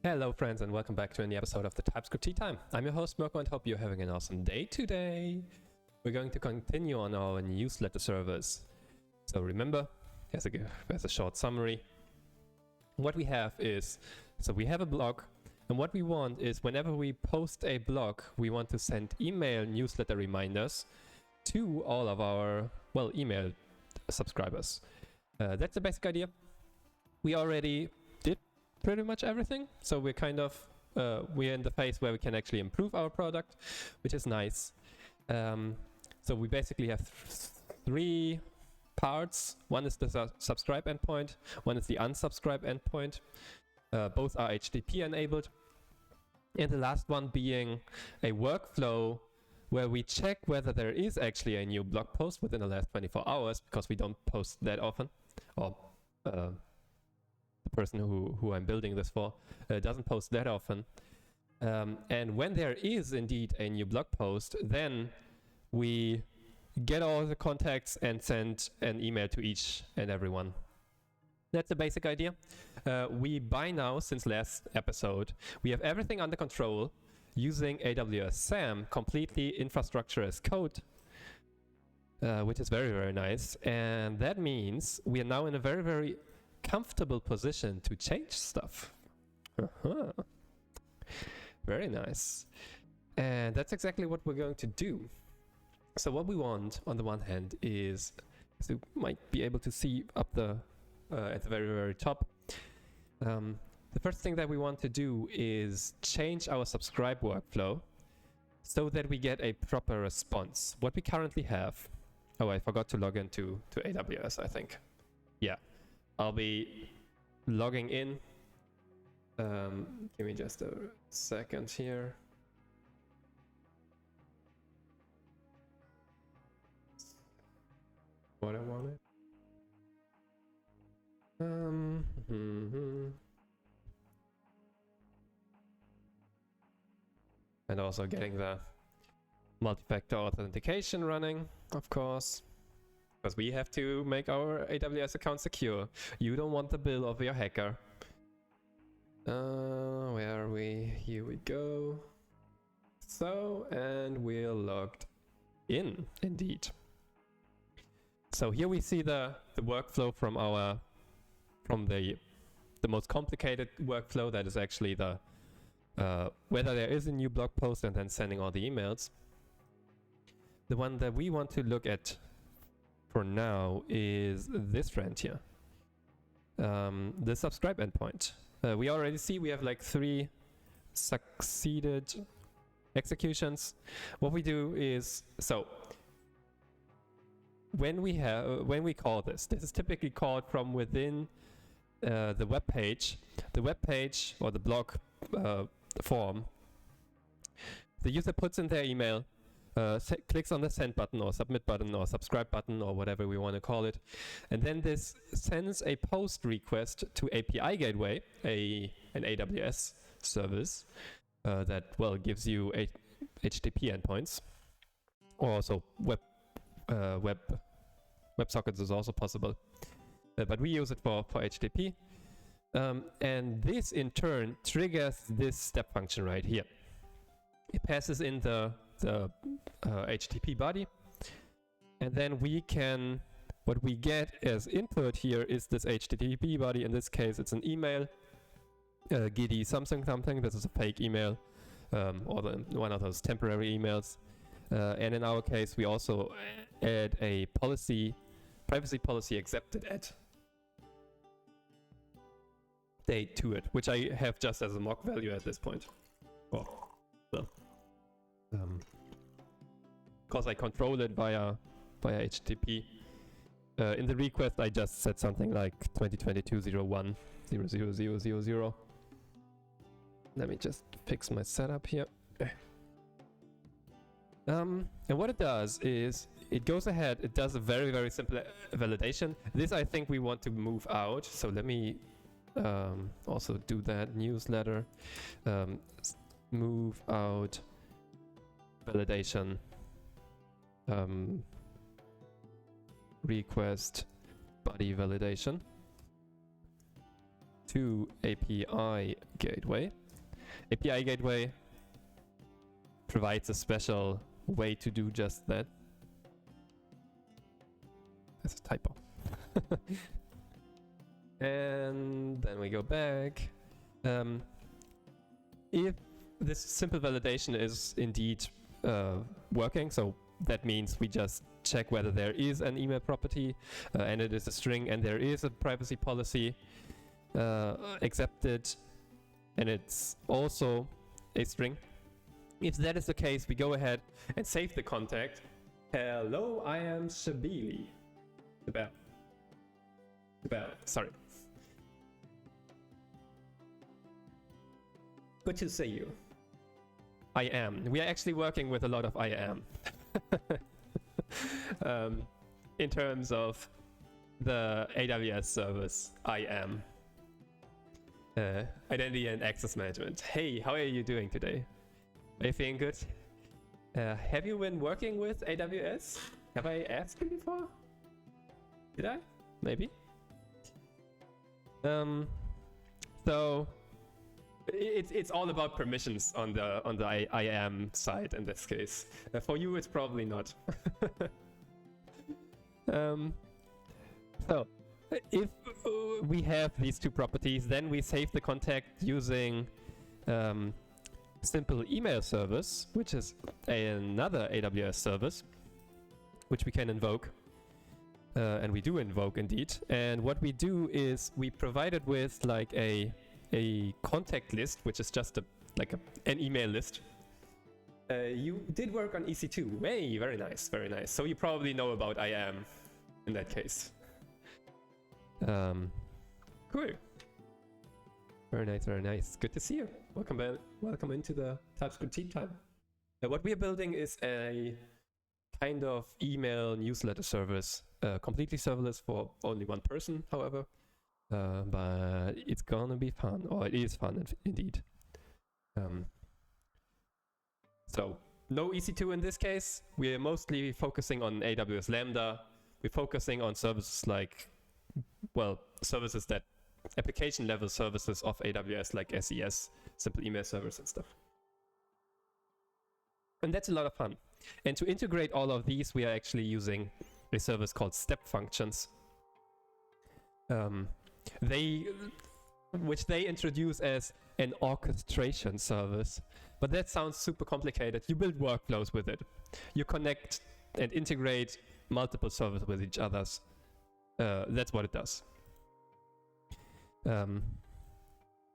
Hello friends and welcome back to any episode of the TypeScript Tea Time. I'm your host Mirko and hope you're having an awesome day today. We're going to continue on our newsletter service. So remember, as a short summary, what we have is, we have a blog, and what we want is whenever we post a blog, we want to send email newsletter reminders to all of our, email subscribers. That's the basic idea. We already did pretty much everything, so we're we're in the phase where we can actually improve our product, which is nice. So we basically have three parts. One is the subscribe endpoint, one is the unsubscribe endpoint. Both are HTTP enabled, and the last one being a workflow where we check whether there is actually a new blog post within the last 24 hours, because we don't post that often, or the person who I'm building this for doesn't post that often. And when there is indeed a new blog post, then we get all the contacts and send an email to each and every one. That's the basic idea. We by now, since last episode, we have everything under control using AWS SAM, completely infrastructure as code, which is very, very nice. And that means we are now in a very, very comfortable position to change stuff. Very nice. And that's exactly what we're going to do. So what we want on the one hand is, as you might be able to see up at the very, very top, the first thing that we want to do is change our subscribe workflow so that we get a proper response. What we currently have, I forgot to log into AWS, I think. Yeah, I'll be logging in. Give me just a second here. What I wanted. And also getting the multi-factor authentication running, of course, because we have to make our AWS account secure. You don't want the bill of your hacker. Where are we? Here we go. So, and we're logged in, indeed. So here we see the workflow from the most complicated workflow, that is actually the whether there is a new blog post and then sending all the emails. The one that we want to look at for now is this friend here, the subscribe endpoint. We already see we have like 3 succeeded executions. What we do is, when we call this is typically called from within the web page or the blog form. The user puts in their email, clicks on the send button or submit button or subscribe button or whatever we want to call it, and then this sends a post request to API Gateway, an AWS service that gives you HTTP endpoints, or also WebSockets is also possible, but we use it for HTTP. And this in turn triggers this step function right here. It passes in the HTTP body, and then what we get as input here is this HTTP body. In this case, it's an email, giddy something. This is a fake email, or one of those temporary emails. And in our case, we also add a privacy policy accepted at date to it, which I have just as a mock value at this point. Because I control it via HTTP. In the request, I just said something like 2022-01-00000. Let me just fix my setup here. And what it does is it goes ahead, it does a very, very simple validation. This I think we want to move out, so let me also do that. Newsletter, move out validation, request body validation. to API gateway. API gateway provides a special way to do just that. That's a typo. And then we go back. If this simple validation is indeed working, so that means we just check whether there is an email property and it is a string and there is a privacy policy accepted and it's also a string. If that is the case, we go ahead and save the contact. Hello, I am Shabili. Sorry. Good to see you. I am. We are actually working with a lot of I am. In terms of the AWS service, I am. Identity and access management. Hey, how are you doing today? Are you feeling good? Have you been working with AWS? Have I asked you before? Did I? Maybe. So it's all about permissions on the I am side in this case. For you, it's probably not. So if we have these two properties, then we save the contact using simple email service, which is another AWS service, which we can invoke. And we do invoke indeed. And what we do is we provide it with like a contact list, which is just an email list. You did work on EC2. Hey, very nice, very nice. So you probably know about I am in that case. Cool. Very nice, very nice. Good to see you. Welcome back. Welcome into the TypeScript team time. What we are building is a kind of email newsletter service, completely serverless for only one person, however. But it's gonna be fun, or it is fun indeed. So no EC2 in this case. We are mostly focusing on AWS Lambda. We're focusing on services like, well, services that application level services of AWS like SES, simple email servers and stuff. And that's a lot of fun. And to integrate all of these, we are actually using a service called step functions. Which they introduce as an orchestration service. But that sounds super complicated. You build workflows with it. You connect and integrate multiple servers with each other's. That's what it does. All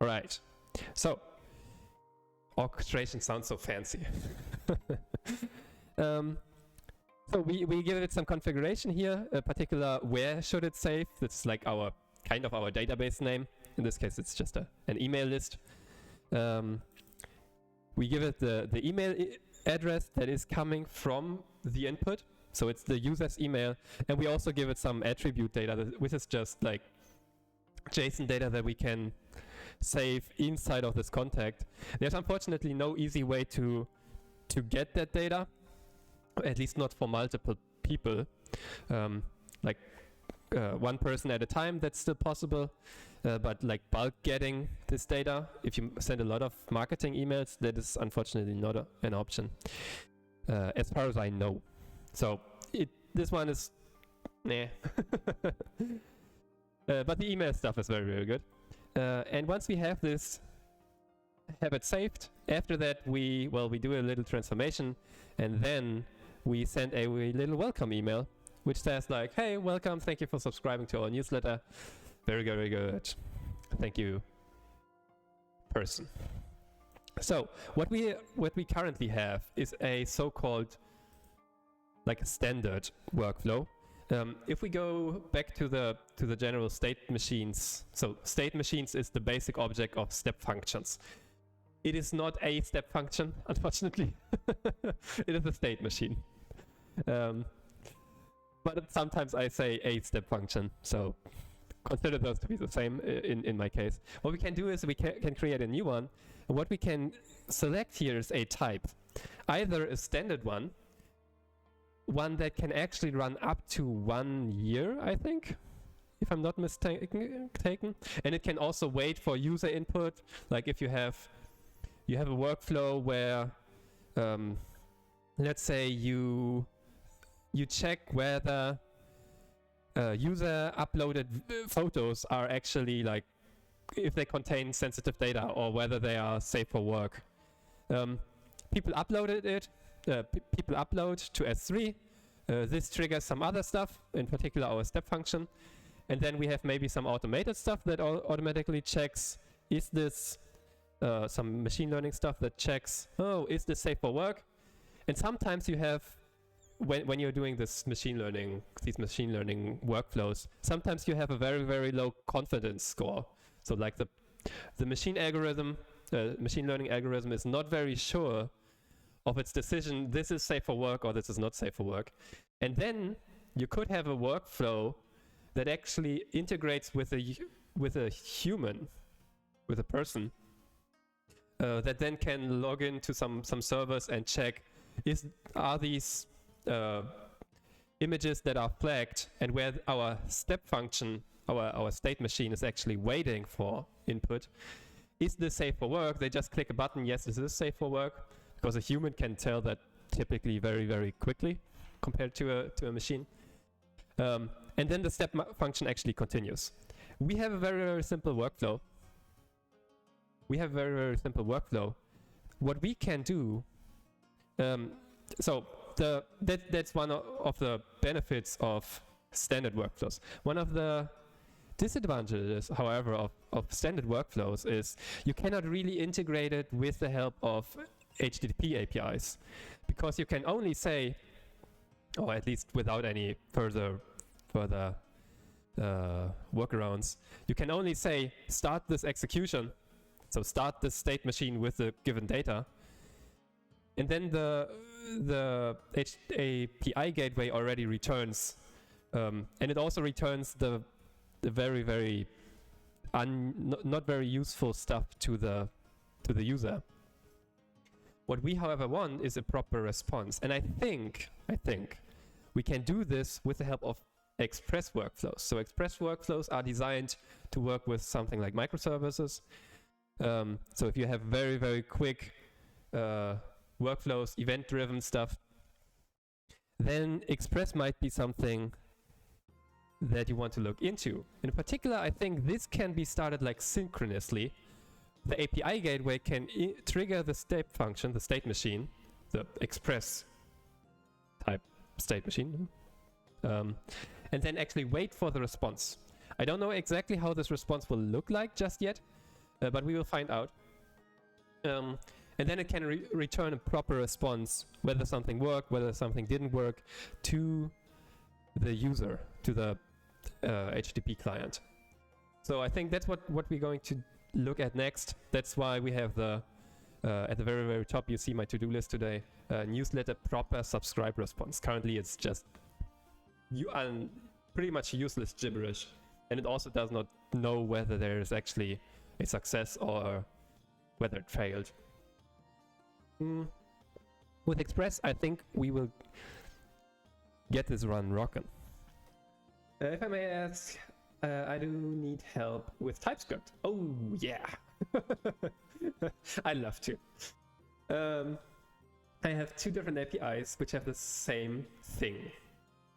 right. So, orchestration sounds so fancy. So we give it some configuration here, particular where should it save. It's like our kind of our database name. In this case, it's just an email list. We give it the email address that is coming from the input. So it's the user's email. And we also give it some attribute data, which is just like JSON data that we can save inside of this contact. There's unfortunately no easy way to get that data, at least not for multiple people. Like one person at a time, that's still possible. But like bulk getting this data, if you send a lot of marketing emails, that is unfortunately not an option, as far as I know. So this one is, nah. But the email stuff is very, very good. And once we have this, have it saved, after that we do a little transformation, and then we send a little welcome email, which says like, hey, welcome, thank you for subscribing to our newsletter. Very good, very good. Thank you, person. So what we currently have is a so-called like a standard workflow. If we go back to the general state machines, so state machines is the basic object of step functions. It is not a step function, unfortunately. It is a state machine. But sometimes I say a step function, so consider those to be the same in my case. What we can do is we can create a new one. And what we can select here is a type. Either a standard one that can actually run up to 1 year, I think. if I'm not mistaken. And it can also wait for user input. Like if you have a workflow where, let's say you check whether user uploaded photos are actually like, if they contain sensitive data or whether they are safe for work. People uploaded it. People upload to S3. This triggers some other stuff, in particular our step function. And then we have maybe some automated stuff that automatically checks, is this some machine learning stuff that checks, oh, is this safe for work? And sometimes you have, when you're doing these machine learning workflows, sometimes you have a very, very low confidence score. So like the machine learning algorithm is not very sure of its decision, this is safe for work or this is not safe for work. And then you could have a workflow that actually integrates with a human, with a person, that then can log into some servers and check, are these images that are flagged and where our step function, our state machine is actually waiting for input, is this safe for work? They just click a button, yes, this is safe for work, because a human can tell that typically very, very quickly compared to a machine. And then the step function actually continues. We have a very, very simple workflow. What we can do, that's one of the benefits of standard workflows. One of the disadvantages, however, of standard workflows is you cannot really integrate it with the help of HTTP APIs, because you can only say, or at least without any further workarounds, you can only say start this execution, so start this state machine with the given data, and then the API gateway already returns, and it also returns the very, very not very useful stuff to the user. What we, however, want is a proper response, and I think we can do this with the help of express workflows. So express workflows are designed to work with something like microservices. So if you have very, very quick workflows, event-driven stuff, then express might be something that you want to look into. In particular, I think this can be started like synchronously. The API gateway can trigger the step function, the state machine, the express type state machine, and then actually wait for the response. I don't know exactly how this response will look like just yet, but we will find out. And then it can return a proper response, whether something worked, whether something didn't work, to the user, to the HTTP client. So I think that's what we're going to look at next. That's why we have the at the very, very top, you see my to-do list today, newsletter proper subscribe response. Currently it's just pretty much useless gibberish, and it also does not know whether there is actually a success or whether it failed. With Express, I think we will get this run rocking. If I may ask, I do need help with TypeScript. Oh yeah, I love to. I have two different APIs which have the same thing,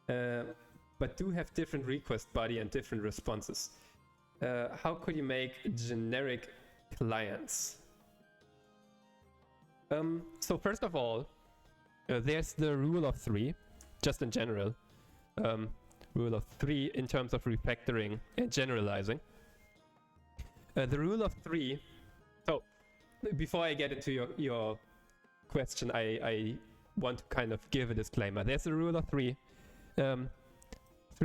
but do have different request body and different responses. How could you make generic clients? So first of all, there's the rule of three, just in general. Rule of three in terms of refactoring and generalizing. The rule of three, so before I get into your question, I want to kind of give a disclaimer. There's a rule of three. 3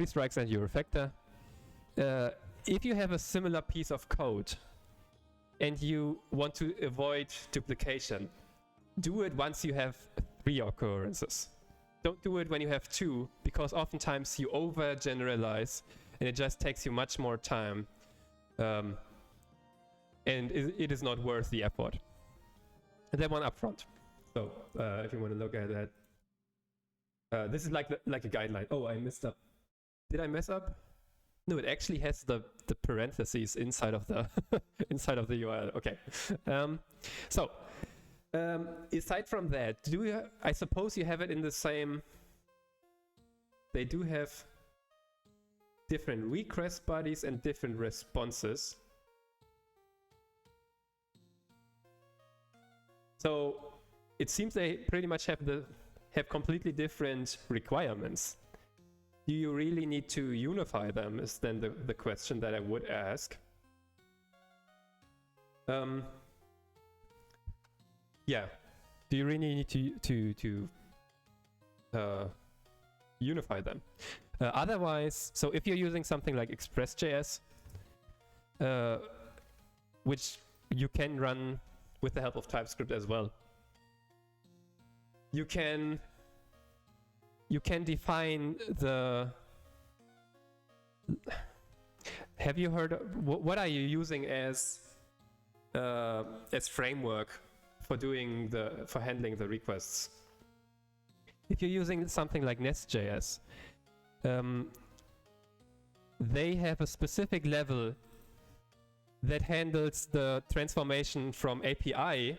strikes and you refactor. If you have a similar piece of code and you want to avoid duplication, do it once you have 3 occurrences. Don't do it when you have 2, because oftentimes you overgeneralize and it just takes you much more time, and it is not worth the effort. And then one up front. So if you want to look at that, this is like a guideline. Oh, I messed up. Did I mess up? No, it actually has the parentheses inside of the inside of the URL. Okay. Aside from that, I suppose you have it in the same. They do have different request bodies and different responses. So it seems they pretty much have completely different requirements. Do you really need to unify them is then the question that I would ask. Yeah, do you really need to unify them? Otherwise, so if you're using something like Express.js, which you can run with the help of TypeScript as well, you can define the. Have you heard? What are you using as framework for handling the requests? If you're using something like Nest.js, they have a specific level that handles the transformation from API.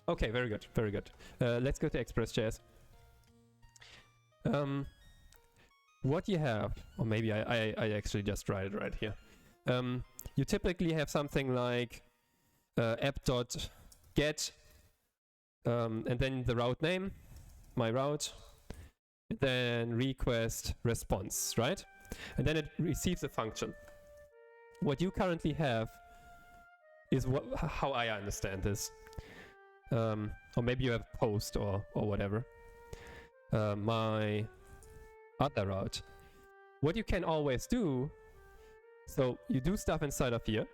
Okay, very good, very good. Let's go to Express.js. What you have, or maybe I actually just write it right here. You typically have something like app.get, and then the route name, my route, then request response, right? And then it receives a function. What you currently have is how I understand this. Or maybe you have post or whatever. My other route. What you can always do, so you do stuff inside of here,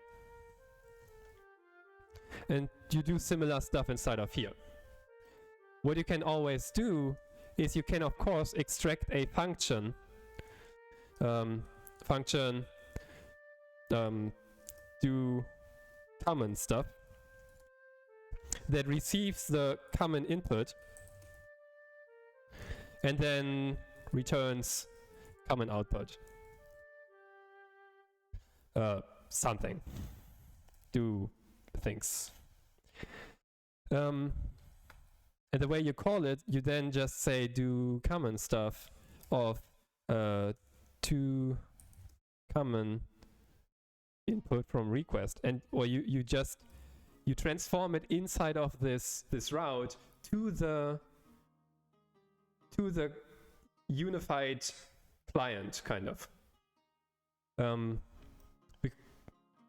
and you do similar stuff inside of here. What you can always do is you can of course extract a function, do common stuff that receives the common input and then returns common output. Something. Do things. And the way you call it, you then just say do common stuff of to common input from request, and or you transform it inside of this route to the unified client, kind of.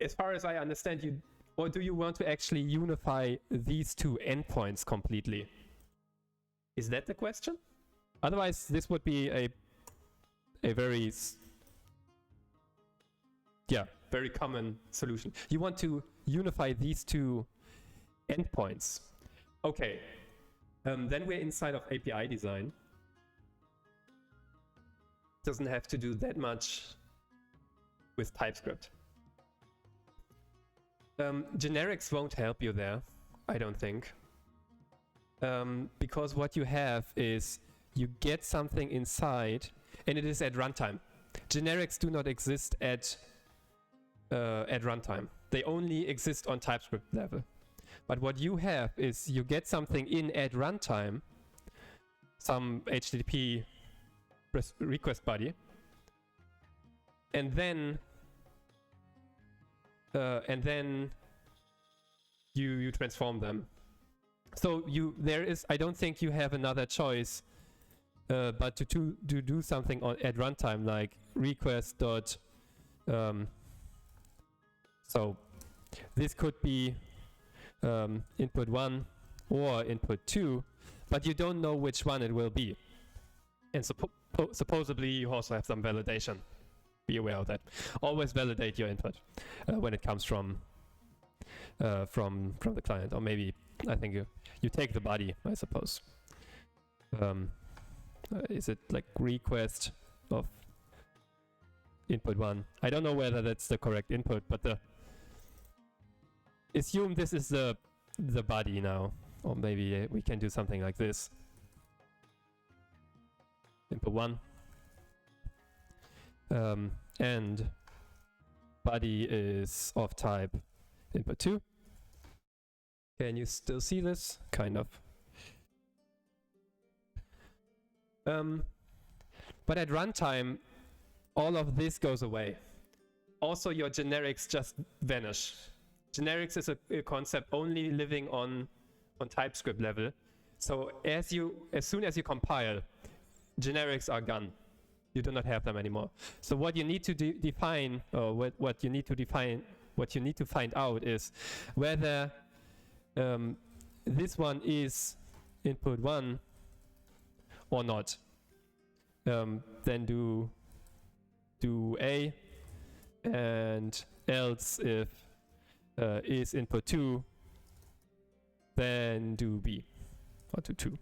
As far as I understand, or do you want to actually unify these two endpoints completely? Is that the question? Otherwise, this would be a very very common solution. You want to unify these two endpoints. Okay, then we're inside of API design. Doesn't have to do that much with TypeScript. Generics won't help you there, I don't think. Because what you have is you get something inside and it is at runtime. Generics do not exist at runtime. They only exist on TypeScript level. But what you have is you get something in at runtime, some HTTP request body, and then you transform them. So I don't think you have another choice but to do something at runtime, like request dot. So this could be input 1 or input 2, but you don't know which one it will be. And supposedly you also have some validation. Be aware of that. Always validate your input when it comes from the client, or maybe I think you take the body, I suppose. Is it like request of input 1? I don't know whether that's the correct input, but assume this is the body now, or maybe we can do something like this. Input 1, and and body is of type input2. Can you still see this? Kind of. But at runtime, all of this goes away. Also, your generics just vanish. Generics is a concept only living on TypeScript level. So as soon as you compile, generics are gone. You do not have them anymore. So what you need to define, or what you need to find out is whether this one is input 1 or not. Then do A, and else if is input 2, then do B, or do 2.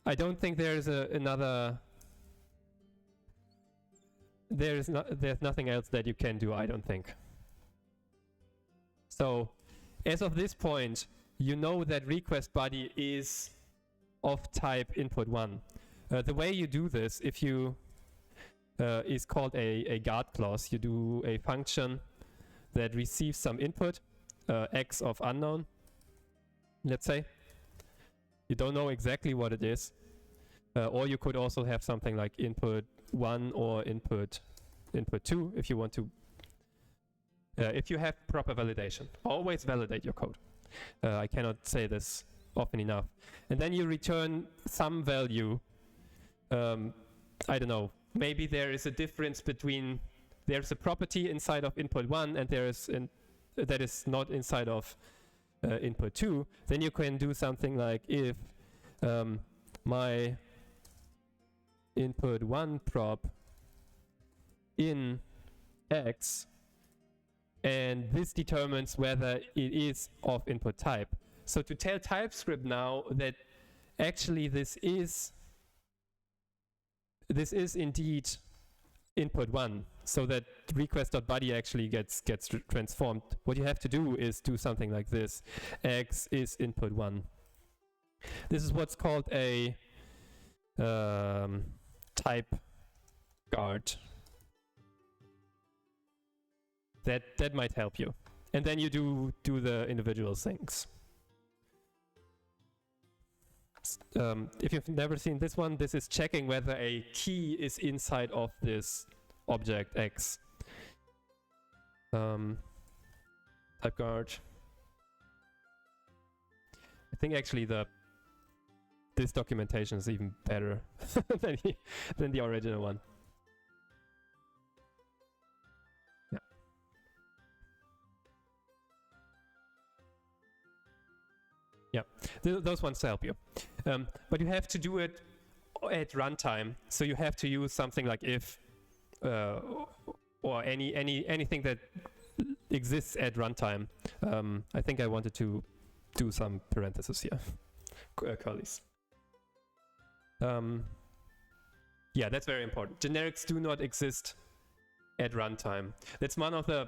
I don't think there's there's nothing else that you can do, I don't think. So as of this point, you know that request body is of type input 1. The way you do this, if you is called a guard clause. You do a function that receives some input, x of unknown, let's say. You don't know exactly what it is. Or you could also have something like input 1 or input 2 if you want to. If you have proper validation, always validate your code. I cannot say this often enough. And then you return some value. I don't know. Maybe there is a difference between, there's a property inside of input 1 and there is that is not inside of input 2. Then you can do something like if my input 1 prop in x, and this determines whether it is of input type. So to tell TypeScript now that actually this is indeed input 1, so that request.body actually gets transformed. What you have to do is do something like this. X is input 1. This is what's called a type guard. That might help you. And then you do the individual things. If you've never seen this one, this is checking whether a key is inside of this object X. Type guard. I think actually this documentation is even better than the original one. Yeah, those ones help you. But you have to do it at runtime. So you have to use something like if or anything that exists at runtime. I think I wanted to do some parentheses here, curlies. Yeah, that's very important. Generics do not exist at runtime. That's one of the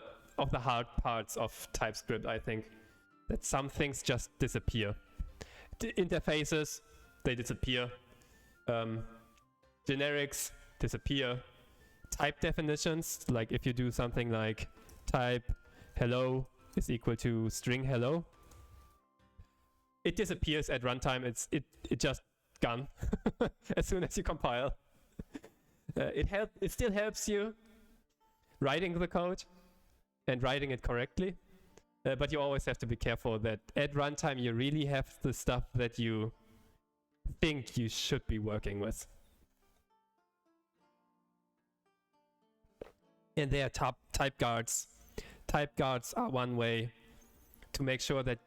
hard parts of TypeScript, I think. That some things just disappear. The interfaces, they disappear. Generics disappear. Type definitions, like if you do something like type hello is equal to string hello, it disappears at runtime. It just gone as soon as you compile. It still helps you writing the code and writing it correctly. But you always have to be careful that at runtime you really have the stuff that you think you should be working with. And there are type guards. Type guards are one way to make sure that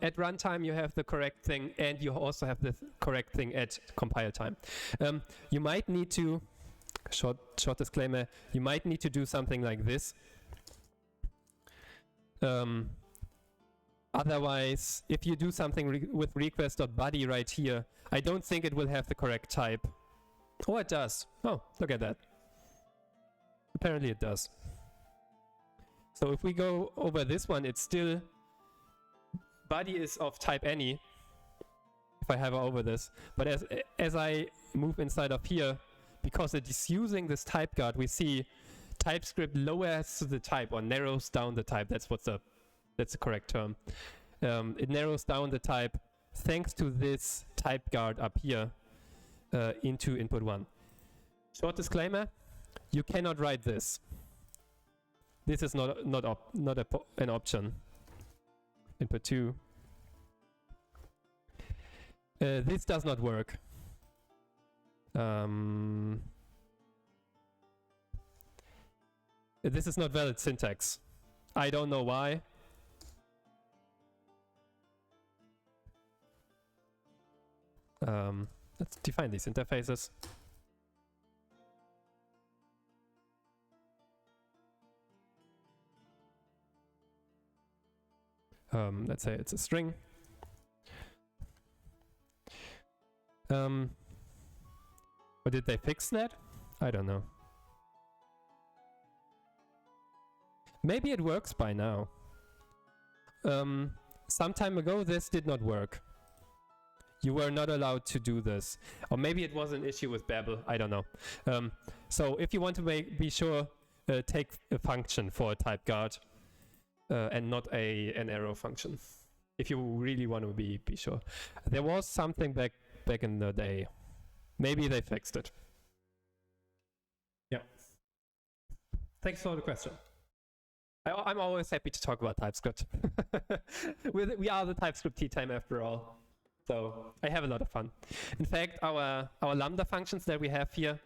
at runtime you have the correct thing and you also have the correct thing at compile time. You might need to, short disclaimer, you might need to do something like this. Otherwise, if you do something with request.body right here, I don't think it will have the correct type. Oh, it does. Oh, look at that. Apparently it does. So if we go over this one, it's still body is of type any, if I hover over this. But as I move inside of here, because it is using this type guard, we see TypeScript lowers the type or narrows down the type. That's the correct term. It narrows down the type thanks to this type guard up here into input 1. Short disclaimer: you cannot write this. This is not an option. Input 2. This does not work. This is not valid syntax. I don't know why. Let's define these interfaces. Let's say it's a string. Or did they fix that? I don't know. Maybe it works by now. Some time ago this did not work. You were not allowed to do this. Or maybe it was an issue with Babel, I don't know. So if you want to be sure, take a function for a type guard and not an arrow function. If you really want to be sure. There was something back in the day. Maybe they fixed it. Yeah. Thanks for the question. I'm always happy to talk about TypeScript. We are the TypeScript tea time after all. So I have a lot of fun. In fact, our Lambda functions that we have here,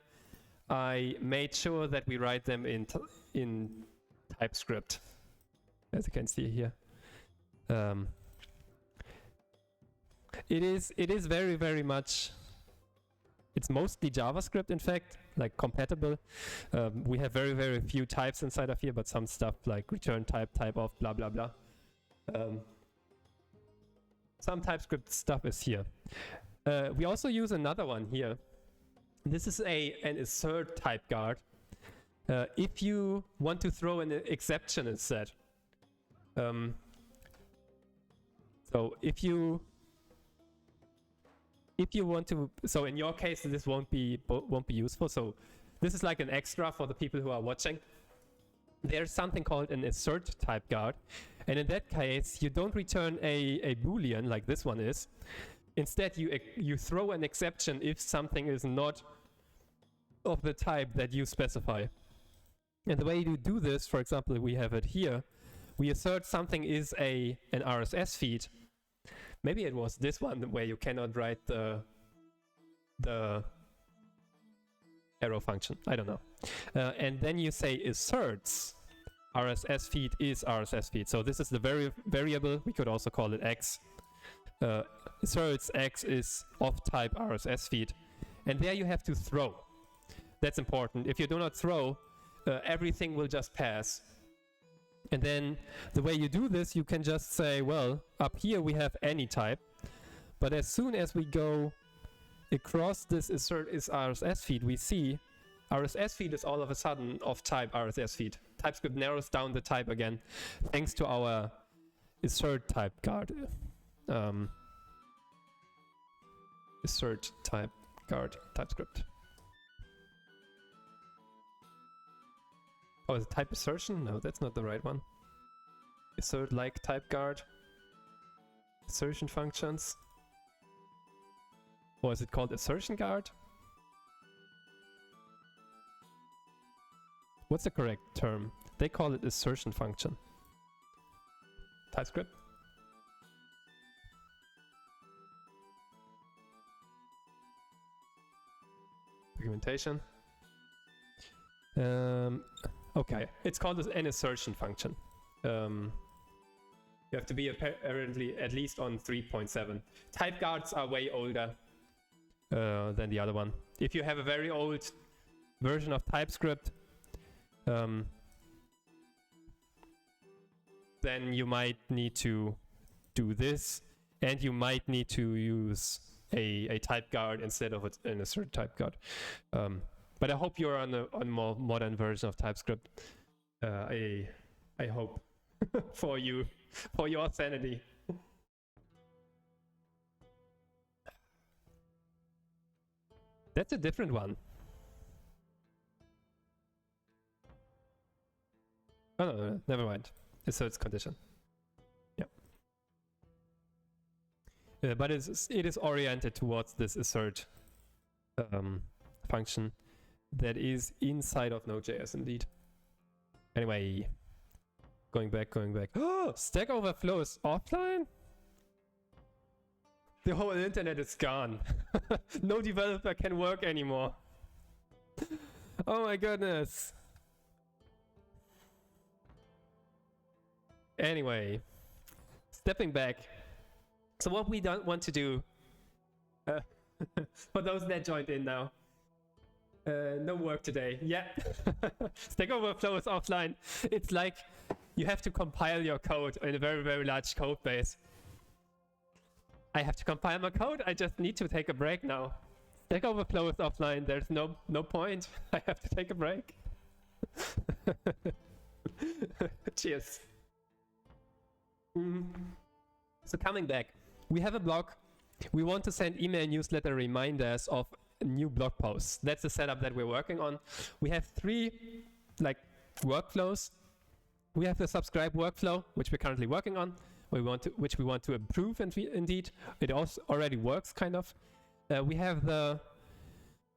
I made sure that we write them in TypeScript, as you can see here. It is very, very much. It's mostly JavaScript, in fact, like compatible. We have very, very few types inside of here, but some stuff like return type, type of, blah, blah, blah. Some TypeScript stuff is here. We also use another one here. This is an assert type guard. If you want to throw an exception instead. So if you want to, so in your case this won't be useful. So this is like an extra for the people who are watching. There's something called an assert type guard, and in that case you don't return a boolean like this one is. Instead you throw an exception if something is not of the type that you specify. And the way you do this, for example, we have it here. We assert something is an RSS feed. Maybe it was this one where you cannot write the arrow function. I don't know. And then you say asserts RSS feed is RSS feed. So this is the variable. We could also call it X. Asserts X is of type RSS feed. And there you have to throw. That's important. If you do not throw, everything will just pass. And then the way you do this, you can just say, well, up here we have any type, but as soon as we go across this assert is RSS feed, we see RSS feed is all of a sudden of type RSS feed. TypeScript narrows down the type again, thanks to our assert type guard. Assert type guard TypeScript. Oh, is it type assertion? No, that's not the right one. Assert like type guard. Assertion functions. Or is it called assertion guard? What's the correct term? They call it assertion function. TypeScript? Documentation. Okay, it's called an assertion function. You have to be apparently at least on 3.7. Type guards are way older than the other one. If you have a very old version of TypeScript, then you might need to do this, and you might need to use a type guard instead of an assert type guard. But I hope you're on a more modern version of TypeScript. I hope for you, for your sanity. That's a different one. Oh, no, never mind. So it's condition. Yeah. But it is oriented towards this assert function that is inside of Node.js indeed. Anyway, going back. Oh, Stack Overflow is offline? The whole internet is gone. No developer can work anymore. Oh my goodness. Anyway, stepping back. So what we don't want to do, for those that joined in now, no work today. Yeah. Stack Overflow is offline. It's like you have to compile your code in a very, very large code base. I have to compile my code. I just need to take a break now. Stack Overflow is offline. There's no point. I have to take a break. Cheers. So coming back, we have a blog. We want to send email newsletter reminders of new blog posts. That's the setup that we're working on. We have 3 workflows. We have the subscribe workflow, which we're currently working on. Which we want to improve, and indeed it also already works kind of. We have the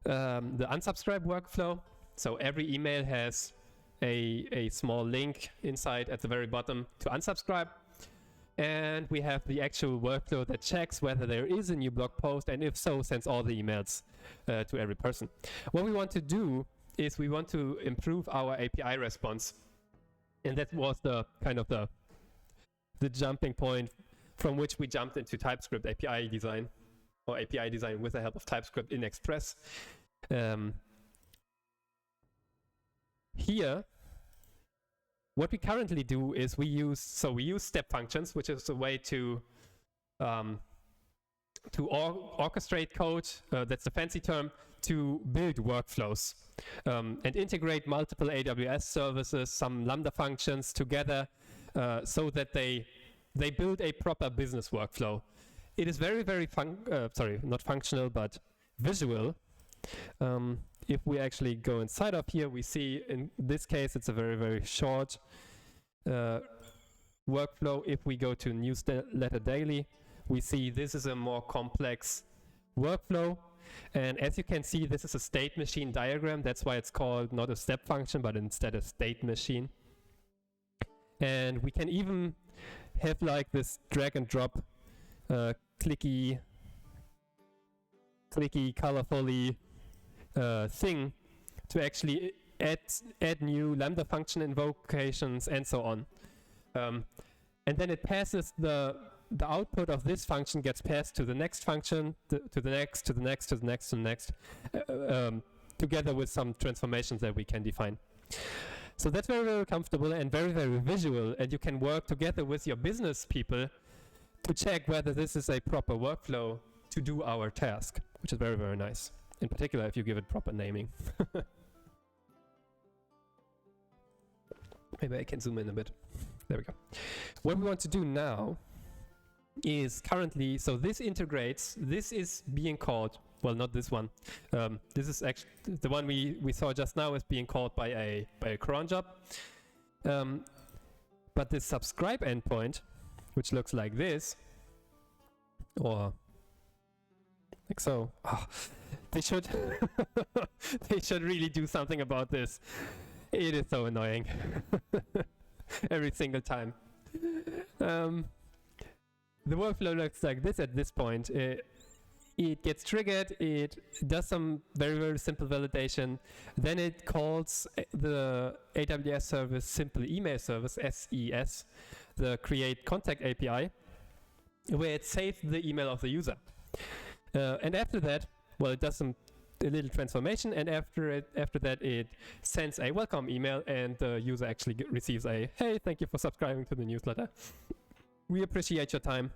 unsubscribe workflow. So every email has a small link inside at the very bottom to unsubscribe. And we have the actual workflow that checks whether there is a new blog post, and if so, sends all the emails to every person. What we want to do is we want to improve our API response. And that was the kind of the jumping point from which we jumped into TypeScript API design, or API design with the help of TypeScript in Express. Here, what we currently do is we use step functions, which is a way to orchestrate code. That's the fancy term, to build workflows and integrate multiple AWS services, some Lambda functions together, so that they build a proper business workflow. It is very, very not functional, but visual. If we actually go inside of here, we see in this case it's a very, very short workflow. If we go to newsletter daily, we see this is a more complex workflow. And as you can see, this is a state machine diagram. That's why it's called not a step function, but instead a state machine. And we can even have like this drag and drop clicky, colorfully thing to actually add new Lambda function invocations and so on. And then it passes the output of this function gets passed to the next function, to the next, to the next, to the next, to the next, together with some transformations that we can define. So that's very, very comfortable and very, very visual, and you can work together with your business people to check whether this is a proper workflow to do our task, which is very, very nice. In particular, if you give it proper naming. Maybe I can zoom in a bit. There we go. What we want to do now is currently, so this integrates, this is being called, well, not this one. This is actually the one we saw just now is being called by a cron job. But this subscribe endpoint, which looks like this, or like so. Oh, they should they should really do something about this. It is so annoying every single time. The workflow looks like this at this point. It gets triggered, it does some very, very simple validation, then it calls the AWS service simple email service, SES, the create contact API, where it saves the email of the user. And after that, well, it does a little transformation, and after that it sends a welcome email, and the user actually receives a, hey, thank you for subscribing to the newsletter. We appreciate your time.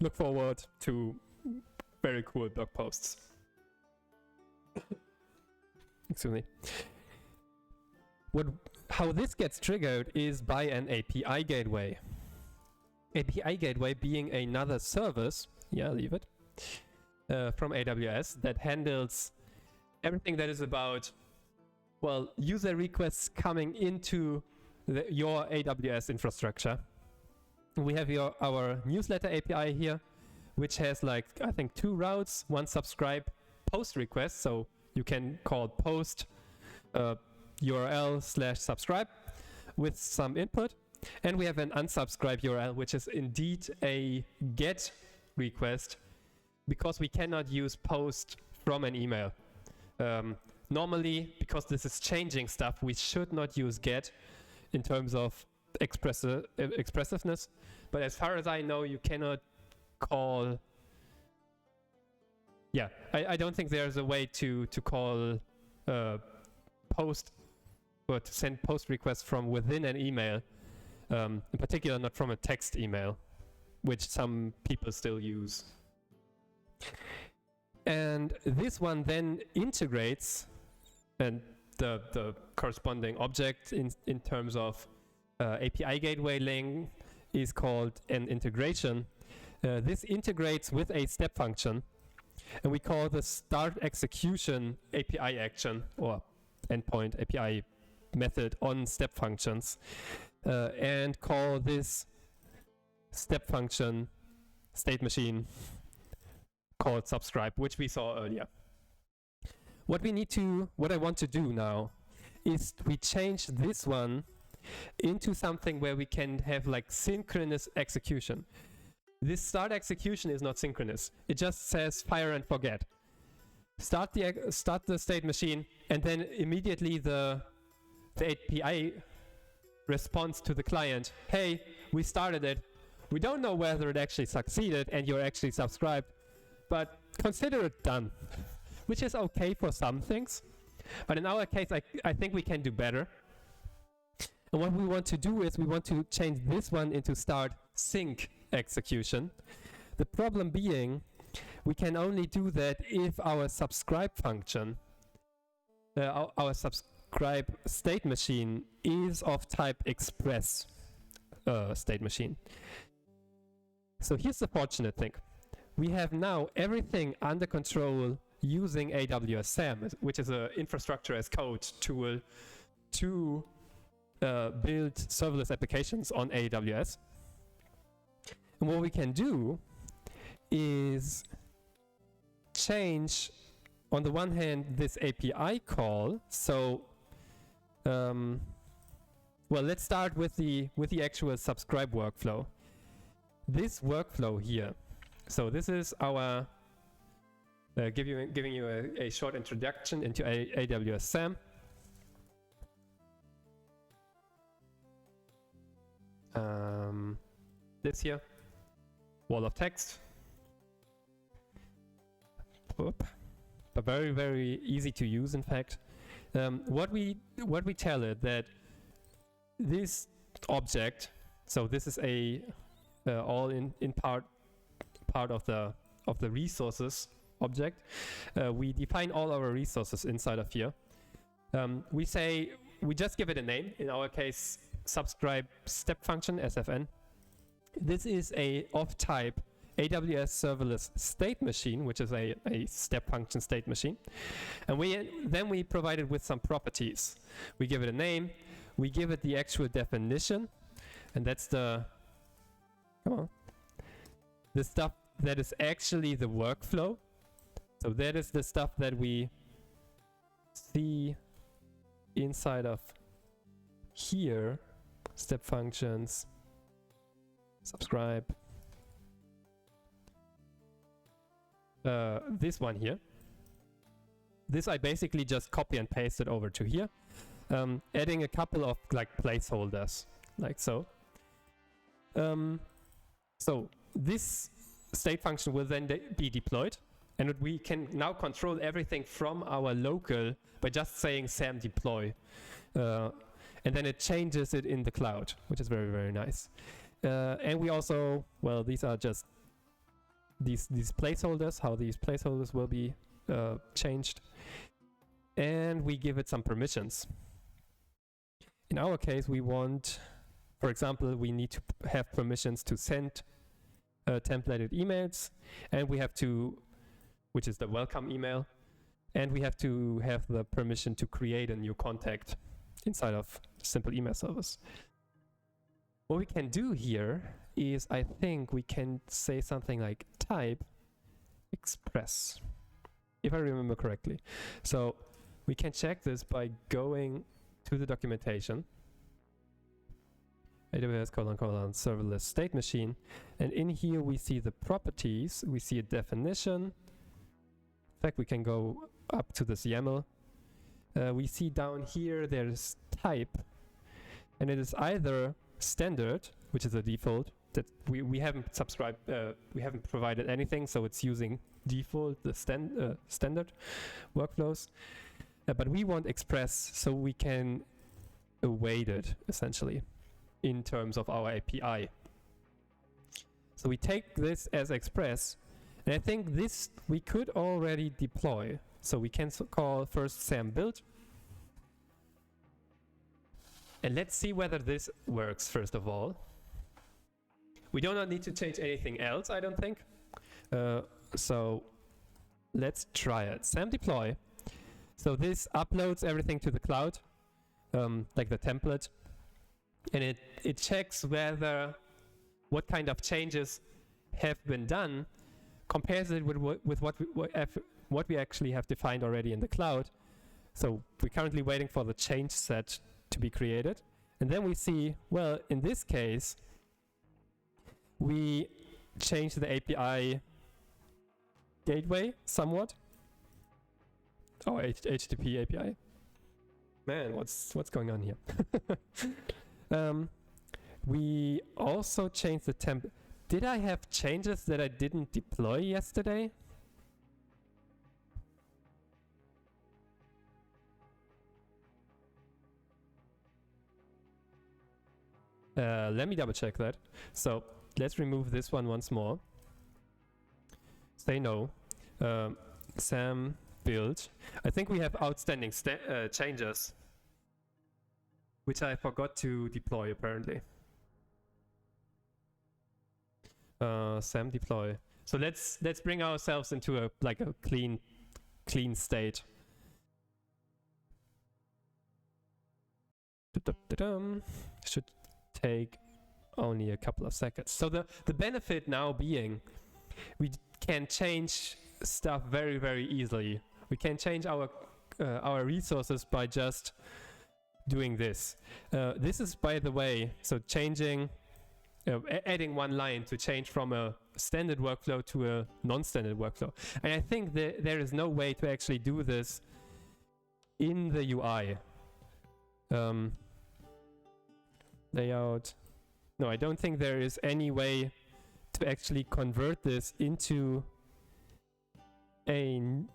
Look forward to very cool blog posts. Excuse me. How this gets triggered is by an API gateway. API gateway being another service, yeah, leave it, from AWS that handles everything that is about, well, user requests coming into your AWS infrastructure. We have our newsletter API here, which has like, I think 2 routes, one subscribe post request. So you can call post URL/subscribe with some input. And we have an unsubscribe URL, which is indeed a GET request, because we cannot use post from an email. Normally, because this is changing stuff, we should not use GET in terms of expressiveness. But as far as I know, you cannot call... Yeah, I don't think there's a way to call post or to send post requests from within an email. In particular, not from a text email, which some people still use. And this one then integrates, and the corresponding object in terms of API gateway link is called an integration. This integrates with a step function, and we call the start execution API action or endpoint API method on step functions. And call this step function state machine called subscribe, which we saw earlier. What I want to do now is we change this one into something where we can have like synchronous execution. This start execution is not synchronous. It just says fire and forget. Start the state machine, and then immediately the API response to the client, hey, we started it. We don't know whether it actually succeeded and you're actually subscribed, but consider it done, which is okay for some things. But in our case, I think we can do better. And what we want to do is we want to change this one into start sync execution. The problem being, we can only do that if our subscribe function, our subscribe state machine is of type express state machine. So here's the fortunate thing. We have now everything under control using AWS SAM, which is an infrastructure as code tool to build serverless applications on AWS. And what we can do is change, on the one hand, this API call. So, well, let's start with the actual subscribe workflow. This workflow here. So this is our giving you a short introduction into AWS SAM. This here, wall of text. But very, very easy to use, in fact. What we tell it that this object, so this is a all in part of the resources object. We define all our resources inside of here. We just give it a name. In our case, subscribe step function SFN. This is a of type AWS serverless state machine, which is a step function state machine. And then we provide it with some properties. We give it a name, we give it the actual definition, and that's the stuff that is actually the workflow. So that is the stuff that we see inside of here, step functions, subscribe. This one here. This I basically just copy and paste it over to here, adding a couple of like placeholders, like so. So this state function will then be deployed, and we can now control everything from our local by just saying SAM deploy, and then it changes it in the cloud, which is very, very nice. And we also, well, these are just these placeholders, how these placeholders will be changed, and we give it some permissions. In our case, we want, for example, we need to have permissions to send templated emails, and we have to, which is the welcome email, and we have to have the permission to create a new contact inside of simple email service. What we can do here is, I think we can say something like type express, if I remember correctly. So we can check this by going to the documentation, AWS : serverless state machine, and in here we see the properties, we see a definition. In fact, we can go up to this YAML. We see down here there's type, and it is either standard, which is a default that we haven't subscribed, we haven't provided anything, so it's using default, the standard workflows. But we want express, so we can await it essentially in terms of our API. So we take this as express, and I think this we could already deploy. So we can call first SAM build, and let's see whether this works first of all. We do not need to change anything else, I don't think. So let's try it. SAM deploy. So this uploads everything to the cloud, like the template, and it checks whether what kind of changes have been done, compares it with what we actually have defined already in the cloud. So we're currently waiting for the change set to be created, and then we see, well, in this case, we change the API gateway somewhat. Oh, HTTP API. Man, what's going on here? We also changed the temp. Did I have changes that I didn't deploy yesterday? Let me double check that. So let's remove this one once more. Say no. SAM build. I think we have outstanding changes, which I forgot to deploy apparently. SAM deploy. So let's bring ourselves into a clean state. Should take only a couple of seconds. So the benefit now being we can change stuff very, very easily. We can change our resources by just doing this. This is, by the way, so changing, adding one line to change from a standard workflow to a non-standard workflow. And I think that there is no way to actually do this in the UI. Layout. No, I don't think there is any way to actually convert this into an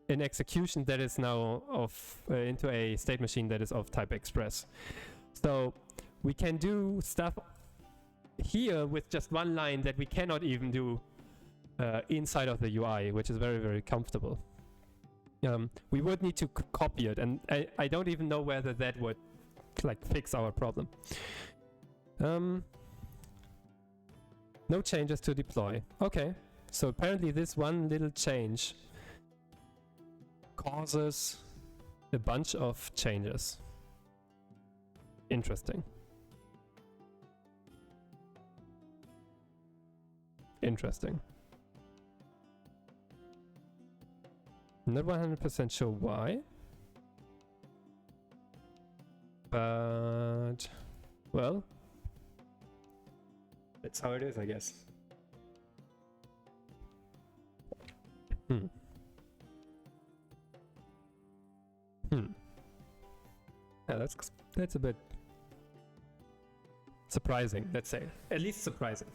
execution that is now into a state machine that is of type express. So we can do stuff here with just one line that we cannot even do inside of the UI, which is very, very comfortable. We would need to copy it, and I don't even know whether that would fix our problem. No changes to deploy. Okay, so apparently this one little change causes a bunch of changes. Interesting. Interesting. Not 100% sure why. But, well, that's how it is, I guess. Yeah, that's a bit surprising, let's say. At least surprising.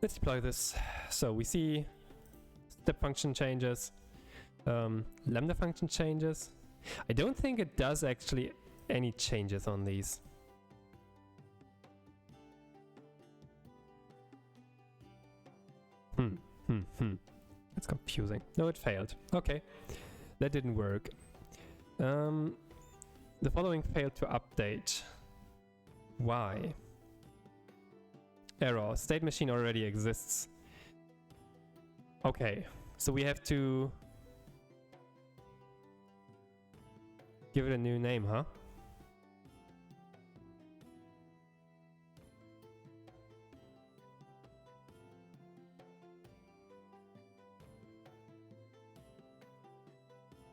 Let's deploy this. So we see step function changes, Lambda function changes. I don't think it does actually any changes on these. That's confusing. No, it failed. Okay, that didn't work. The following failed to update. Why? error. State machine already exists. Okay, so we have to give it a new name, huh?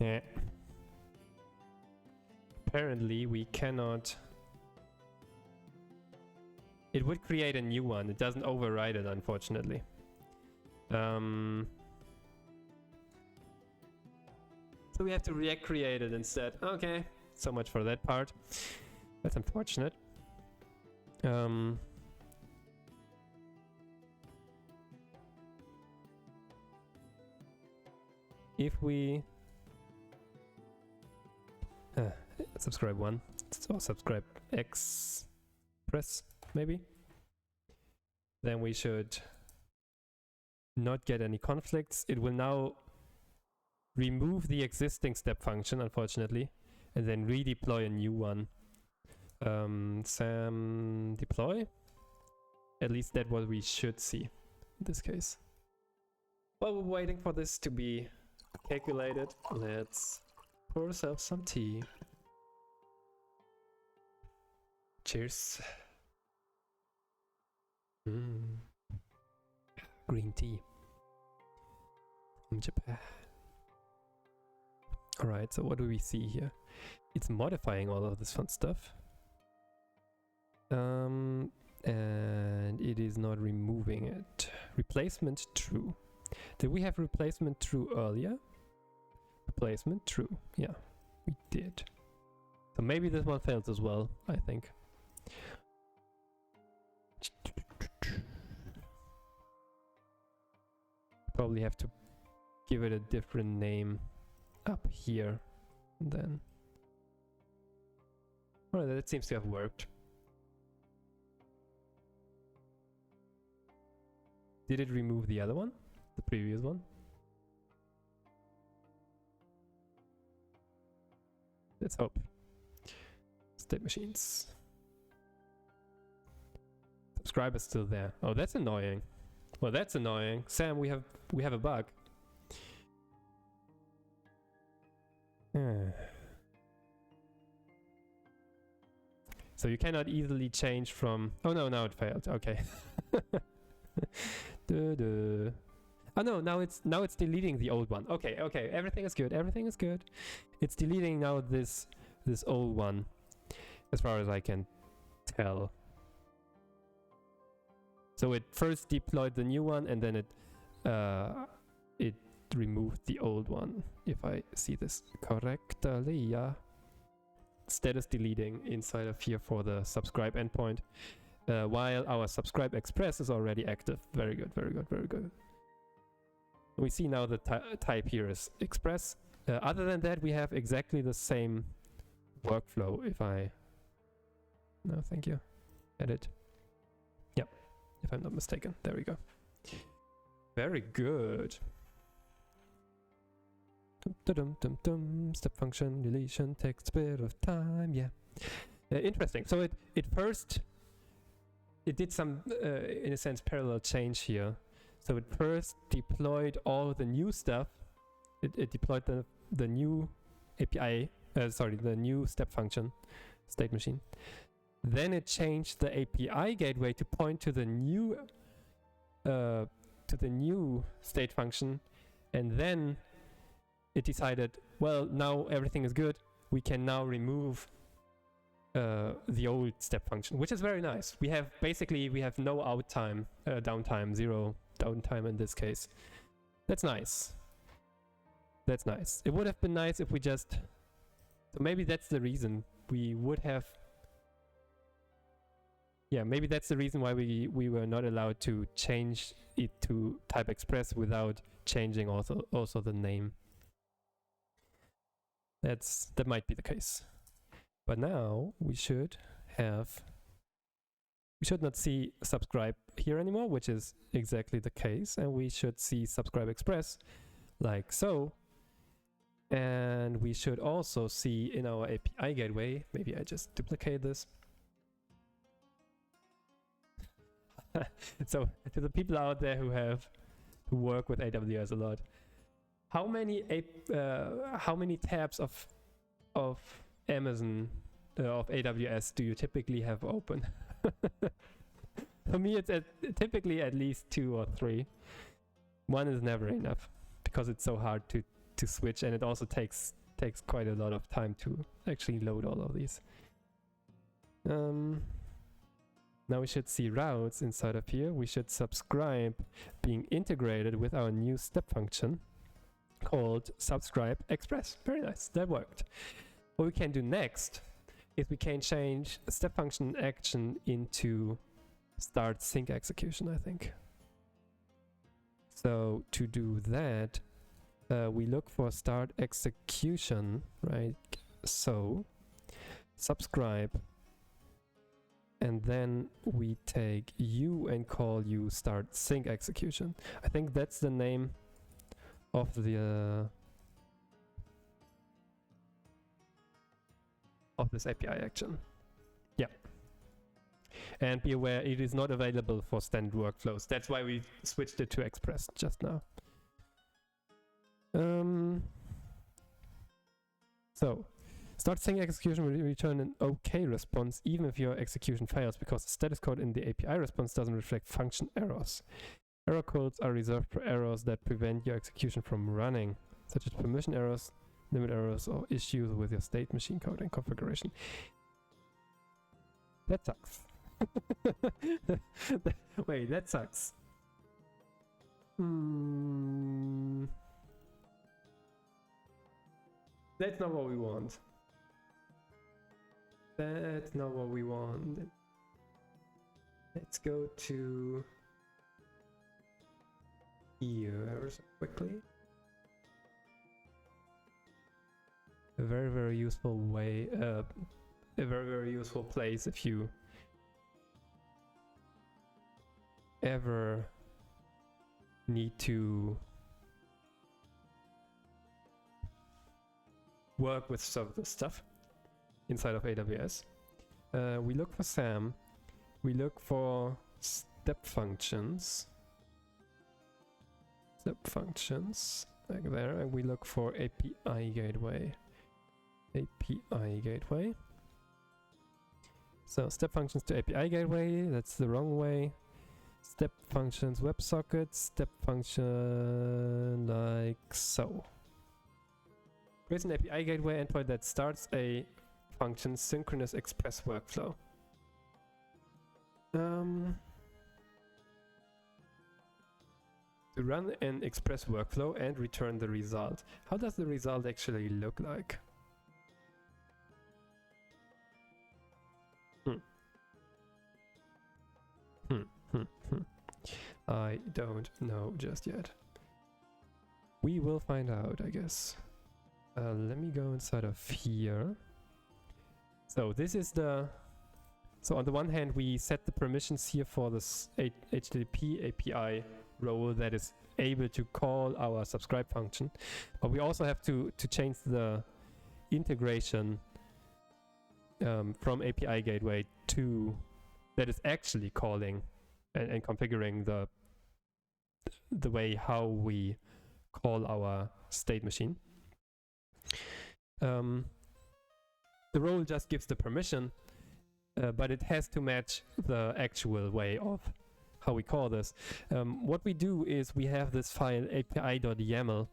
Yeah. Apparently we cannot. It would create a new one. It doesn't override it, unfortunately. So we have to recreate it instead. Okay, so much for that part. That's unfortunate. If we subscribe 1, or subscribe Express, maybe, then we should not get any conflicts. It will now remove the existing step function, unfortunately, and then redeploy a new one. Sam deploy. At least that's what we should see in this case. While we're waiting for this to be calculated, let's pour ourselves some tea. Cheers. Green tea from Japan. Alright, so what do we see here? It's modifying all of this fun stuff. And it is not removing it. Replacement true. Did we have replacement true earlier? Replacement true. Yeah, we did. So maybe this one fails as well, I think. Probably have to give it a different name up here. And then. Well, that seems to have worked. Did it remove the other one? The previous one? Let's hope. State machines. Subscribe is still there. Oh, that's annoying. Well, that's annoying. Sam, we have a bug. So you cannot easily change from. Oh no, now it failed. Okay. Oh no, now it's deleting the old one. Okay, everything is good. Everything is good. It's deleting now this old one, as far as I can tell. So it first deployed the new one, and then it removed the old one. If I see this correctly, yeah. Status deleting inside of here for the subscribe endpoint. While our subscribe express is already active. Very good, very good, very good. We see now the type here is express. Other than that, we have exactly the same workflow. If I... No, thank you. Edit. Yep, if I'm not mistaken. There we go. Very good. Step function, deletion, takes a bit of time. Yeah. Interesting. So it first... It did some, in a sense, parallel change here. So it first deployed all the new stuff. It deployed the new API, the new step function, state machine. Then it changed the API gateway to point to the new state function, and then it decided, well, now everything is good. We can now remove the old step function, which is very nice. We have no downtime, zero downtime in this case. That's nice. That's nice. It would have been nice if we just... So maybe that's the reason we would have... Yeah, maybe that's the reason why we were not allowed to change it to type express without changing also the name. That might be the case. But now we should not see subscribe here anymore, which is exactly the case, and we should see subscribe express like so. And we should also see in our API gateway, maybe I just duplicate this. So to the people out there who work with AWS a lot, how many tabs of Amazon of AWS do you typically have open? For me, it's typically at least 2 or 3. One is never enough because it's so hard to switch, and it also takes quite a lot of time to actually load all of these. Now we should see routes inside of here. We should subscribe being integrated with our new step function called subscribe express. Very nice, that worked. What we can do next is we can change step function action into start sync execution, I think. So to do that, we look for start execution, right? So subscribe, and then we take you and call you start sync execution. I think that's the name of the of this API action. Yeah. And be aware it is not available for standard workflows. That's why we switched it to Express just now. So start sync execution will return an OK response even if your execution fails, because the status code in the API response doesn't reflect function errors. Error codes are reserved for errors that prevent your execution from running, such as permission errors, limit errors, or issues with your state machine code and configuration. That sucks. Wait, that sucks. That's not what we want. That's not what we want. Let's go to here quickly. A very, very useful way, a very, very useful place if you ever need to work with some of this stuff inside of AWS. We look for SAM, we look for step functions like there, and we look for API gateway. So step functions to API gateway, that's the wrong way. Step functions WebSocket, step function like so. Create an API gateway endpoint that starts a function synchronous express workflow. To run an express workflow and return the result. How does the result actually look like? I don't know just yet. We will find out, I guess. Let me go inside of here. So this is the... So on the one hand, we set the permissions here for this HTTP API role that is able to call our subscribe function. But we also have to change the integration from API gateway to that is actually calling and configuring the way how we call our state machine. The role just gives the permission, but it has to match the actual way of how we call this. What we do is we have this file api.yaml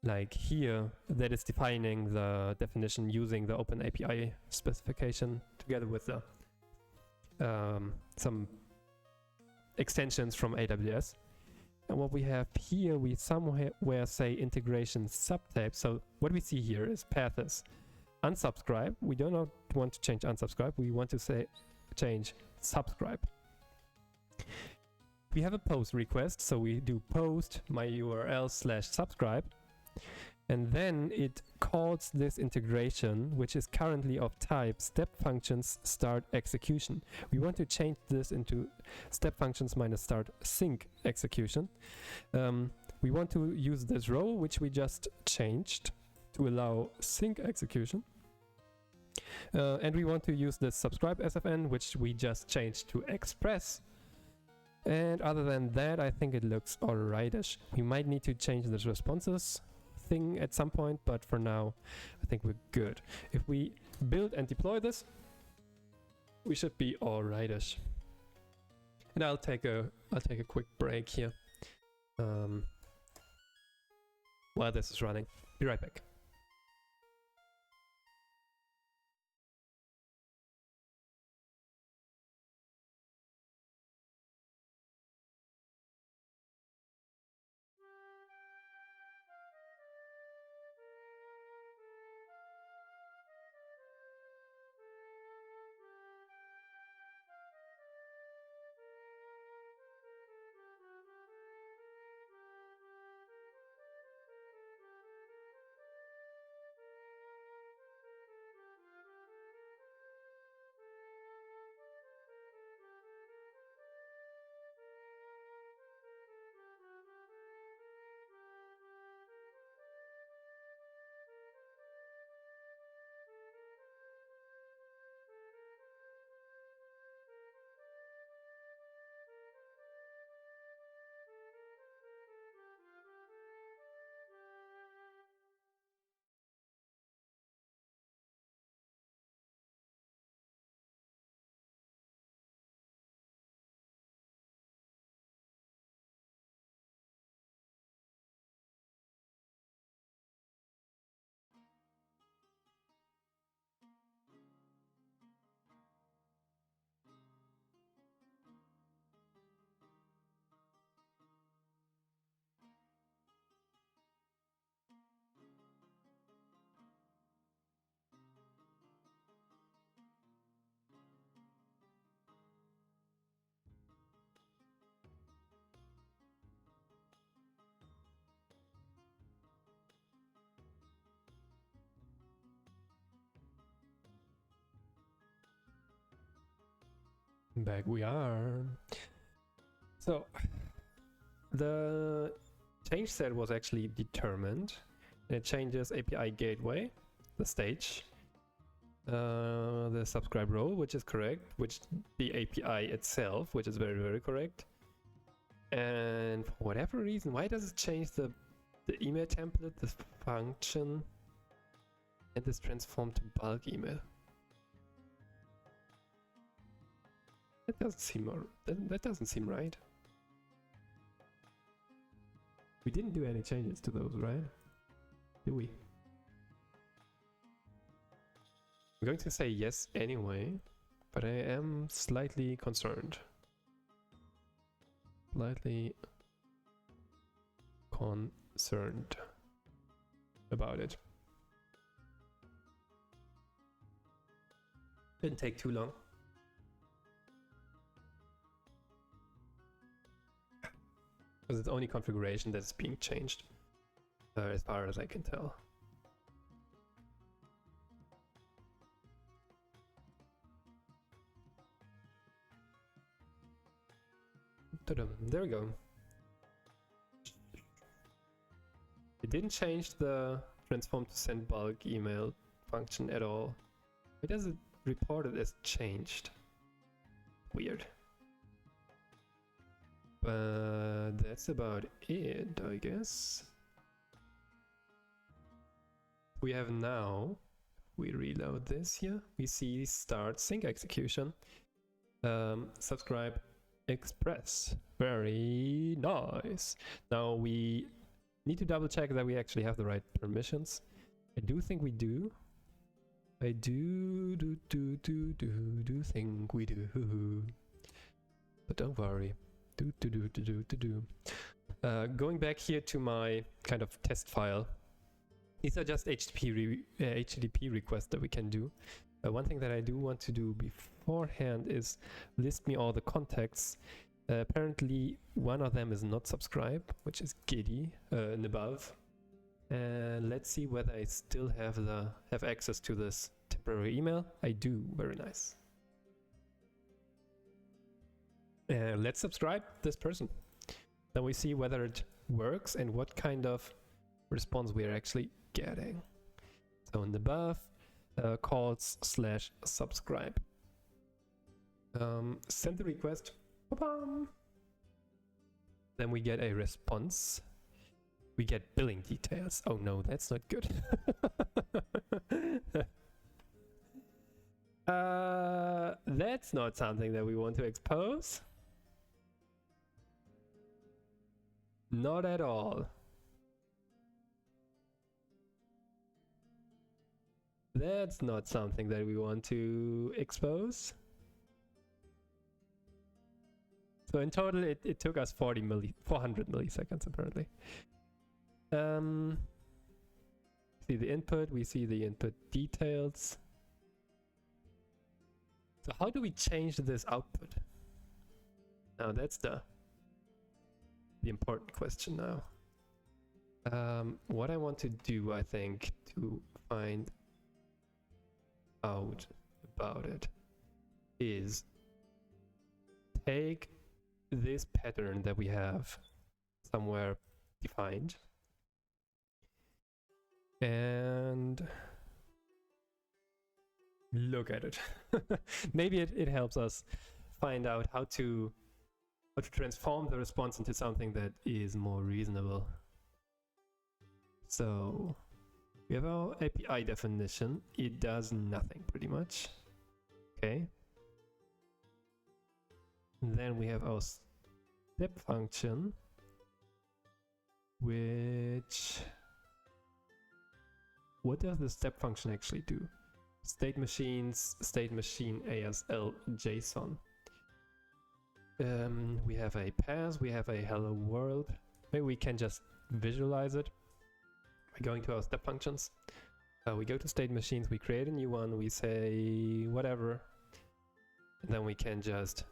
like here that is defining the definition using the OpenAPI specification together with the some extensions from AWS. And what we have here, we somewhere say integration subtype. So what we see here is path is unsubscribe. We do not want to change unsubscribe. We want to say change subscribe. We have a post request, so we do post my URL /subscribe, and then it calls this integration, which is currently of type step functions start execution. We want to change this into step functions minus start sync execution. We want to use this role, which we just changed to allow sync execution. And we want to use this subscribe SFN, which we just changed to express. And other than that, I think it looks alrightish. We might need to change this responses thing at some point, but for now, I think we're good. If we build and deploy this, we should be alrightish. And I'll take a quick break here while this is running. Be right back. Back we are. So the change set was actually determined. It changes API gateway, the stage, the subscribe role, which is correct, which the API itself, which is very, very correct. And for whatever reason, why does it change the email template, this function, and this transform to bulk email? That doesn't seem right. We didn't do any changes to those, right? Did we? I'm going to say yes anyway, but I am slightly concerned. Slightly concerned about it. Didn't take too long. Because it's the only configuration that's being changed, as far as I can tell. There we go. It didn't change the transform to send bulk email function at all. Why does it report it as changed? Weird. But that's about it, I guess. We have now, we reload this here, we see start sync execution. Subscribe express. Very nice. Now we need to double check that we actually have the right permissions. I do think we do. I do think we do. But don't worry. Going back here to my kind of test file. These are just HTTP requests that we can do. One thing that I do want to do beforehand is list me all the contacts. Apparently one of them is not subscribed, which is Giddy and above. And let's see whether I still have access to this temporary email. I do. Very nice. Let's subscribe this person. Then we see whether it works and what kind of response we are actually getting. So in the above, calls /subscribe. Send the request. Ba-bam. Then we get a response. We get billing details. Oh no, that's not good. That's not something that we want to expose. Not at all. That's not something that we want to expose. So in total, it took us 400 milliseconds apparently. See the input, we see the input details. So how do we change this output? Now that's the important question now. What I want to do, I think, to find out about it is take this pattern that we have somewhere defined and look at it. Maybe it helps us find out how to transform the response into something that is more reasonable. So we have our API definition. It does nothing pretty much. Okay. And then we have our step function, which, what does the step function actually do? State machines, state machine ASL JSON. We have a pass, we have a hello world. Maybe we can just visualize it by going to our step functions. We go to state machines, we create a new one, we say whatever, and then we can just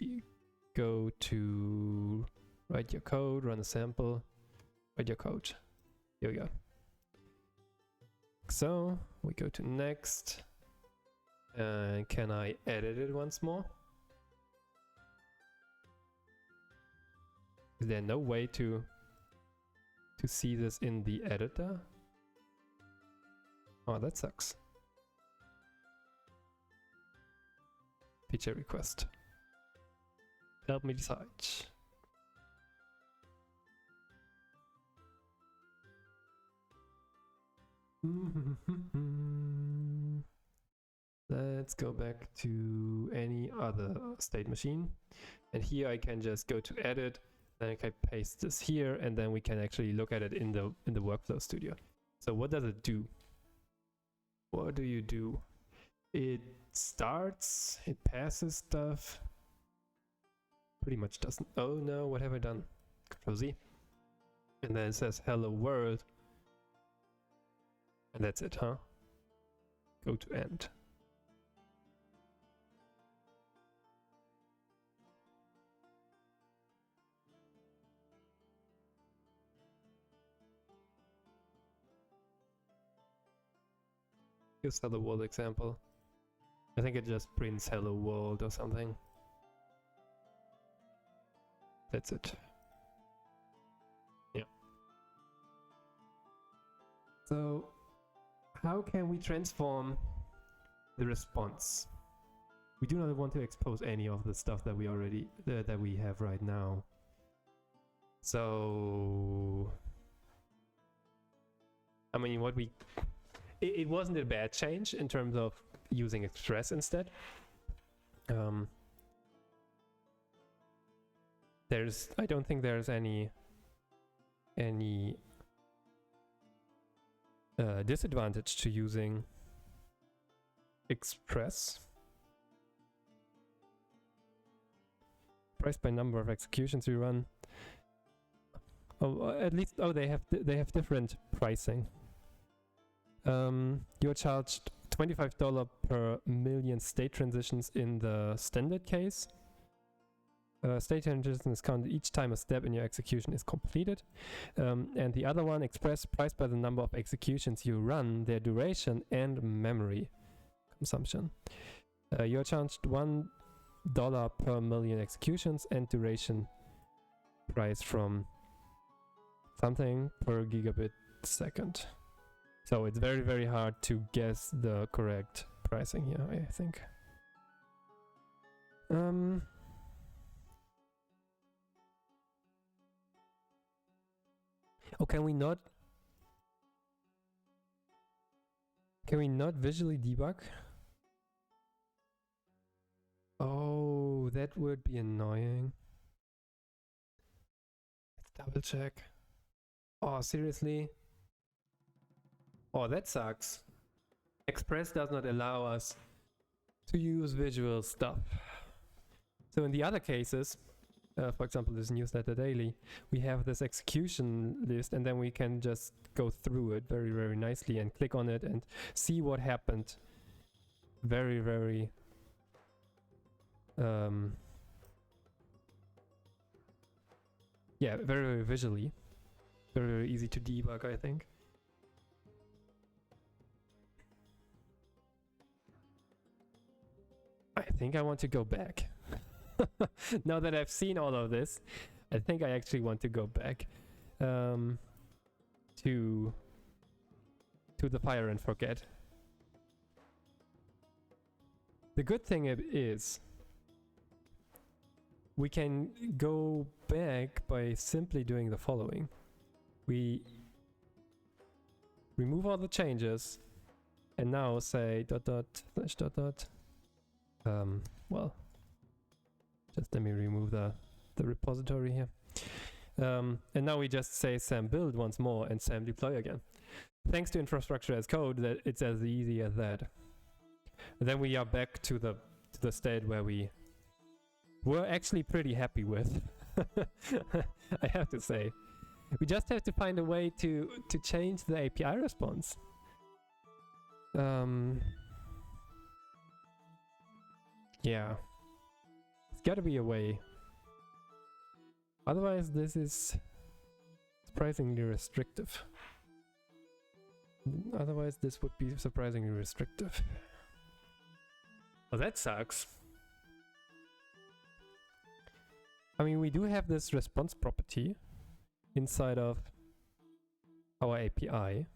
we go to write your code, run a sample, write your code. Here we go. So we go to next. Can I edit it once more? Is there no way to see this in the editor? Oh, that sucks. Feature request. Help me decide. Let's go back to any other state machine. And here I can just go to edit, then I can paste this here, and then we can actually look at it in the workflow studio. So what does it do? What do you do? It starts, it passes stuff. Pretty much doesn't. Oh no, what have I done? Control Z. And then it says hello world. And that's it, huh? Go to end. Here's hello world example. I think it just prints hello world or something. That's it. Yeah. So how can we transform the response? We do not want to expose any of the stuff that we already that we have right now. So I mean, it wasn't a bad change in terms of using Express instead. I don't think there's any disadvantage to using Express. Priced by number of executions you run. Oh, at least they have different pricing. You're charged $25 per million state transitions in the standard case. State transition is counted each time a step in your execution is completed. And the other one, Express, priced by the number of executions you run, their duration, and memory consumption. You're charged $1 per million executions and duration price from something per gigabit second. So it's very, very hard to guess the correct surprising here, I think. Oh, can we not visually debug? Oh, that would be annoying. Let's double check. Oh, seriously? Oh, that sucks. Express does not allow us to use visual stuff. So in the other cases, for example, this newsletter daily, we have this execution list, and then we can just go through it very, very nicely and click on it and see what happened. Very, very yeah, very, very visually. Very, very easy to debug, I think. I think I want to go back. Now that I've seen all of this, I think I actually want to go back to the fire and forget. The good thing is we can go back by simply doing the following. We remove all the changes and now say ... well, just let me remove the repository here. And now we just say sam build once more and sam deploy again. Thanks to infrastructure as code, that it's as easy as that. And then we are back to the state where we were actually pretty happy with. I have to say. We just have to find a way to change the API response. Yeah. It's gotta be a way. Otherwise, this is surprisingly restrictive. Otherwise, this would be surprisingly restrictive. Well, that sucks. I mean, we do have this response property inside of our API.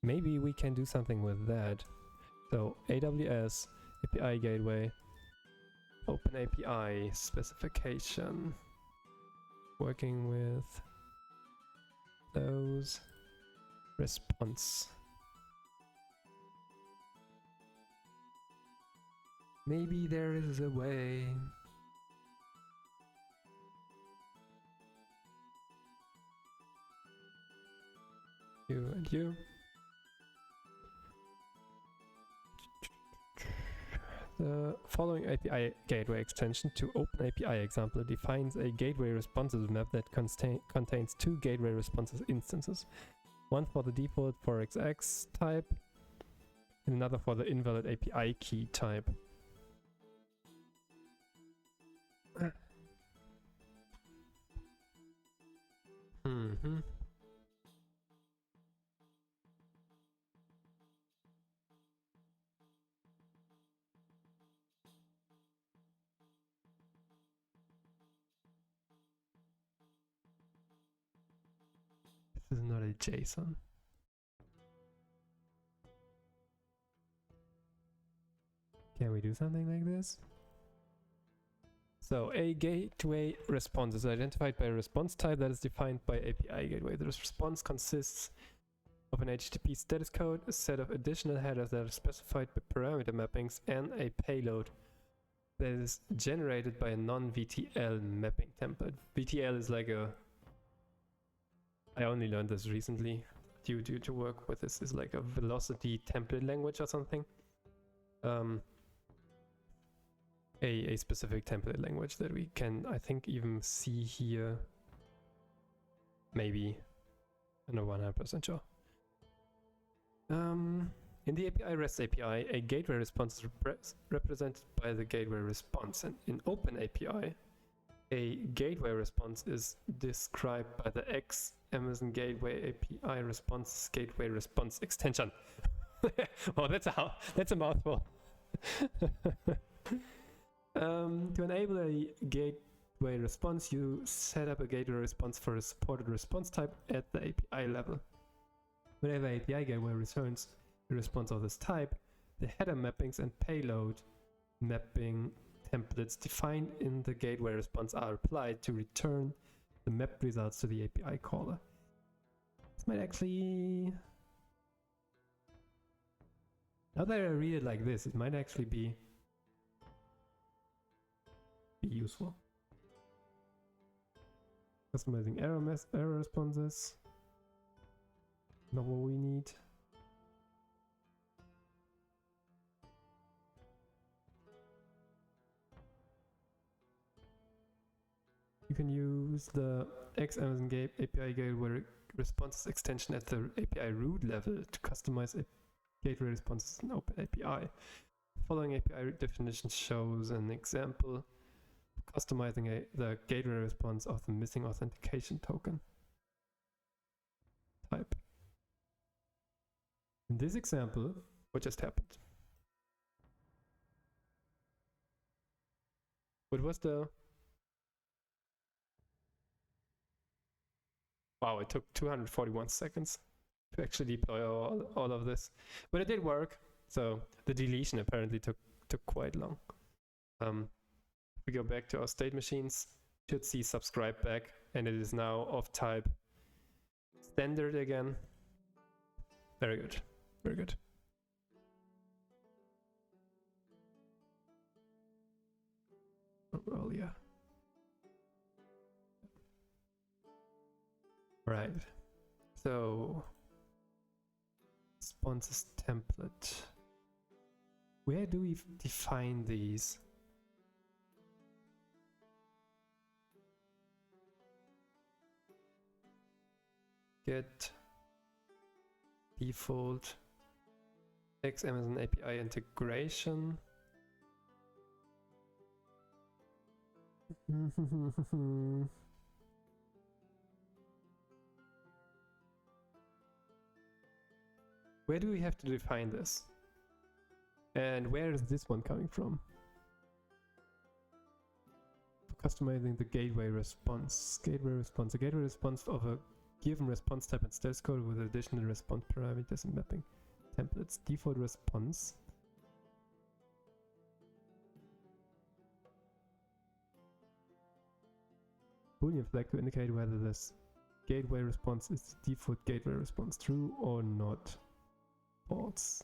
Maybe we can do something with that. So AWS API gateway, open API specification, working with those response. Maybe there is a way. You and you. The following API gateway extension to open API example defines a gateway responses map that contains two gateway responses instances. One for the default4xx type and another for the invalid API key type. This is not a JSON. Can we do something like this? So a gateway response is identified by a response type that is defined by API gateway. The response consists of an HTTP status code, a set of additional headers that are specified by parameter mappings, and a payload that is generated by a non-VTL mapping template. VTL is like a... I only learned this recently due to work with this. Is like a velocity template language or something. A specific template language that we can, I think, even see here. Maybe. I'm not 100% sure. In the API REST API, a gateway response is represented by the gateway response, and in Open API, a gateway response is described by the X Amazon Gateway API response gateway response extension. Oh, that's a mouthful. To enable a gateway response, you set up a gateway response for a supported response type at the API level. Whenever API gateway returns a response of this type, the header mappings and payload mapping templates defined in the gateway response are applied to return the mapped results to the API caller. This might actually... Now that I read it like this, it might actually be useful. Customizing error responses. Not what we need. You can use the Amazon API Gateway Responses extension at the API root level to customize gateway responses in OpenAPI. The following API definition shows an example of customizing the gateway response of the missing authentication token type. In this example, what just happened? What was the... Wow, it took 241 seconds to actually deploy all of this. But it did work, so the deletion apparently took quite long. If we go back to our state machines, should see subscribe back, and it is now of type standard again. Very good, very good. Earlier. Right, so responses template. Where do we define these? Get default Amazon API integration. Where do we have to define this? And where is this one coming from? For customizing the gateway response. The gateway response of a given response type and status code with additional response parameters and mapping templates. Default response. Boolean flag to indicate whether this gateway response is the default gateway response, true or not. False.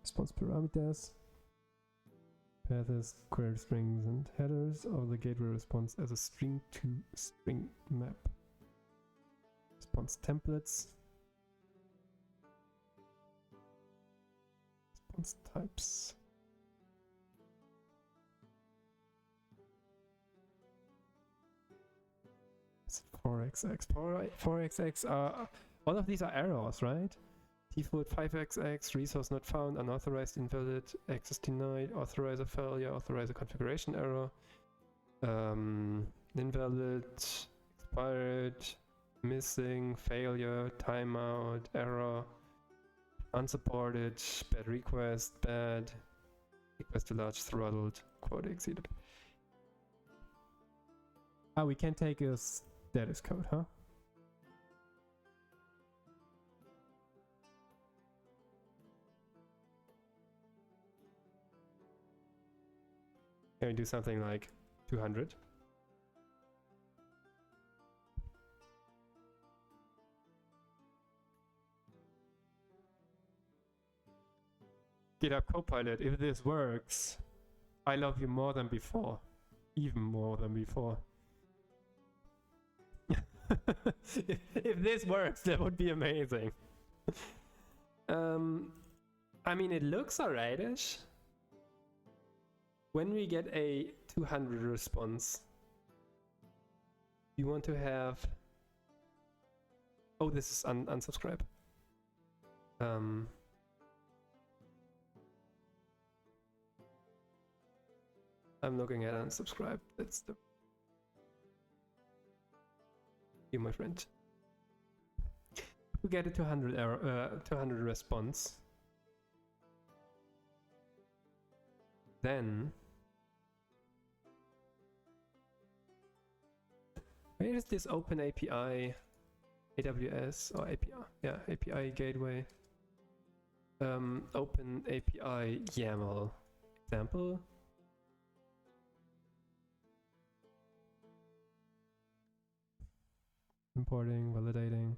Response parameters. Paths, query strings, and headers of the gateway response as a string to string map. Response templates. Response types. Is it 4xx? 4xx are... all of these are errors, right? Default 5xx, resource not found, unauthorized, invalid, access denied, authorizer failure, authorizer configuration error, invalid, expired, missing, failure, timeout, error, unsupported, bad request, bad, request too large, throttled, quota exceeded. Ah, we can take a status code, huh? Can we do something like 200? GitHub Copilot, if this works, I love you more than before. Even more than before. If this works, that would be amazing. I mean, it looks alright-ish. When we get a 200 response, you want to have... Oh, this is unsubscribe. I'm looking at unsubscribe. That's the... You, my friend. We get a 200 error, 200 response. Then, where is this OpenAPI AWS or API. Yeah, API gateway. Open API YAML example. Importing, validating.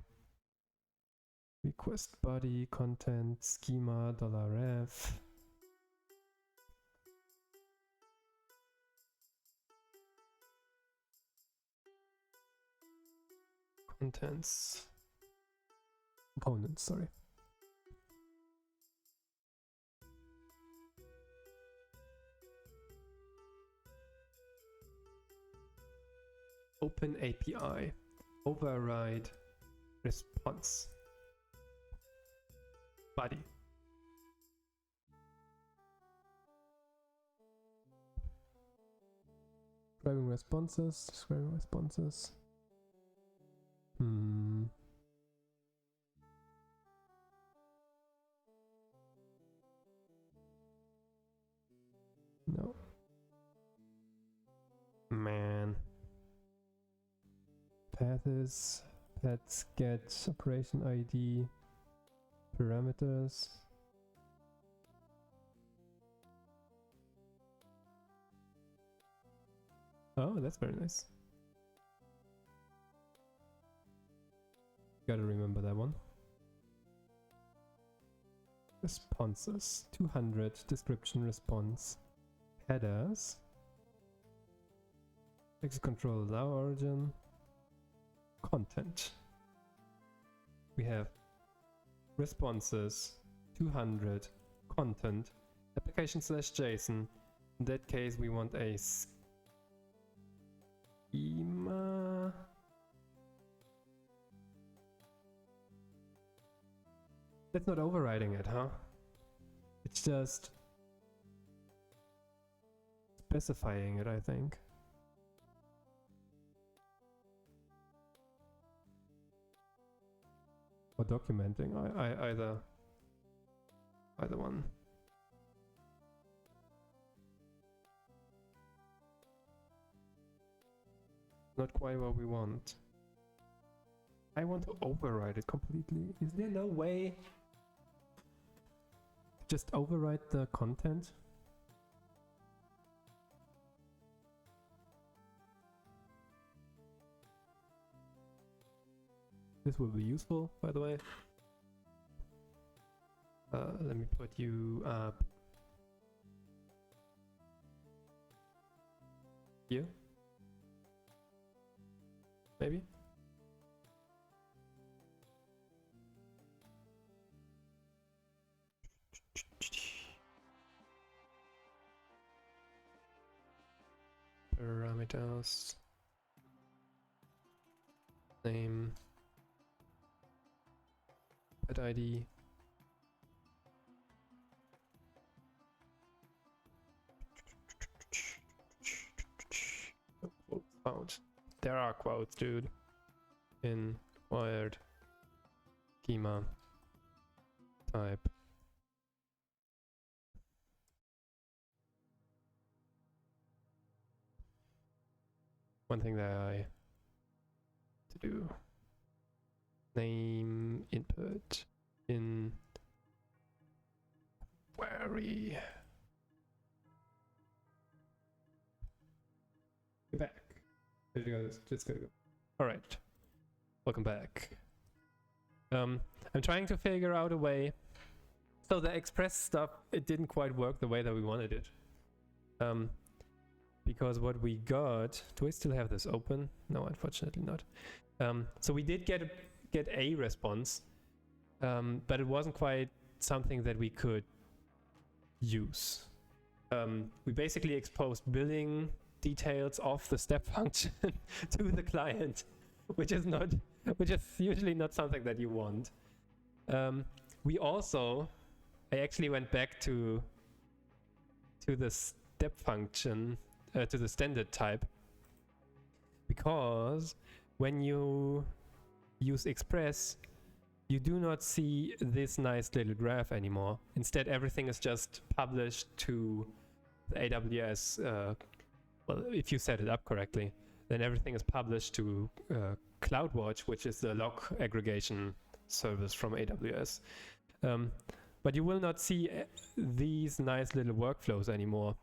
Request body, content, schema, $ref. Contents. Components, sorry. Open API. Override response. Body. Describing responses. No. Man. Paths, pets, get, operation ID, parameters. Oh, that's very nice. Gotta remember that one. Responses, 200, description response. Headers. Access control, allow origin. Content. We have responses, 200, content, application/JSON. In that case, we want a schema. That's not overriding it, huh? It's just specifying it, I think. Or documenting, either one. Not quite what we want. I want to override it completely. Is there no way to just override the content? This will be useful, by the way. Let me put you up here. Maybe? Parameters. Name. Pet ID. Found. There are quotes, dude. In wired schema type. One thing that I to do. Name input in query. Get back. There you go. Just gotta go. All right. Welcome back. I'm trying to figure out a way. So the Express stuff, it didn't quite work the way that we wanted it. Because what we got, do I still have this open? No, unfortunately not. So we did get a response, but it wasn't quite something that we could use. We basically exposed billing details of the step function to the client, which is usually not something that you want. I actually went back to the step function, to the standard type, because when you use Express, you do not see this nice little graph anymore. Instead, everything is just published to the AWS. Well, if you set it up correctly, then everything is published to CloudWatch, which is the log aggregation service from AWS. But you will not see these nice little workflows anymore.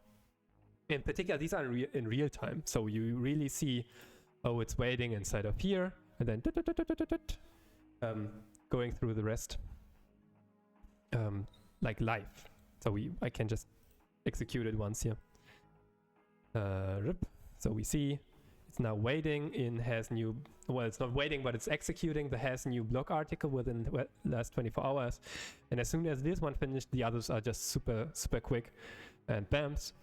In particular, these are in real time. So you really see, oh, it's waiting inside of here, and then going through the rest like live. So I can just execute it once here. So we see it's now waiting in has new, well, it's not waiting, but it's executing the has new blog article within the last 24 hours. And as soon as this one finished, the others are just super quick and bams.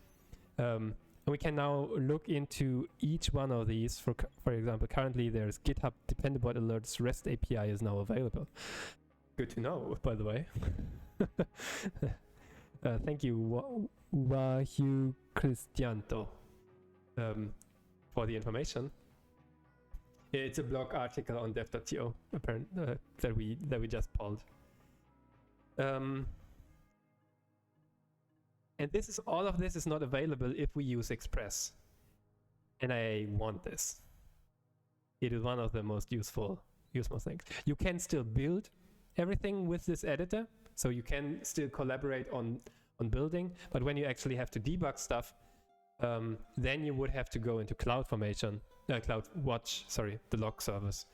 And we can now look into each one of these. For example, currently there's GitHub dependable alerts REST API is now available. Good to know, by the way. Thank you, Wahyu Cristianto, for the information. It's a blog article on dev.to apparently that we just pulled. And all of this is not available if we use Express. And I want this. It is one of the most useful things. You can still build everything with this editor, so you can still collaborate on building, but when you actually have to debug stuff, then you would have to go into CloudWatch, the log service,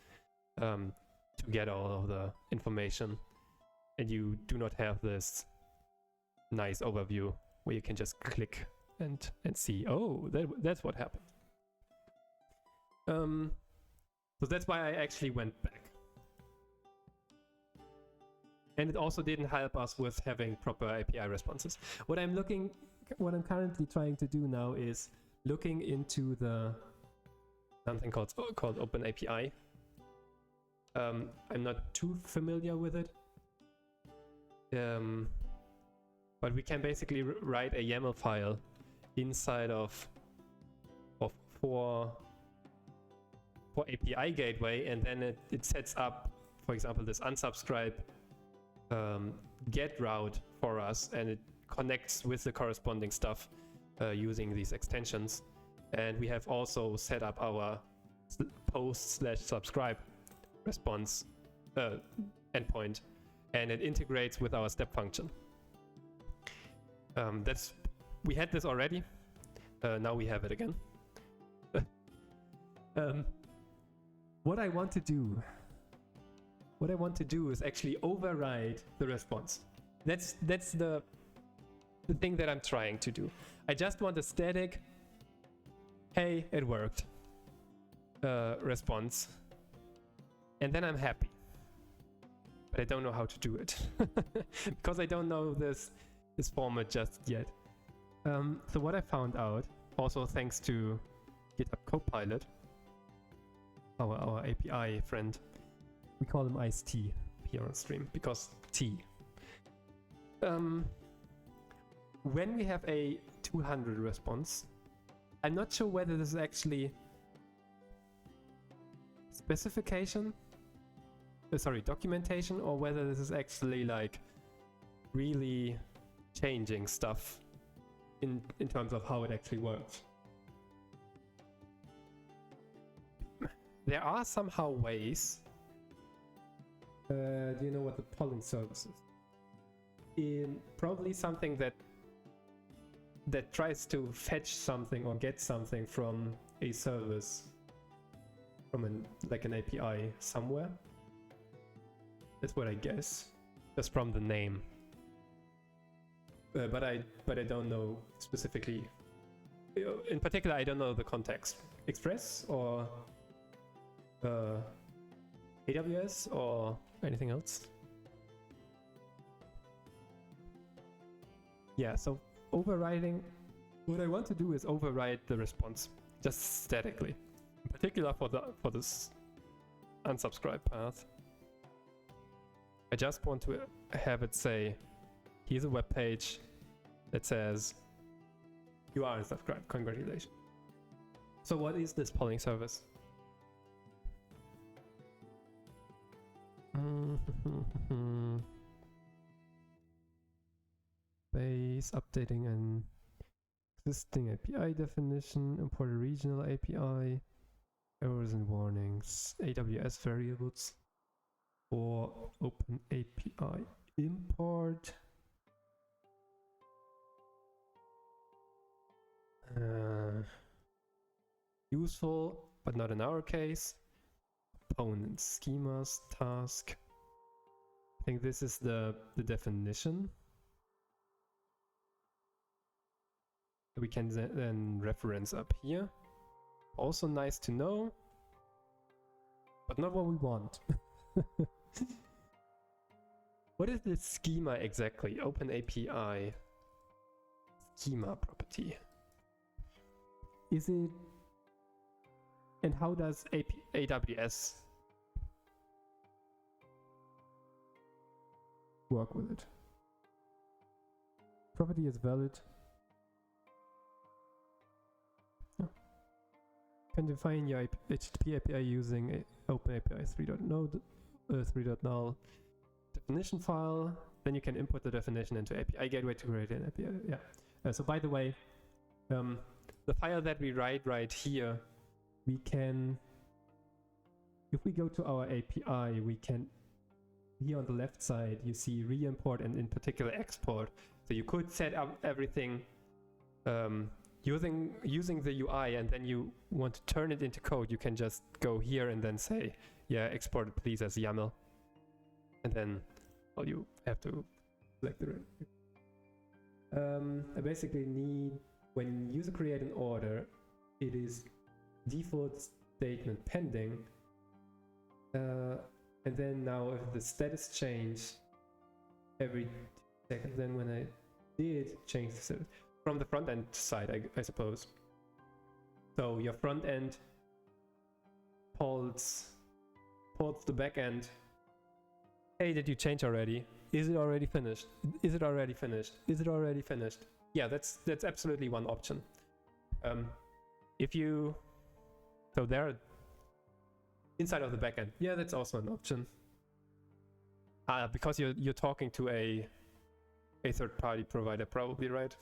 to get all of the information. And you do not have this nice overview where you can just click and see, oh, that's what happened. So that's why I actually went back. And it also didn't help us with having proper API responses. What I'm currently trying to do now is looking into something called OpenAPI. I'm not too familiar with it. But we can basically write a YAML file inside of for API gateway, and then it sets up, for example, this unsubscribe get route for us, and it connects with the corresponding stuff using these extensions. And we have also set up our post/subscribe response endpoint, and it integrates with our step function. We had this already. Now we have it again. What I want to do is actually override the response. That's the thing that I'm trying to do. I just want a static, hey, it worked, response, and then I'm happy. But I don't know how to do it because I don't know this format just yet. So what I found out, also thanks to GitHub Copilot, our API friend, we call him Ice-T here on stream because T. When we have a 200 response, I'm not sure whether this is actually documentation, or whether this is actually like really changing stuff in terms of how it actually works. There are somehow ways. Do you know what the polling service is? Probably something that tries to fetch something or get something from a service, from an API somewhere. That's what I guess, just from the name. But I don't know specifically. In particular, I don't know the context. Express or AWS or anything else. Yeah, so overriding, what I want to do is override the response just statically, in particular for this unsubscribe path. I just want to have it say, here's a web page that says you are unsubscribed, congratulations. So what is this polling service? Base updating an existing API definition, import a regional API. Errors and warnings. AWS variables for Open API import. Useful, but not in our case. Components, schemas, task. I think this is the definition. We can then reference up here. Also nice to know, but not what we want. What is this schema exactly? Open API schema property. Is it, and how does AWS work with it? Property is valid. Can define your HTTP API using OpenAPI 3.null definition file. Then you can import the definition into API gateway to create an API. Yeah. So by the way, the file that we write right here, we can, if we go to our API, we can, here on the left side, you see re-import and in particular export. So you could set up everything using the UI, and then you want to turn it into code, you can just go here and then say, yeah, export it please as YAML. And then, well, you have to select the I basically need, when user create an order, it is default statement pending. And then now if the status change every 2 seconds, then when I did change the status, from the front end side, I suppose. So your front end polls the back end. Hey, did you change already? Is it already finished? Is it already finished? Is it already finished? Yeah, that's absolutely one option. If you, so there, inside of the backend, yeah, that's also an option. Because you're talking to a third-party provider, probably, right?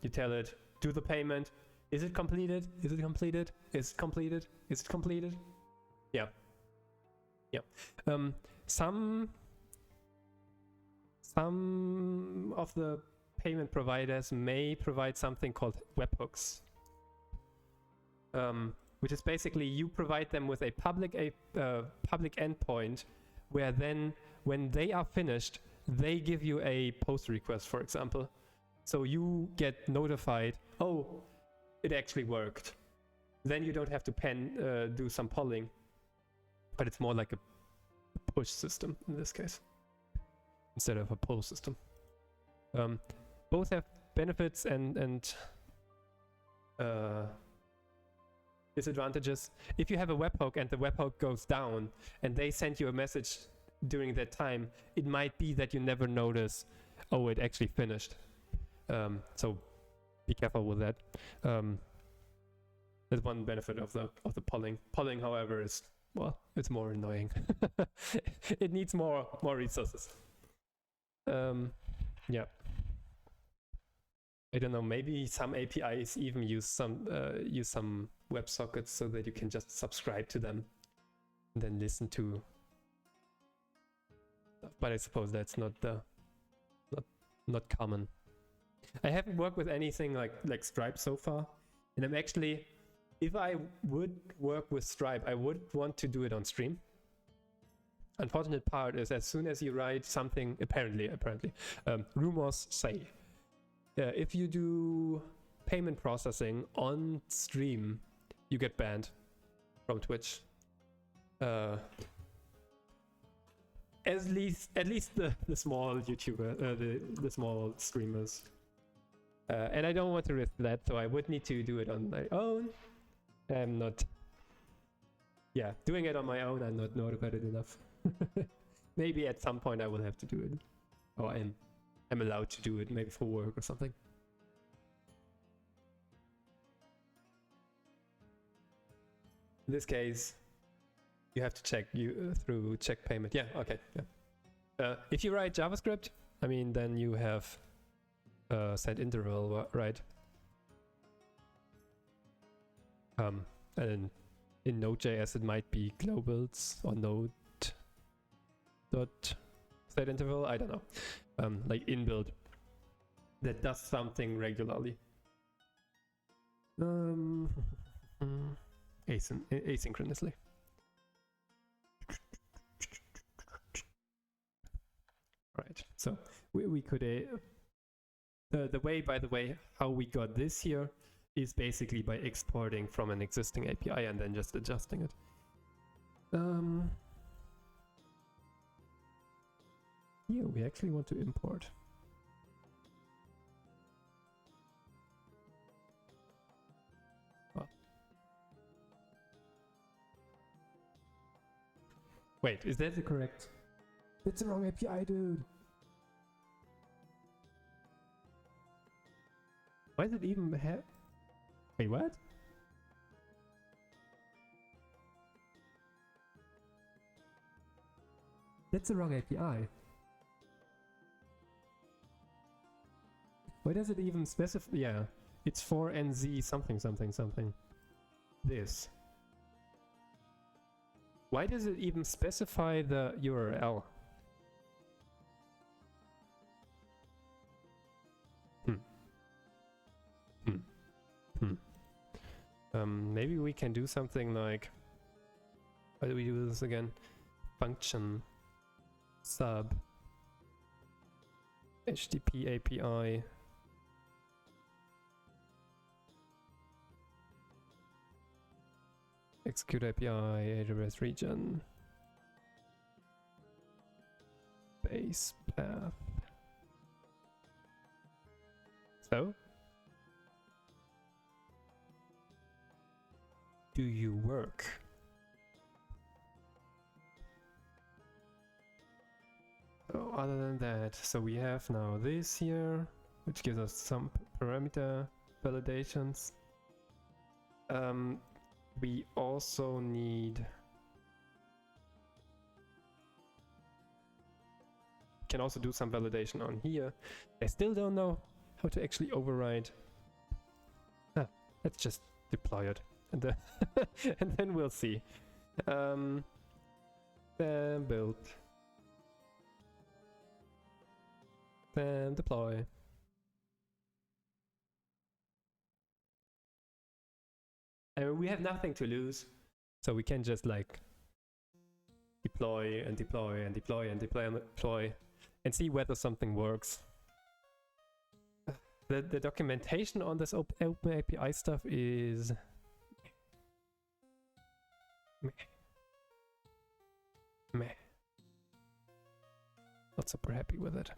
You tell it, do the payment. Is it completed? Is it completed? Is it completed? Is it completed? Yeah. Yeah. Some of the payment providers may provide something called webhooks, which is basically you provide them with a public endpoint, where then when they are finished, they give you a post request, for example. So you get notified, oh, it actually worked. Then you don't have to do some polling, but it's more like a push system in this case, instead of a pull system. Both have benefits and disadvantages. If you have a webhook and the webhook goes down and they send you a message during that time, it might be that you never notice, oh, it actually finished. So be careful with that. That's one benefit of the polling. Polling, however, is, well, it's more annoying. It needs more resources. Yeah. I don't know. Maybe some APIs even use some WebSockets so that you can just subscribe to them and then listen to. But I suppose that's not common. I haven't worked with anything like Stripe so far, and I'm actually, if I would work with Stripe, I would want to do it on stream. Unfortunate part is, as soon as you write something, apparently, rumors say, if you do payment processing on stream, you get banned from Twitch. At least the small YouTuber, the small streamers. And I don't want to risk that, so I would need to do it on my own. I'm not, doing it on my own, I'm not notified enough. Maybe at some point I will have to do it, or I'm allowed to do it, maybe for work or something. In this case, you have to check through check payment. Yeah, okay. Yeah. If you write JavaScript, I mean, then you have set interval, right? And In Node.js, it might be globals or node dot state interval. I don't know. Like inbuilt that does something regularly. Asynchronously. Right. So we could the way, by the way, how we got this here is basically by exporting from an existing API and then just adjusting it. Here we actually want to import. Oh. Wait, is that the correct? That's the wrong API, dude. Why does it even have... Wait, what? That's the wrong API. Why does it even specify? Yeah, it's for NZ something something something. This. Why does it even specify the URL? Maybe we can do something like, how do we do this again? Function sub HTTP API execute API AWS region base path. So do you work? So other than that, so we have now this here, which gives us some parameter validations. We also need, can also do some validation on here. I still don't know how to actually override. Let's just deploy it. And, and then we'll see. Then build. Then deploy. And we have nothing to lose, so we can just like deploy and deploy and deploy and deploy and deploy and see whether something works. The documentation on this open API stuff is meh. Not super happy with it.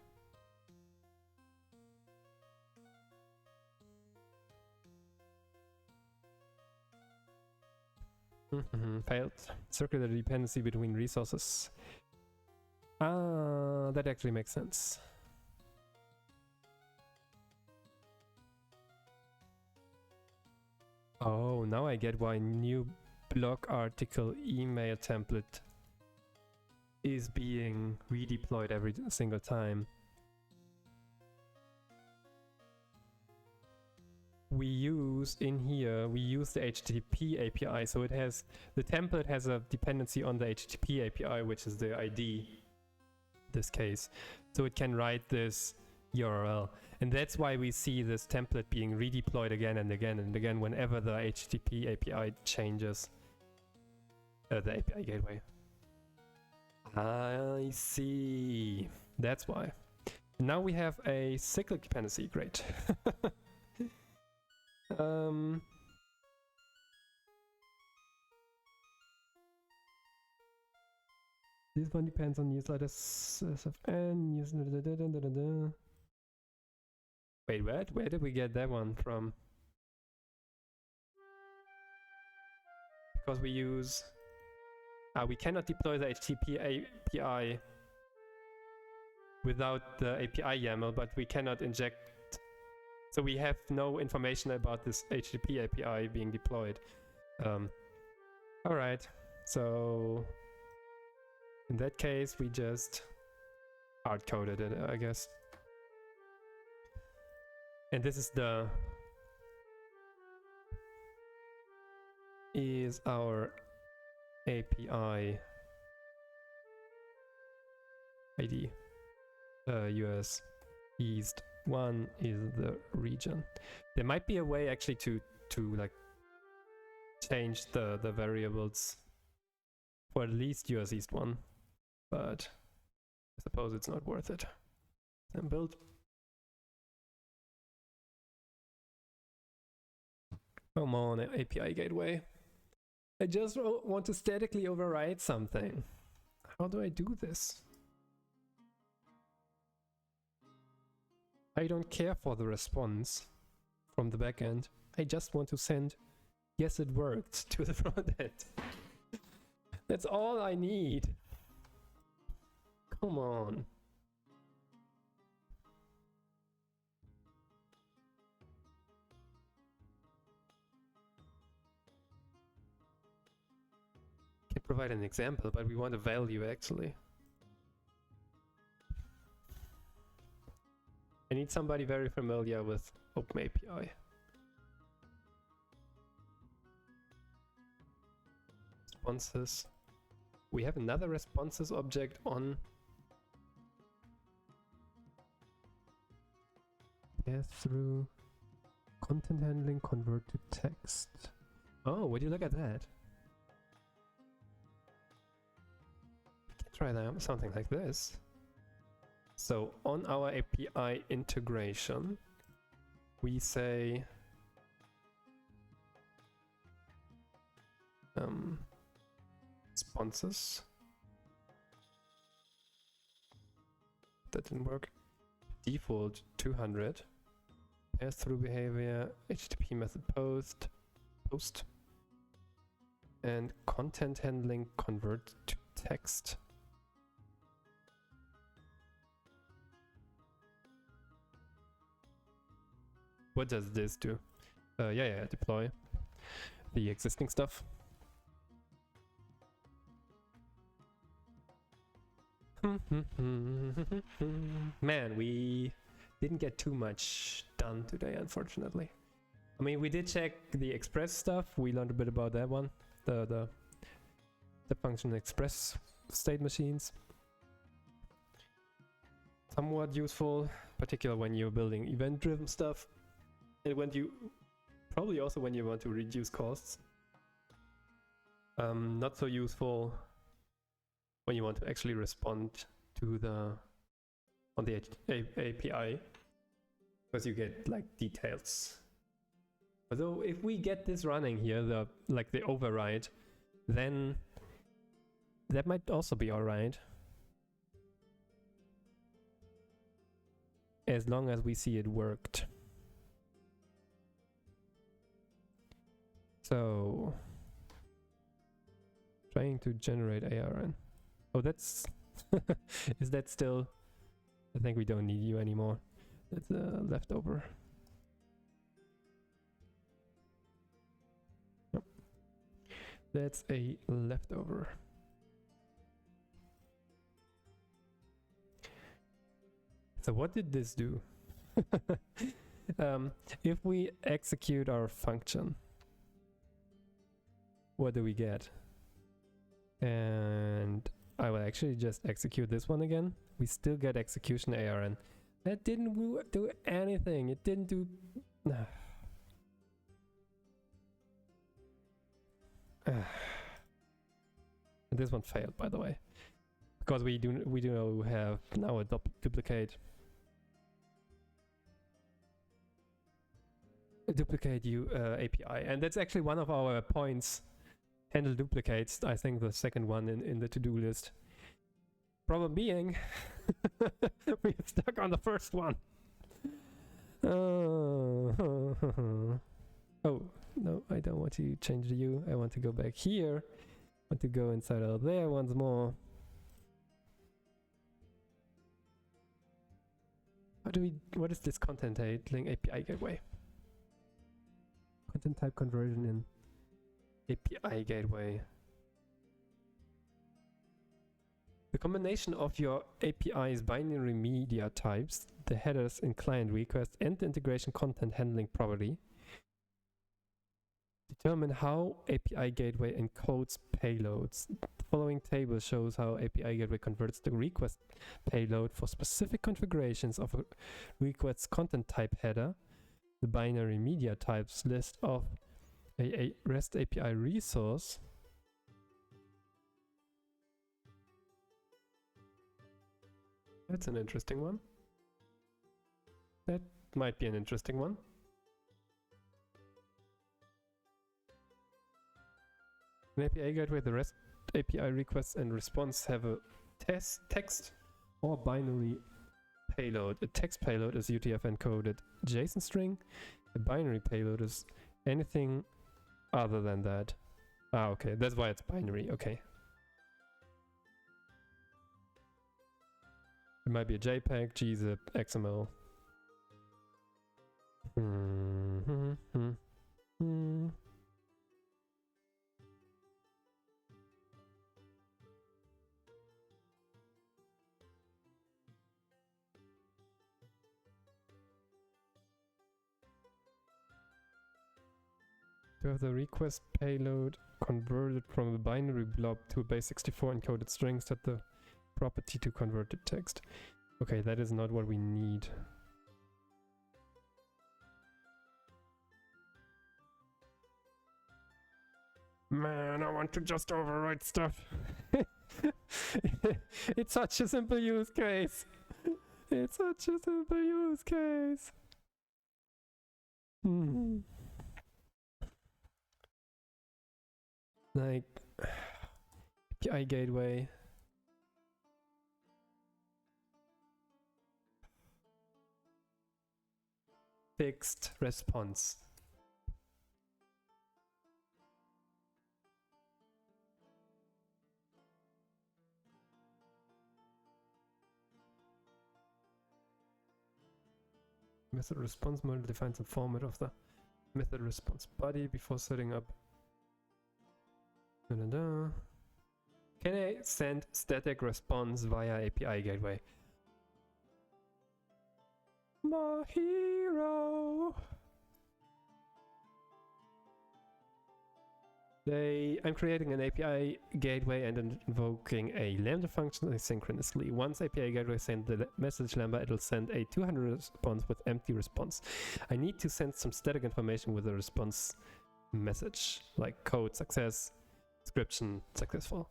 Failed. Circular dependency between resources. That actually makes sense. Oh, now I get why new blog article email template is being redeployed every single time. We use in here, we use the HTTP API, so it has, the template has a dependency on the HTTP API, which is the ID, this case. So it can write this URL. And that's why we see this template being redeployed again and again and again whenever the HTTP API changes. The API gateway. I see. That's why. Now we have a cyclic dependency. Great. This one depends on newsletters SFN, newsletter. Wait, what? Where did we get that one from? Because we use... we cannot deploy the HTTP API without the API YAML, but we cannot inject... So we have no information about this HTTP API being deployed. Alright, so... in that case, we just hard-coded it, I guess. And this is the is our API ID. US East 1 is the region. There might be a way actually to like change the variables for at least US East 1, but I suppose it's not worth it. And build. Come on, API gateway. I just want to statically override something. How do I do this? I don't care for the response from the backend. I just want to send, yes, it worked, to the front end. That's all I need. Come on. Can provide an example, but we want a value actually. I need somebody very familiar with OpenAPI. Responses. We have another responses object on pass-through content handling convert to text. Oh, would you look at that? We can try that, something like this. So on our API integration, we say responses. That didn't work. Default 200. Pass-through behavior, HTTP method post, and content handling convert to text. What does this do? Yeah, deploy the existing stuff. Man, we didn't get too much done today, unfortunately. I mean, we did check the Express stuff. We learned a bit about that one. The function Express state machines. Somewhat useful, particularly when you're building event-driven stuff. And when you probably also when you want to reduce costs. Not so useful when you want to actually respond to on the API, because you get like details. Although if we get this running here, the override, then that might also be alright, as long as we see it worked. So trying to generate ARN. Oh, that's is that still? I think we don't need you anymore. That's a leftover. Yep. That's a leftover. So what did this do? If we execute our function, what do we get? And I will actually just execute this one again. We still get execution ARN. That didn't do anything. It didn't do... This one failed, by the way, because we do have now a duplicate API, and that's actually one of our points. Handle duplicates, I think the second one in the to-do list. Problem being, we're stuck on the first one. Oh, no, I don't want to change the U. I want to go back here. I want to go inside of there once more. What is this content handling API gateway? Content type conversion in API gateway. The combination of your API's binary media types, the headers in client request, and the integration content handling property Determine how API gateway encodes payloads. The following table shows how API gateway converts the request payload for specific configurations of a request content type header, the binary media types list of a REST API resource, that's an interesting one. That might be an interesting one. An API gateway, the REST API requests and response have a text or binary payload. A text payload is UTF encoded JSON string. A binary payload is anything other than that. Ah, okay, that's why it's binary, okay. It might be a JPEG, gzip, XML. To have the request payload converted from a binary blob to a base64 encoded string, set the property to converted text. Okay, that is not what we need. Man, I want to just overwrite stuff. It's such a simple use case. It's such a simple use case. Like API gateway. Fixed response. Method response model defines the format of the method response body before setting up. Can I send static response via API gateway? My hero. I'm creating an API gateway and invoking a Lambda function asynchronously. Once API gateway sends the message Lambda, it'll send a 200 response with empty response. I need to send some static information with the response message, like code success, description successful.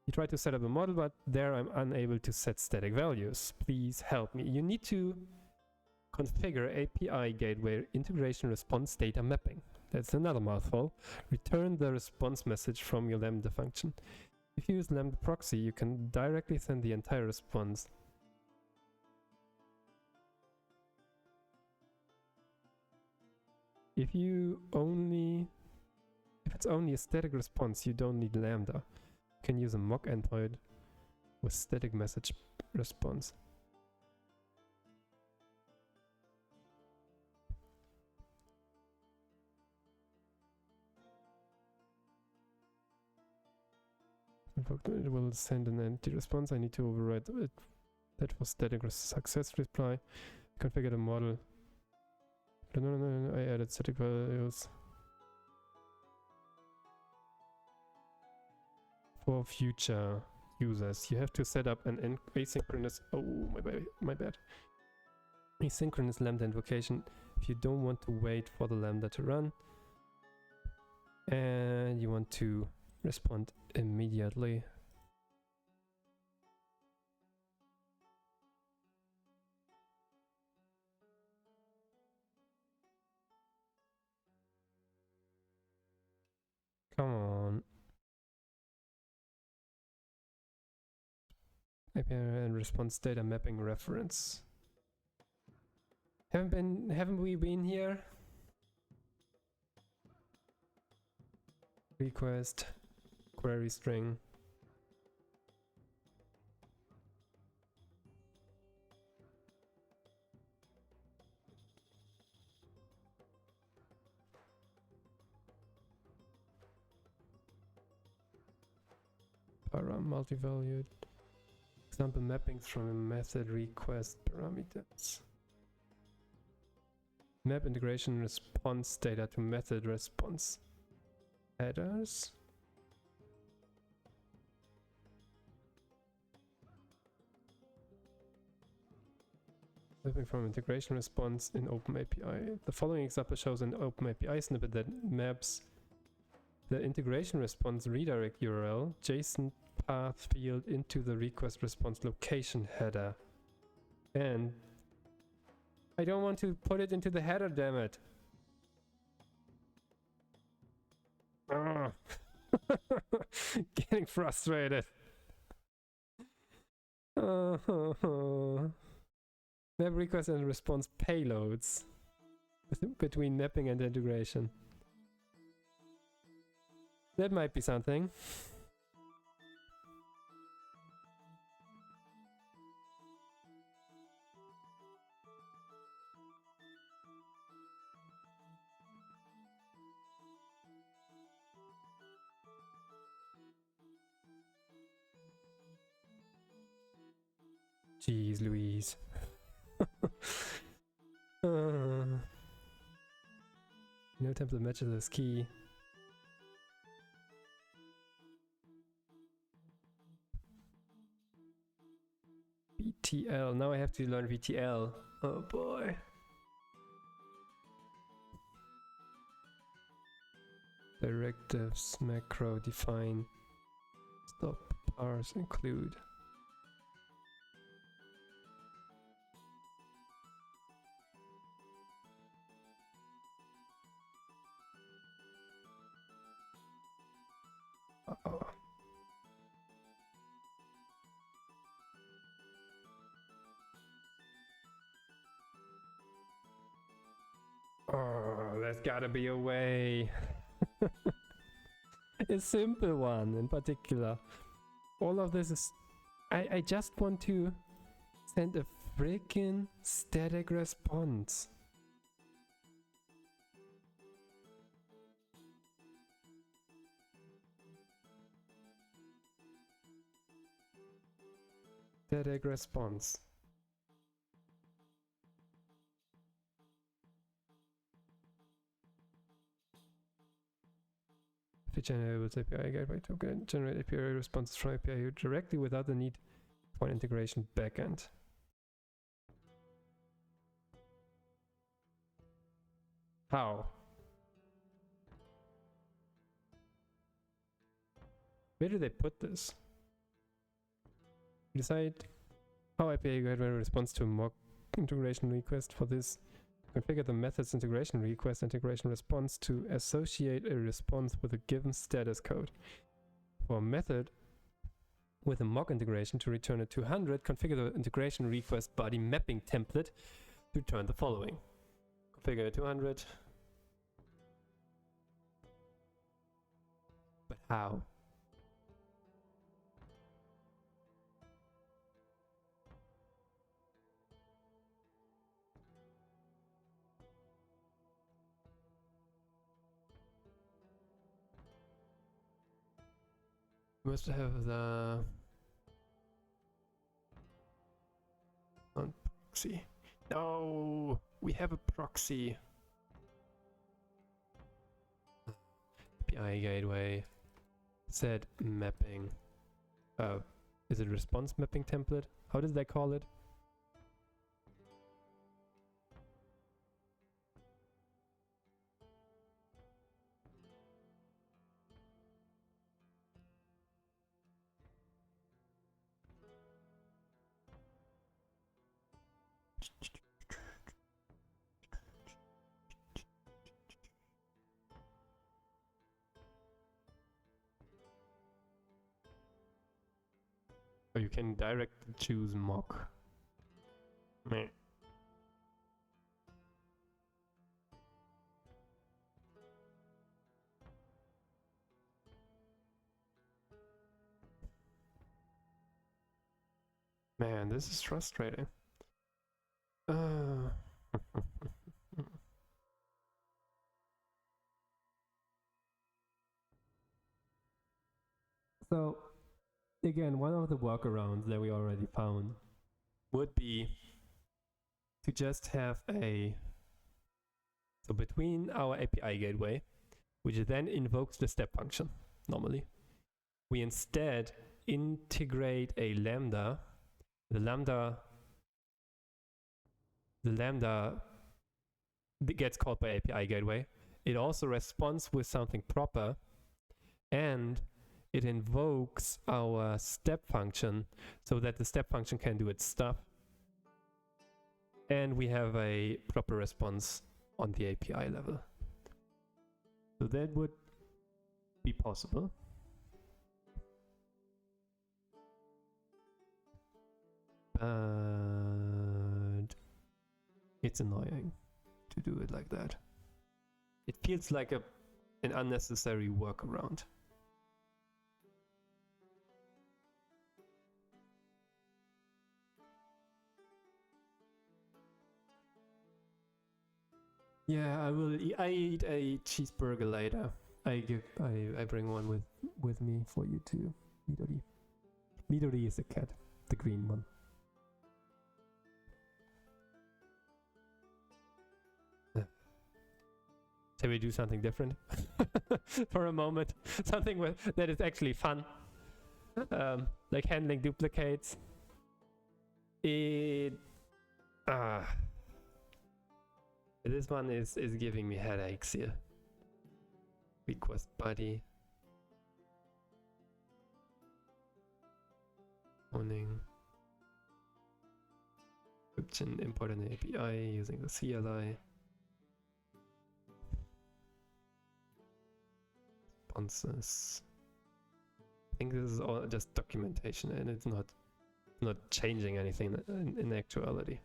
You try to set up a model, but there I'm unable to set static values. Please help me. You need to configure API gateway integration response data mapping. That's another mouthful. Return the response message from your Lambda function. If you use Lambda proxy, you can directly send the entire response. If it's only a static response, you don't need Lambda. You can use a mock endpoint with static message response. It will send an empty response. I need to override it. That was static success reply. Configure the model. No, I added static values. For future users, you have to set up an asynchronous. Oh, my bad. Asynchronous Lambda invocation if you don't want to wait for the Lambda to run, and you want to respond immediately. Come on. API and response data mapping reference. Haven't we been here? Request query string. Para multi-valued. Example mappings from a method request parameters. Map integration response data to method response headers. Mapping from integration response in OpenAPI. The following example shows an OpenAPI snippet that maps the integration response redirect URL JSON path field into the request response location header. And I don't want to put it into the header, damn it. Getting frustrated. Map request and response payloads between mapping and integration. That might be something. Jeez Louise. No template matches this key. VTL. Now I have to learn VTL. Oh boy. Directives, macro, define, stop, parse, include. Uh-oh. Oh, there's gotta be a way. A simple one in particular. All of this is... I just want to send a freaking static response. Static response. Feature enables API gateway to generate API responses from API directly without the need for an integration backend. How? Where do they put this? Decide how API gateway responds to a mock integration request. For this, configure the method's integration request integration response to associate a response with a given status code. For a method with a mock integration to return a 200, configure the integration request body mapping template to return the following. Configure a 200. But how? We must have the on proxy. No, we have a proxy. API gateway. Set mapping. Is it response mapping template? How does they call it? Or you can directly choose mock. Meh. Man, this is frustrating. So, again, one of the workarounds that we already found would be to just have a So between our API gateway, which then invokes the step function normally, we instead integrate a Lambda. The Lambda gets called by API gateway. It also responds with something proper, and it invokes our step function so that the step function can do its stuff. And we have a proper response on the API level. So that would be possible. But it's annoying to do it like that. It feels like an unnecessary workaround. Yeah, I eat a cheeseburger later. I bring one with me for you too. Midori. Midori is the cat, the green one. Shall we do something different for a moment? Something that is actually fun, like handling duplicates. This one is giving me headaches here. Request body. Owning. Description, import an API using the CLI. Responses. I think this is all just documentation and it's not changing anything in actuality.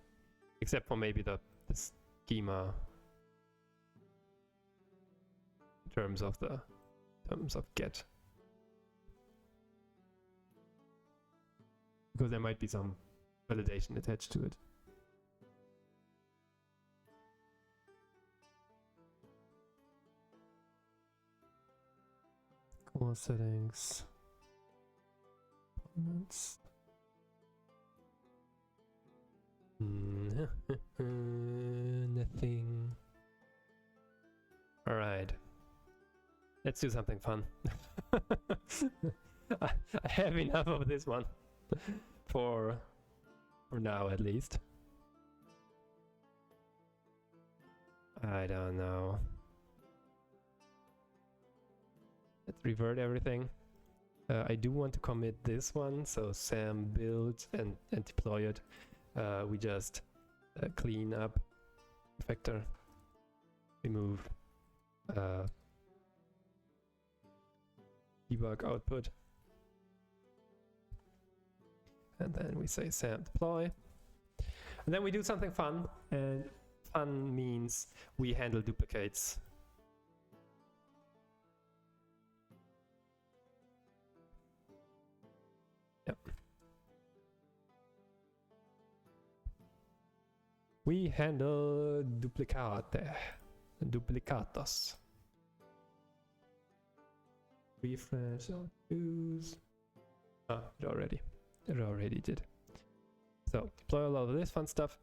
Except for maybe the schema in terms of get, because there might be some validation attached to it. Core settings, components. Nothing. All right, let's do something fun. I have enough of this one for now, at least. I don't know. Let's revert everything. I do want to commit this one, so Sam build and deploy it. We just clean up vector, remove debug output, and then we say Sam deploy, and then we do something fun, and fun means we handle duplicates. Yep. We handle duplicatos. Refresh or choose. It already did. So deploy all of this fun stuff.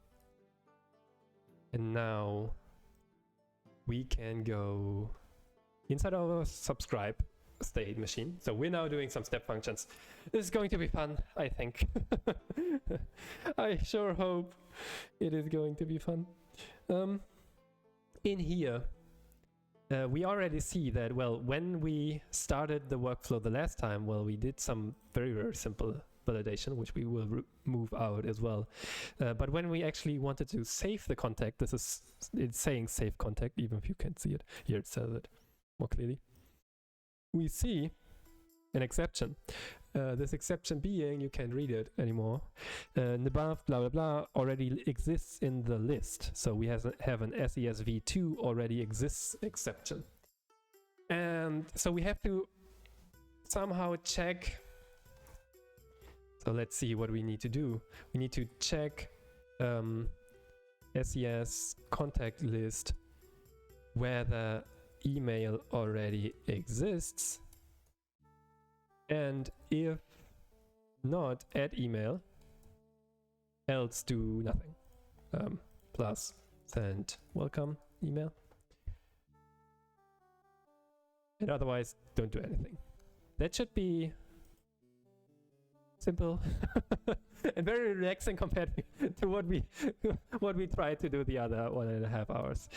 And now we can go inside our subscribe state machine. So we're now doing some step functions. This is going to be fun, I think. I sure hope it is going to be fun. In here, we already see that, well, when we started the workflow the last time, well, we did some very, very simple validation, which we will move out as well. But when we actually wanted to save the contact, it's saying save contact, even if you can't see it. Here it says it more clearly. We see an exception. This exception being, you can't read it anymore. Above blah blah blah already exists in the list. So we have an SESV2 already exists exception. And so we have to somehow check. So let's see what we need to do. We need to check SES contact list whether email already exists, and if not, add email, else do nothing. Plus send welcome email. And otherwise, don't do anything. That should be simple and very relaxing compared to what we tried to do the other 1.5 hours.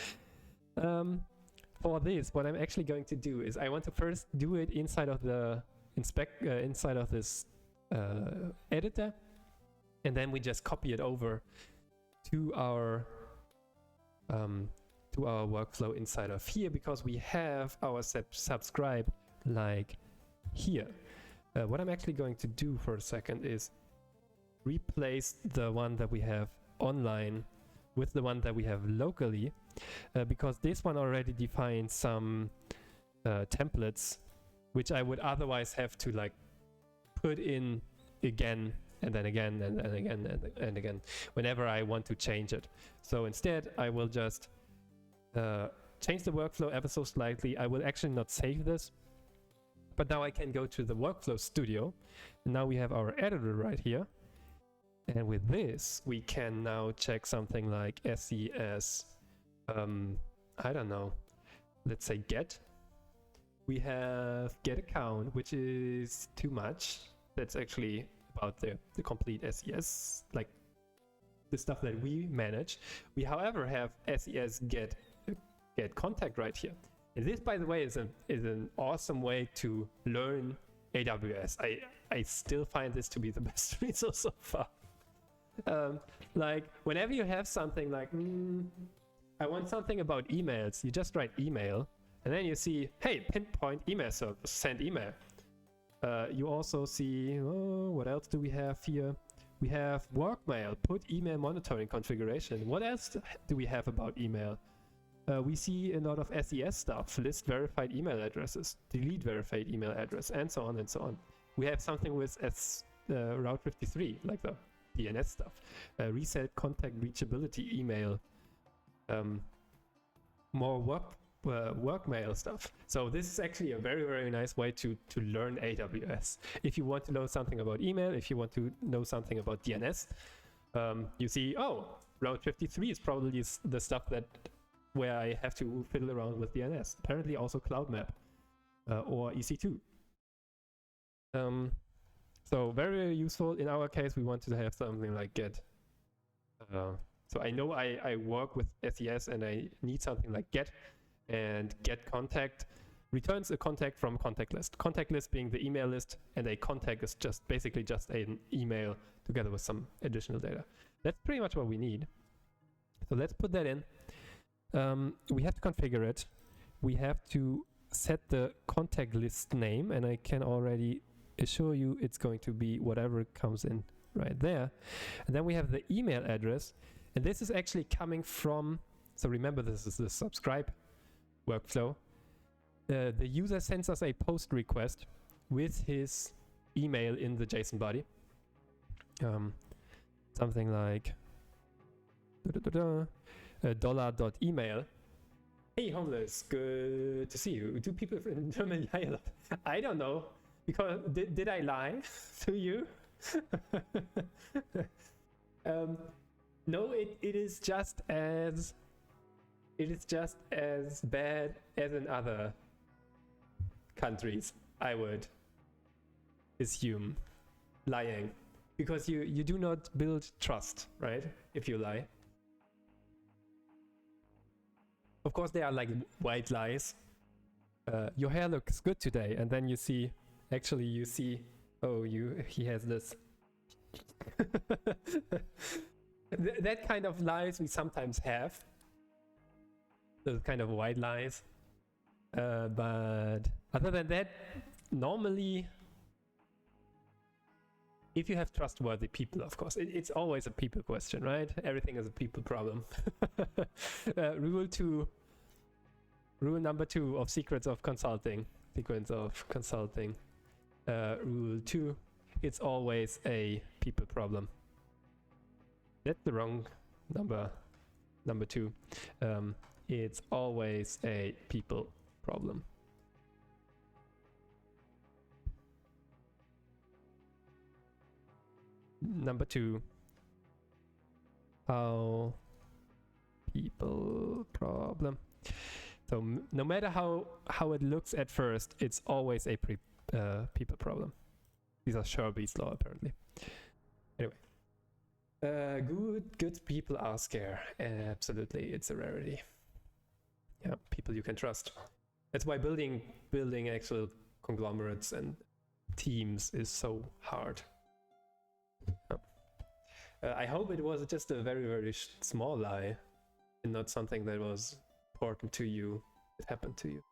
For this, what I'm actually going to do is I want to first do it inside of the inside of this editor, and then we just copy it over to our workflow inside of here, because we have our subscribe like here. What I'm actually going to do for a second is replace the one that we have online with the one that we have locally, because this one already defines some templates which I would otherwise have to like put in again and then again and again and again whenever I want to change it. So instead I will just change the workflow ever so slightly. I will actually not save this, but now I can go to the workflow studio, and now we have our editor right here. And with this, we can now check something like SES, I don't know, let's say get. We have get account, which is too much. That's actually about the complete SES, like the stuff that we manage. We, however, have SES get contact right here. And this, by the way, is an awesome way to learn AWS. I still find this to be the best resource so far. Like whenever you have something like I want something about emails, you just write email, and then you see, hey, pinpoint email service, send email. You also see, what else do we have here? We have work mail, put email monitoring configuration. What else do we have about email? We see a lot of SES stuff, list verified email addresses, delete verified email address, and so on and so on. We have something with Route 53, like the DNS stuff, reset contact reachability email, more work mail stuff. So this is actually a very, very nice way to learn AWS. If you want to know something about email, if you want to know something about DNS, you see, oh, Route 53 is probably the stuff where I have to fiddle around with DNS. Apparently also CloudMap or EC2. So very, very useful. In our case, we want to have something like get. So I know I work with SES and I need something like get, and get contact returns a contact from contact list. Contact list being the email list, and a contact is just basically just an email together with some additional data. That's pretty much what we need. So let's put that in. We have to configure it. We have to set the contact list name, and I can already assure you it's going to be whatever comes in right there. And then we have the email address, and this is actually coming from, so remember this is the subscribe workflow. The user sends us a post request with his email in the JSON body. Something like $.email. Hey homeless, good to see you. Do people in Germany lie a lot? I don't know, because did I lie to you? No, it is just as bad as in other countries, I would assume. Lying, because you do not build trust, right, if you lie. Of course, they are like white lies. Your hair looks good today, and then you see, oh, he has this. That kind of lies we sometimes have. Those kind of white lies. But other than that, normally, if you have trustworthy people, of course, it's always a people question, right? Everything is a people problem. Rule number 2 of sequence of consulting. Rule 2, it's always a people problem. That's the wrong number 2. It's always a people problem. Number 2, how people problem. So no matter how it looks at first, it's always a people problem. These are Shelby's law, apparently. Anyway, good people are scarce. Absolutely, it's a rarity. Yeah, people you can trust. That's why building actual conglomerates and teams is so hard. I hope it was just a very, very small lie and not something that was important to you. It happened to you.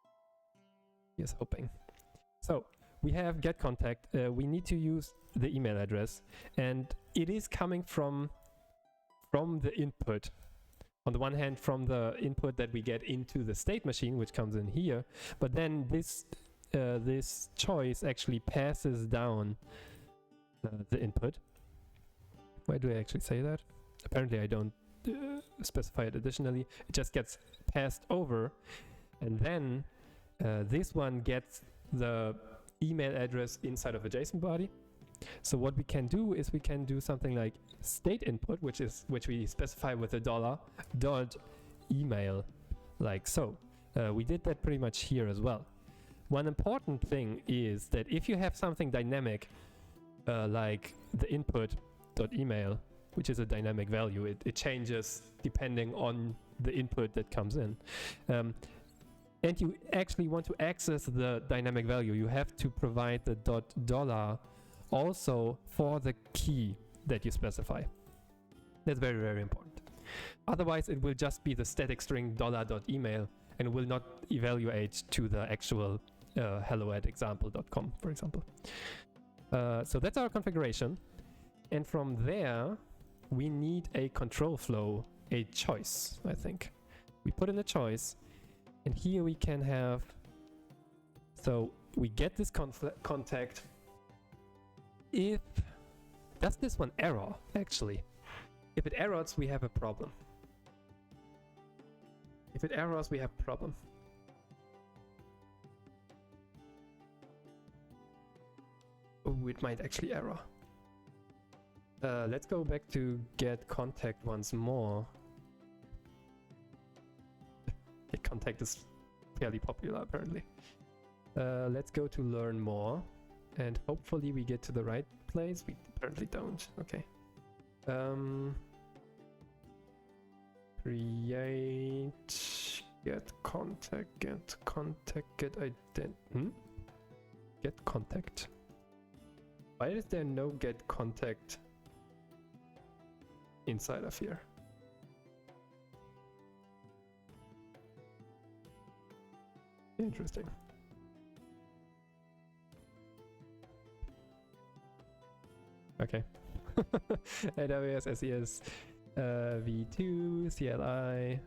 Yes, hoping. So we have get contact. We need to use the email address, and it is coming from the input. On the one hand, from the input that we get into the state machine, which comes in here, but then this choice actually passes down the input. Why do I actually say that? Apparently I don't specify it additionally. It just gets passed over, and then this one gets the email address inside of a JSON body. So what we can do is we can do something like state input, which we specify with $.email, like so. We did that pretty much here as well. One important thing is that if you have something dynamic, like the input.email, which is a dynamic value, it changes depending on the input that comes in. And you actually want to access the dynamic value, you have to provide the $$ also for the key that you specify. That's very, very important. Otherwise, it will just be the static string $.email and will not evaluate to the actual hello@example.com, for example. So that's our configuration. And from there, we need a control flow, a choice, I think. We put in a choice, and here we can have, so we get this contact. Does this one error, actually? If it errors, we have a problem. If it errors, we have a problem. Oh, it might actually error. Let's go back to get contact once more. Get contact is fairly popular, apparently. Let's go to learn more. And hopefully we get to the right place. We apparently don't. Okay. Create get contact, get contact. Why is there no get contact inside of here? Interesting. Okay. AWS SES v2 CLI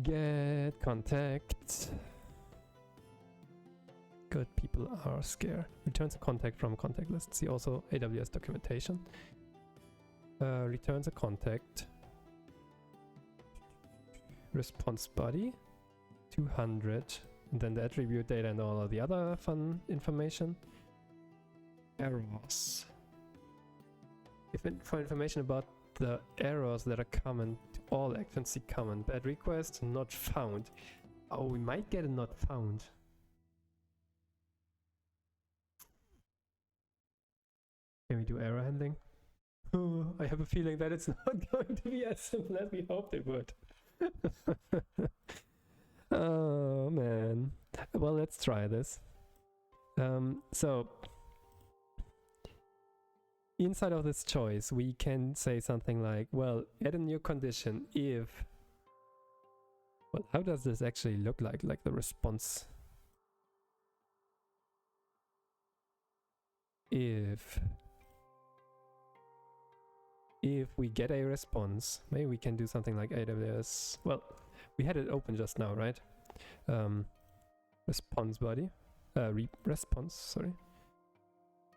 get contact. Good people are scarce. Returns a contact from a contact list. See also AWS documentation. Returns a contact. Response body 200, and then the attribute data and all of the other fun information. Errors. For information about the errors that are common to all actions, see common. Bad request not found. Oh, we might get a not found. Can we do error handling? Oh, I have a feeling that it's not going to be as simple as we hoped it would. Oh man. Well, let's try this. So inside of this choice, we can say something like, well, add a new condition if... Well, how does this actually look like the response? If we get a response, maybe we can do something like AWS. Well, we had it open just now, right? Response body, response, sorry,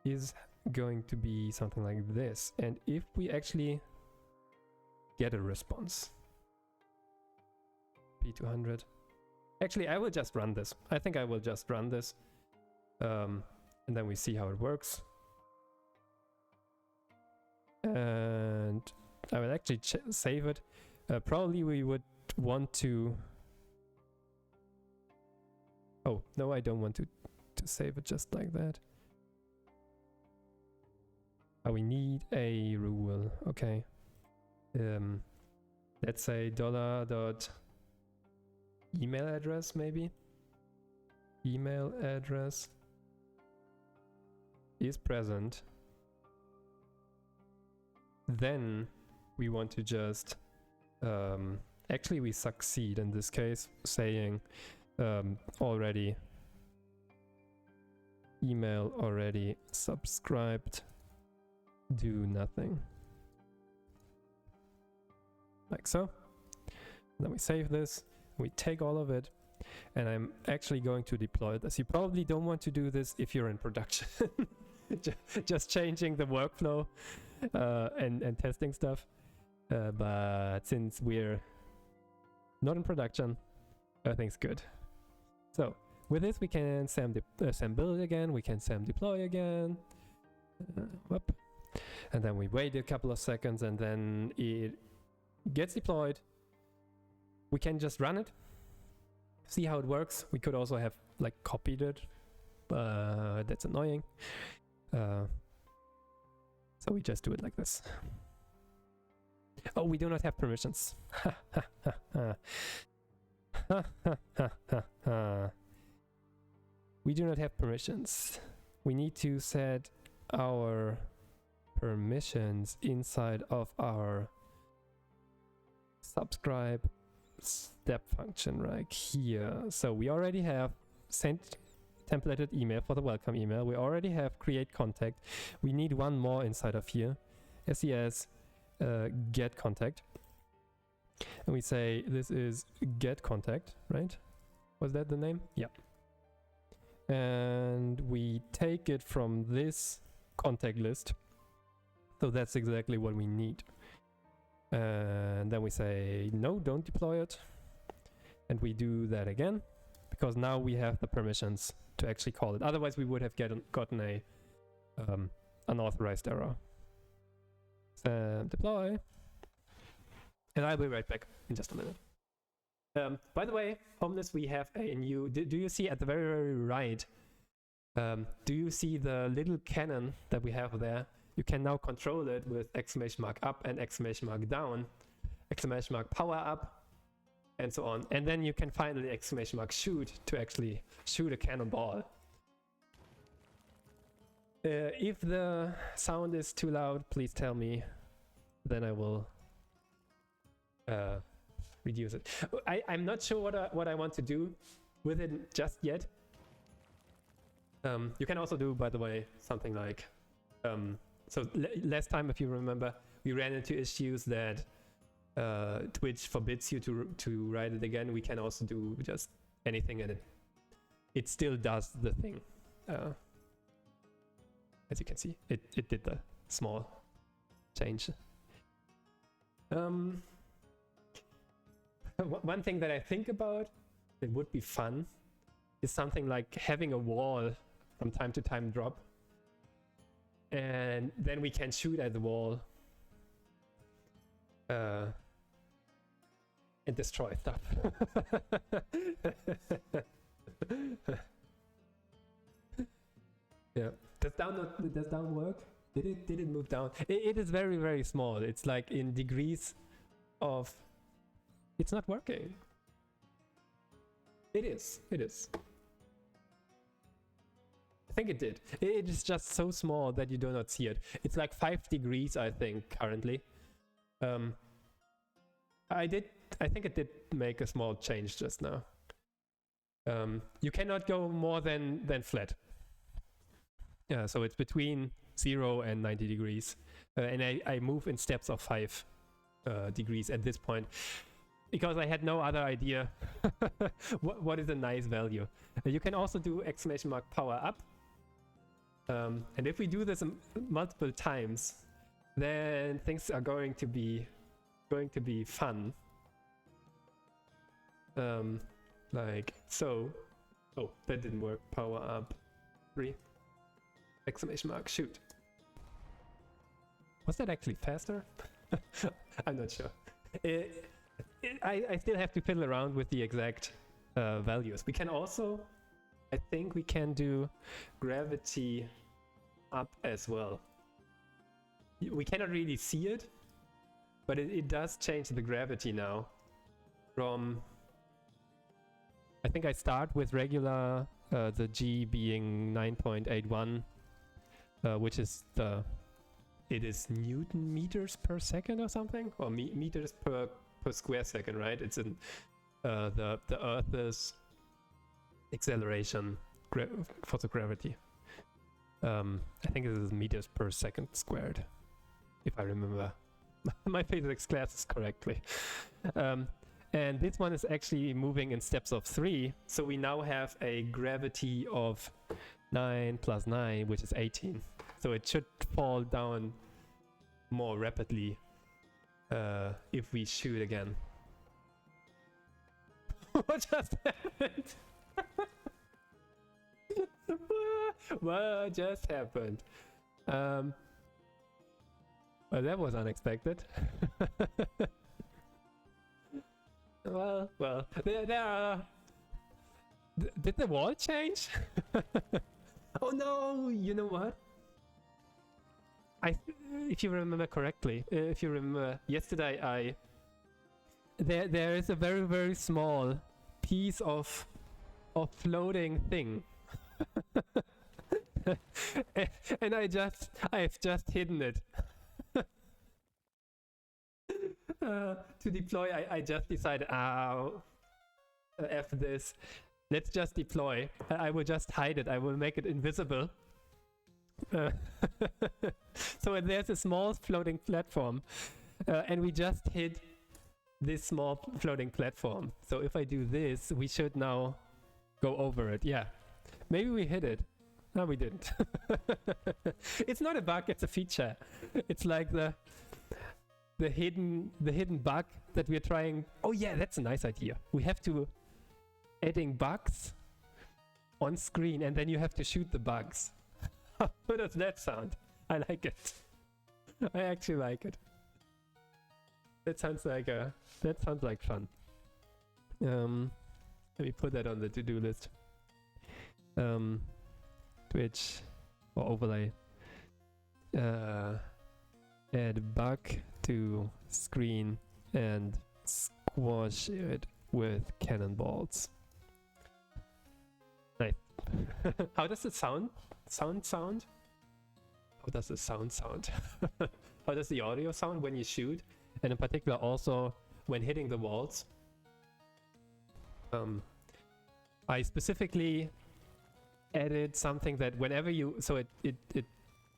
is going to be something like this. And if we actually get a response, P200, actually I will just run this. I think I will just run this, and then we see how it works. And I will actually save it. Probably we would want to Oh, no, I don't want to save it just like that. Oh, we need a rule. Okay. Let's say $.email address, maybe. Email address is present. Then we want to just actually we succeed in this case, saying already email already subscribed, do nothing, like so. Then we save this, we take all of it, and I'm actually going to deploy this. You probably don't want to do this if you're in production. Just changing the workflow and testing stuff, but since we're not in production, everything's good. So with this we can SAM build again, we can SAM deploy again, whoop. And then we wait a couple of seconds and then it gets deployed. We can just run it, see how it works. We could also have like copied it, but that's annoying. So we just do it like this. Oh, we do not have permissions. We do not have permissions. We need to set our permissions inside of our subscribe step function right here. So we already have sent templated email for the welcome email. We already have create contact. We need one more inside of here. SES get contact. And we say this is get contact, right? Was that the name? Yeah. And we take it from this contact list. So that's exactly what we need. And then we say, no, don't deploy it. And we do that again, because now we have the permissions to actually call it. Otherwise, we would have gotten a unauthorized error. Deploy. And I'll be right back in just a minute. By the way, Homeless, we have a new... Do you see at the very, very right, do you see the little cannon that we have there? You can now control it with exclamation mark up and exclamation mark down, exclamation mark power up, and so on. And then you can finally exclamation mark shoot to actually shoot a cannonball. If the sound is too loud, please tell me. Then I will reduce it. I'm not sure what I want to do with it just yet. You can also do, by the way, something like... So last time, if you remember, we ran into issues that Twitch forbids you to write it again. We can also do just anything and it still does the thing. As you can see, it did the small change. One thing that I think about that would be fun is something like having a wall from time to time drop. And then we can shoot at the wall and destroy stuff. Yeah. Does down work? Did it move down? It is very, very small. It's like in degrees of... It's not working. It is. I think it did. It is just so small that you do not see it. It's like 5 degrees, I think, currently. I think it did make a small change just now. You cannot go more than flat. Yeah, so it's between 0 and 90 degrees. And I move in steps of 5 degrees at this point, because I had no other idea what is a nice value. You can also do exclamation mark power up. And if we do this multiple times, then things are going to be fun. Like so. Oh, that didn't work. Power up 3. Exclamation mark shoot. Was that actually faster? I'm not sure. I still have to fiddle around with the exact values. We can also I think we can do gravity up as well. We cannot really see it, but it does change the gravity now. From, I think I start with regular, the G being 9.81, which is it is Newton meters per second or something, or meters per square second, right? It's in the Earth's acceleration for the gravity. I think it is meters per second squared, if I remember my physics classes correctly. And this one is actually moving in steps of 3, so we now have a gravity of 9 plus 9, which is 18. So it should fall down more rapidly if we shoot again. What just happened? What just happened? Well, that was unexpected. well, there are... Did the wall change? Oh no, you know what? If you remember correctly, if you remember yesterday, there is a very, very small piece of floating thing. And I've just hidden it. To deploy, I just decided, F this. Let's just deploy. I will just hide it. I will make it invisible. So there's a small floating platform, and we just hid this small floating platform. So if I do this, we should now go over it. Yeah, maybe we hid it. No, we didn't. It's not a bug, it's a feature. It's like the hidden bug that we're trying. Oh yeah, that's a nice idea. We have to adding bugs on screen, and then you have to shoot the bugs. How does that sound? I like it. I actually like it. That sounds like fun. Let me put that on the to-do list. Twitch or overlay. Add bug to screen and squash it with cannonballs. Nice. How does it sound? How does the sound sound? How does the audio sound when you shoot? And in particular also when hitting the walls? I specifically added something that whenever you... So it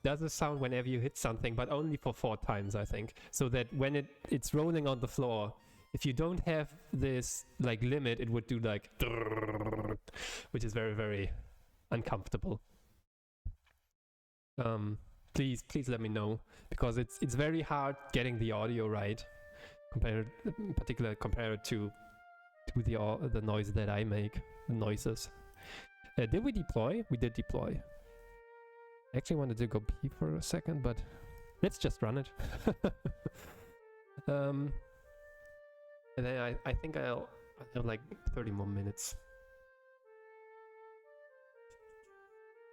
does a sound whenever you hit something, but only for 4 times, I think. So that when it's rolling on the floor, if you don't have this like limit, it would do like... which is very, very uncomfortable. Please let me know, because it's very hard getting the audio right, particularly compared to the noise that I make, the noises. Did we deploy? We did deploy. I actually wanted to go pee for a second, but let's just run it. And then I think I'll have like 30 more minutes.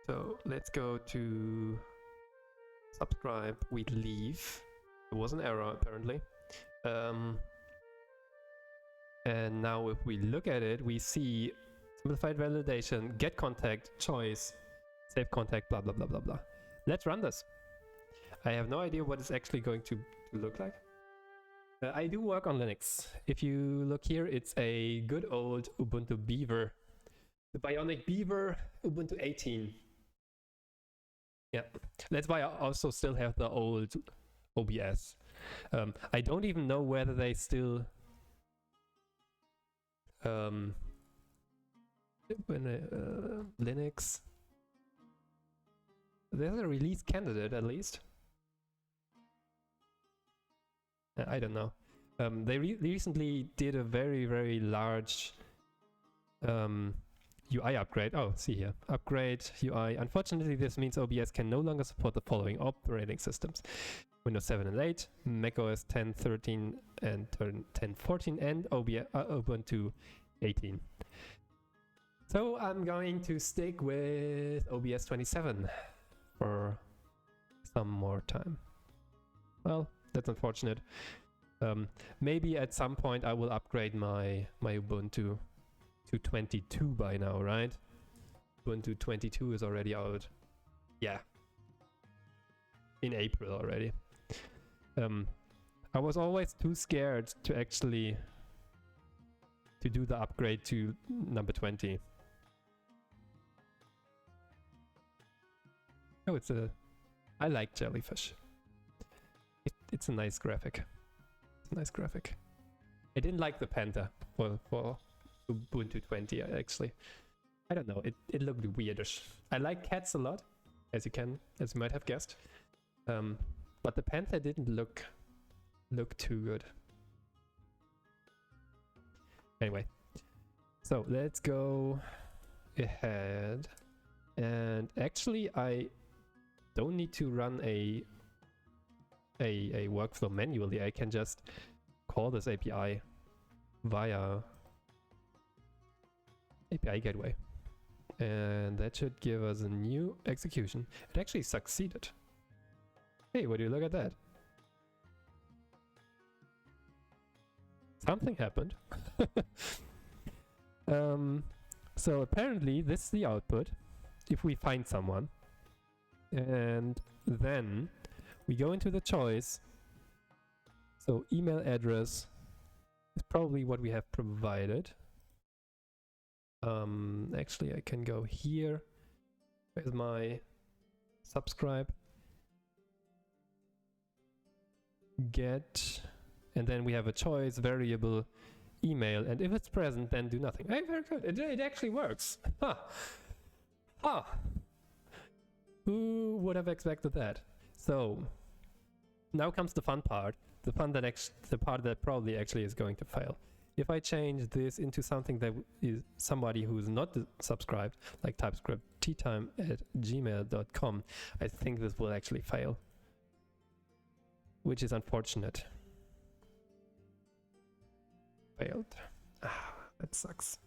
So let's go to subscribe. We leave. There was an error apparently. And now if we look at it, we see simplified validation, get contact, choice, save contact, blah, blah, blah, blah, blah. Let's run this. I have no idea what it's actually going to look like. I do work on Linux. If you look here, it's a good old Ubuntu Beaver. The Bionic Beaver Ubuntu 18. Yeah, that's why I also still have the old OBS. I don't even know whether they still Linux. There's a release candidate at least. I don't know. They recently did a very, very large UI upgrade. Oh, see here. Upgrade UI. Unfortunately, this means OBS can no longer support the following operating systems: Windows 7 and 8, macOS 10, 13, and 10, 14, and Ubuntu 18. So I'm going to stick with OBS 27 for some more time. Well, that's unfortunate. Maybe at some point I will upgrade my Ubuntu to 22 by now, right? Ubuntu 22 is already out. Yeah. In April already. I was always too scared to actually do the upgrade to number 20. Oh, I like Jellyfish. It's a nice graphic. It's a nice graphic. I didn't like the Panther for Ubuntu 20 actually. I don't know, it looked weirdish. I like cats a lot, as you might have guessed. But the Panther didn't look too good. Anyway, so let's go ahead. And actually I don't need to run a workflow manually. I can just call this API via API gateway. And that should give us a new execution. It actually succeeded. Hey, would you look at that? Something happened. So apparently this is the output if we find someone. And then we go into the choice. So email address is probably what we have provided. Actually I can go here with my subscribe, get, and then we have a choice variable email, and if it's present then do nothing. Hey, very good. It actually works. Who would have expected that? So now comes the fun part, the part that probably actually is going to fail. If I change this into something that is somebody who's not subscribed, like TypeScript teatime@gmail.com, I think this will actually fail, which is unfortunate. Failed. That sucks.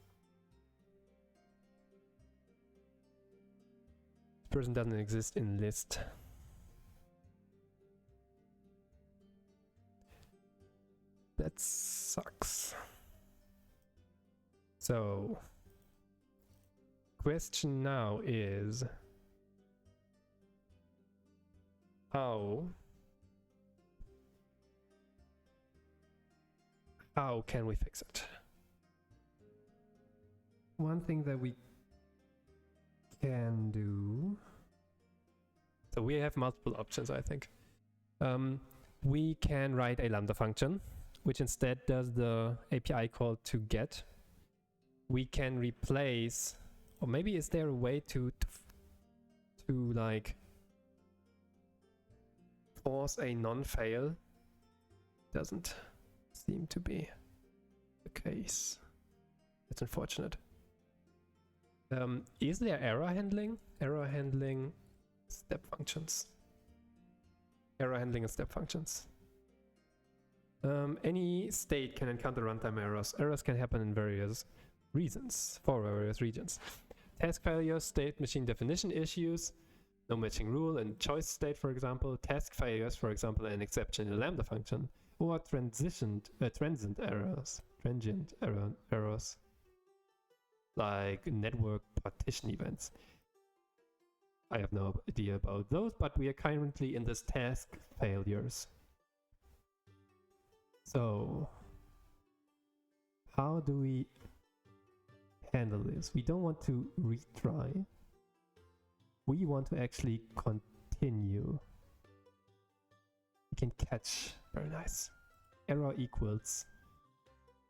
This person doesn't exist in list. That sucks. So, question now is how can we fix it? One thing that we can do, so we have multiple options, I think. We can write a Lambda function, which instead does the API call to get. We can replace, or maybe is there a way to like force a non-fail? Doesn't seem to be the case. It's unfortunate. Is there error handling? Error handling step functions. Error handling and step functions. Any state can encounter runtime errors. Errors can happen in various reasons, for various regions. Task failures, state machine definition issues, no matching rule and choice state, for example. Task failures, for example, an exception in a Lambda function, or transient errors, like network partition events. I have no idea about those, but we are currently in this task failures. So, how do we handle this? We don't want to retry. We want to actually continue. We can catch. Very nice. Error equals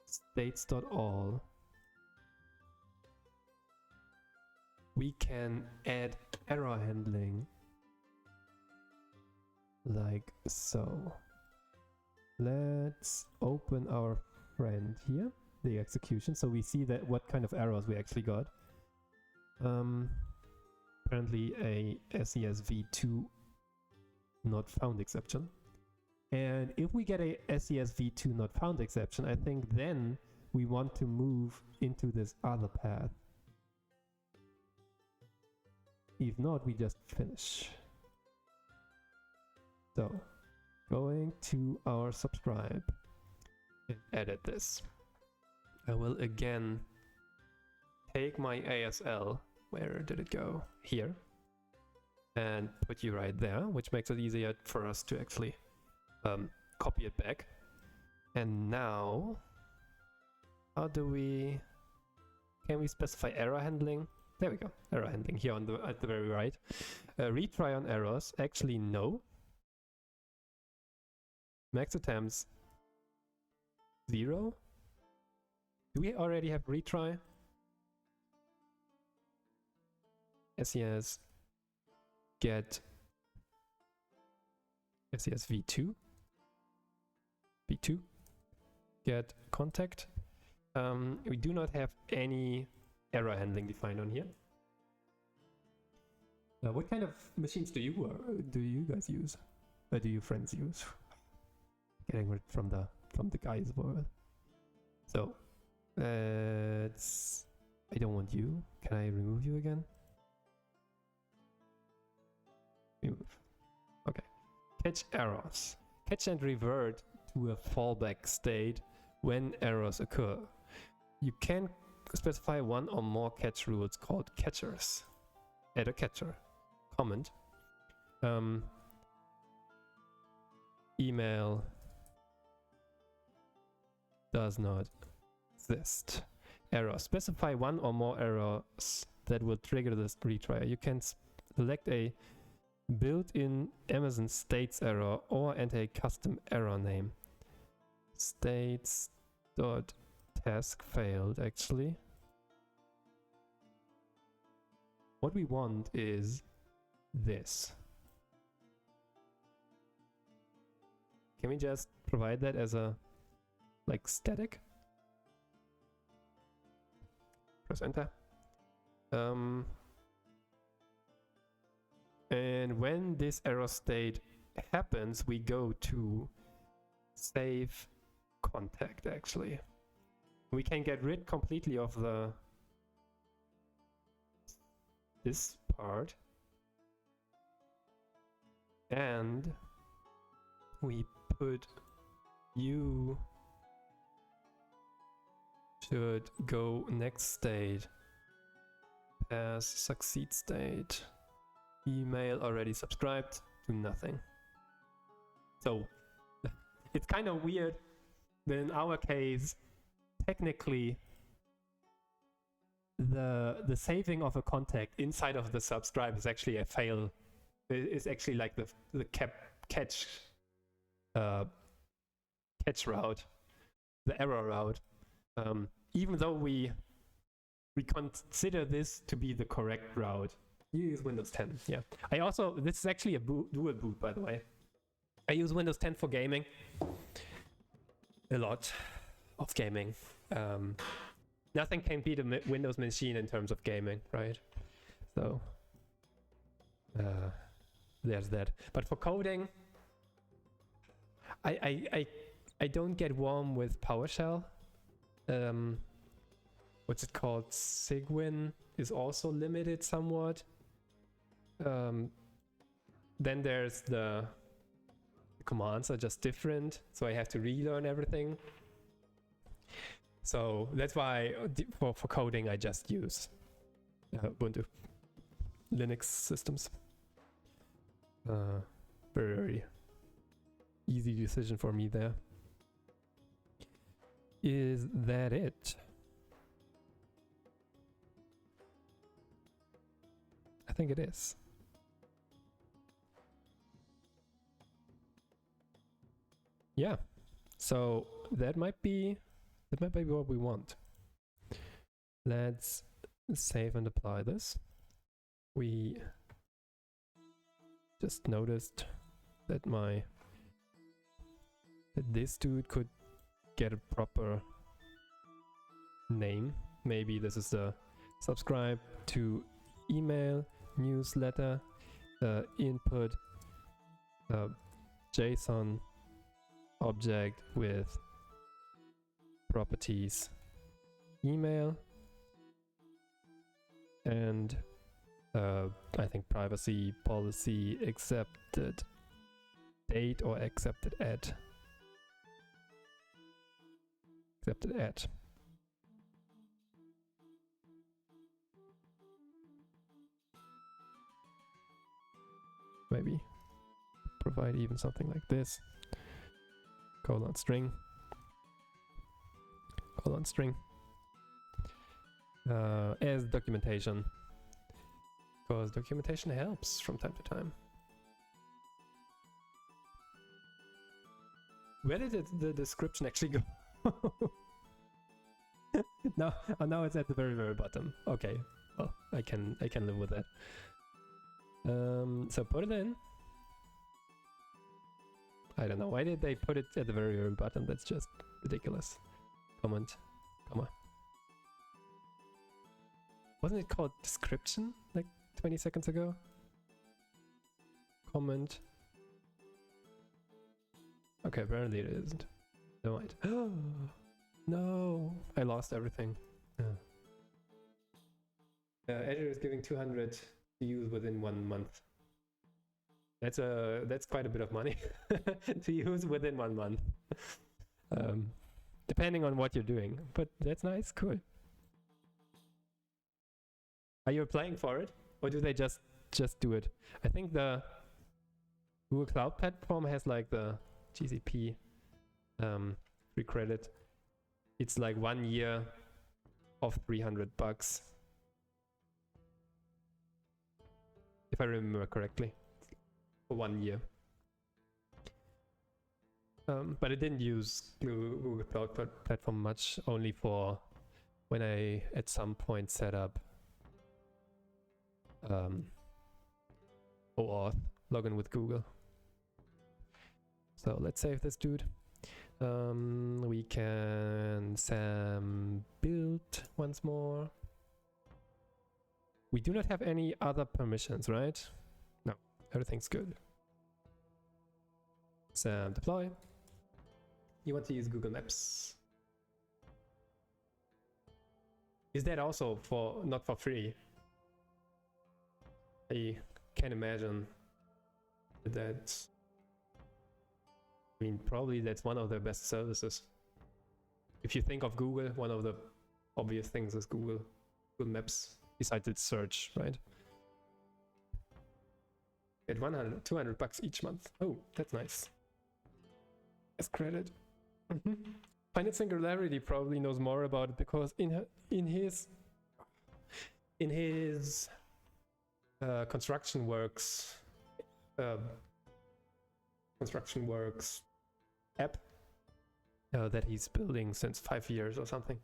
states.all. We can add error handling like so. Let's open our friend here, the execution, so we see that what kind of errors we actually got. Apparently a SESv2 not found exception. And if we get a SESv2 not found exception, I think then we want to move into this other path. If not, we just finish. So, going to our subscribe and edit this. I will again take my ASL, where did it go? Here. And put you right there, which makes it easier for us to actually copy it back. And now, how do we, can we specify error handling? There we go, error handling here on at the very right. Retry on errors, actually no. Max attempts 0. Do we already have retry? SES get SES v2 get contact. We do not have any error handling defined on here. What kind of machines do you guys use? Or do your friends use? Getting rid from the guys world. So I don't want you. Can I remove you again? Remove. Okay. Catch errors. Catch and revert to a fallback state when errors occur. You can specify one or more catch rules called catchers. Add a catcher. Comment. Email does not exist. Error. Specify one or more errors that will trigger this retry. You can select a built-in Amazon states error or enter a custom error name. States.task failed, actually. What we want is this. Can we just provide that as a like static? Press enter. And when this error state happens, we go to save contact, actually. We can get rid completely of this part. And we put you should go next state as succeed state. Email already subscribed to nothing. So it's kind of weird that in our case, technically the saving of a contact inside of the subscribe is actually a fail. It's actually like the catch route, the error route. Even though we consider this to be the correct route. You use Windows 10, yeah. I also, this is actually a dual boot, by the way. I use Windows 10 for gaming. A lot of gaming. Nothing can beat a Windows machine in terms of gaming, right? So, there's that. But for coding, I don't get warm with PowerShell. What's it called? Cygwin is also limited somewhat. Then there's the commands are just different, so I have to relearn everything. So that's why for coding I just use Ubuntu Linux systems. Very easy decision for me there. Is that it? I think it is. Yeah, so that might be what we want. Let's save and apply this. We just noticed that this dude could get a proper name. Maybe this is the subscribe to email newsletter input JSON object with properties email, and I think privacy policy accepted date or accepted at. Accepted at. Maybe provide even something like this. Colon string. Colon string. As documentation. Because documentation helps from time to time. Where did the description actually go? No, oh, now it's at the very, very bottom. Okay, well, I can live with that. So put it in. I don't know, why did they put it at the very, very bottom? That's just ridiculous. Comment, comma. Wasn't it called description like 20 seconds ago? Comment. Okay, apparently it isn't. No, wait. No, I lost everything. Azure is giving 200 to use within 1 month. That's quite a bit of money to use within 1 month. Depending on what you're doing, but that's nice, cool. Are you applying for it, or do they just do it? I think the Google Cloud Platform has like the GCP free credit. It's like 1 year of $300, if I remember correctly, for 1 year. But I didn't use Google Cloud Platform much, only for when I at some point set up OAuth, login with Google. So let's save this dude. We can SAM build once more. We do not have any other permissions, right? No, everything's good. SAM deploy. You want to use Google Maps. Is that also not for free? I can imagine that. I mean, probably that's one of their best services. If you think of Google, one of the obvious things is Google Maps, besides its search, right? At $200 each month. Oh, that's nice. As credit. Finite Singularity probably knows more about it, because in his construction works app that he's building since 5 years or something.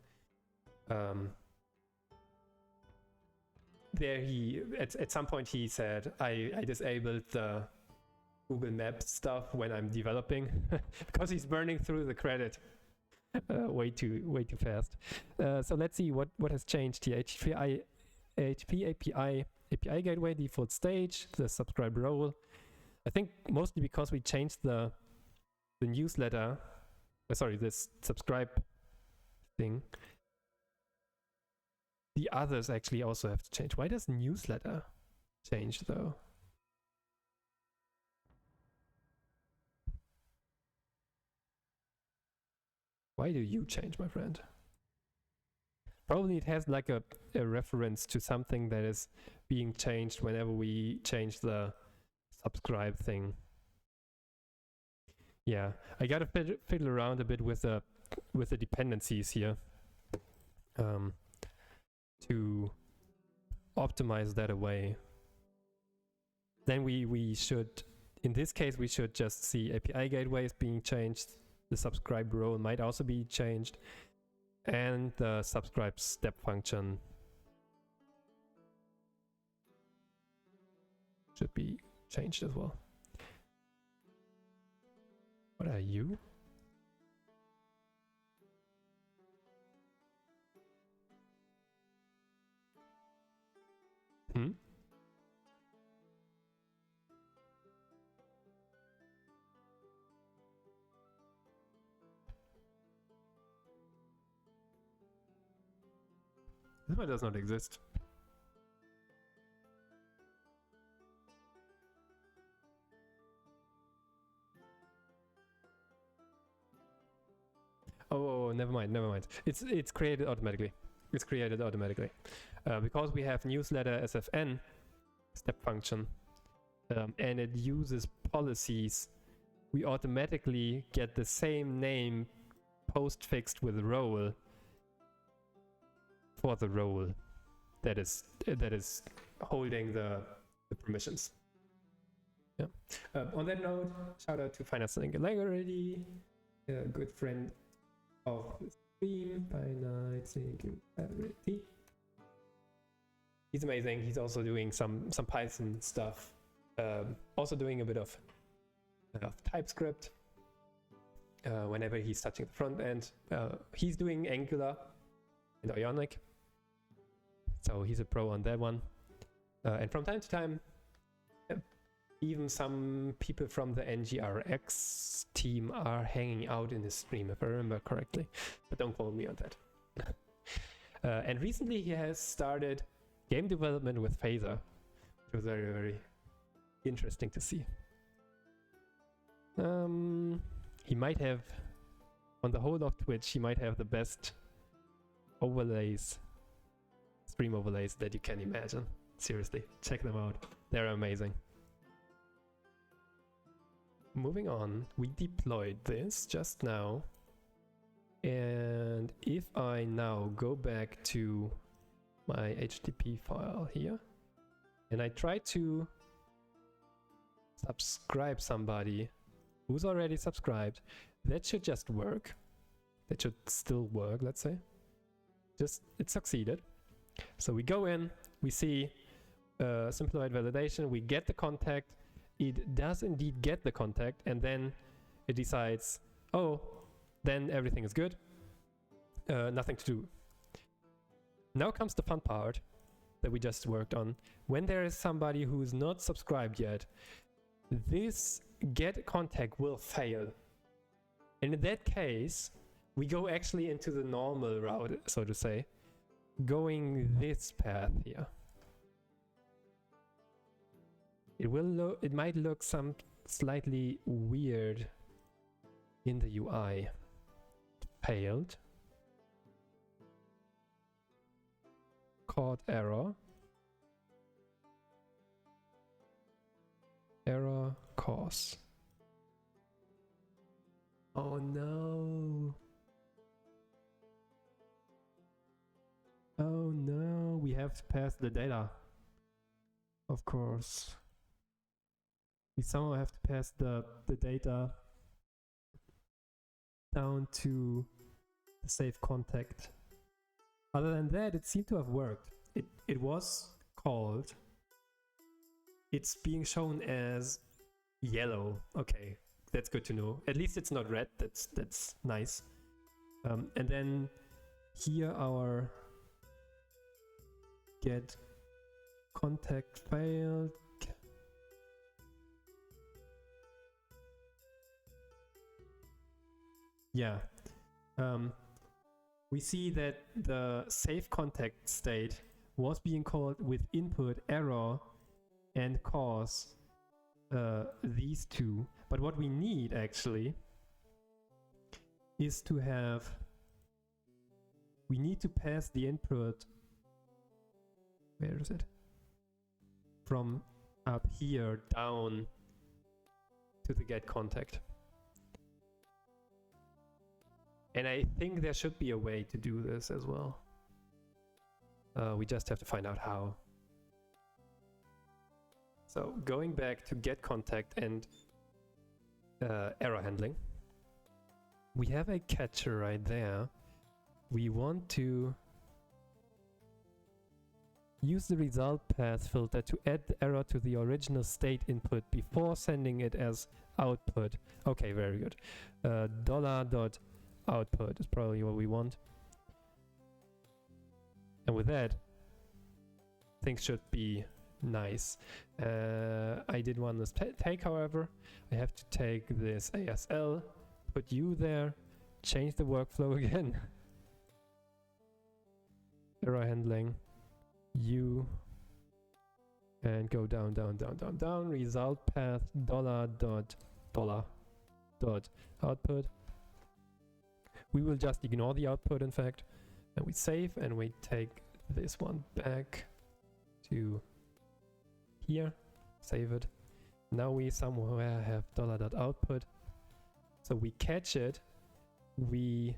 There he at some point he said, I disabled the Google Maps stuff when I'm developing because he's burning through the credit way too fast. So let's see what has changed here. HTTP API gateway default stage, the subscribe role. I think mostly because we changed the newsletter, this subscribe thing. The others actually also have to change. Why does newsletter change though? Why do you change, my friend? Probably it has like a reference to something that is being changed whenever we change the subscribe thing. Yeah, I gotta fiddle around a bit with the dependencies here to optimize that away. Then we should, in this case, we should just see API gateways being changed. The subscribe role might also be changed, and the subscribe step function should be changed as well. What are you? This one does not exist. never mind. It's created automatically. It's created automatically. Because we have newsletter SFN step function, and it uses policies, we automatically get the same name postfixed with role for the role that is holding the permissions. Yeah. On that note, shout out to Finite Singularity, a good friend of the stream, Finite Singularity. He's amazing. He's also doing some Python stuff. Also doing a bit of TypeScript whenever he's touching the front end. He's doing Angular and Ionic, so he's a pro on that one. And from time to time, even some people from the NGRX team are hanging out in his stream, if I remember correctly, but don't quote me on that. And recently he has started game development with Phaser, which was very, very interesting to see. He might have, on the whole of Twitch, he might have the best overlays, stream overlays that you can imagine. Seriously, check them out. They're amazing. Moving on, we deployed this just now. And if I now go back to my HTTP file here, and I try to subscribe somebody who's already subscribed, that should just work. That should still work, let's say. Just, it succeeded. So we go in, we see simplified validation, we get the contact, it does indeed get the contact, and then it decides, oh, then everything is good, nothing to do. Now comes the fun part that we just worked on. When there is somebody who's not subscribed yet, this get contact will fail. And in that case, we go actually into the normal route, so to say, going this path here. It might look slightly weird in the UI. Failed. Caught error. Error cause. Oh no. Oh no, we have to pass the data. Of course. We somehow have to pass the data down to the safe contact. Other than that, it seemed to have worked. It was called. It's being shown as yellow. Okay, that's good to know. At least it's not red. That's nice. And then here our get contact failed. Yeah. We see that the safe contact state was being called with input error and cause, these two. But what we need actually is to have, we need to pass the input, where is it? From up here down to the get contact. And I think there should be a way to do this as well. We just have to find out how. So going back to get contact and error handling, we have a catcher right there. We want to use the result path filter to add the error to the original state input before sending it as output. Okay, very good. $.output is probably what we want. And with that, things should be nice. I did one mistake, however. I have to take this ASL, put you there, change the workflow again. Error handling, you, and go down, down, down, down, down. Result path $.output. We will just ignore the output, in fact, and we save, and we take this one back to here, save it. Now we somewhere have $.output. So we catch it, we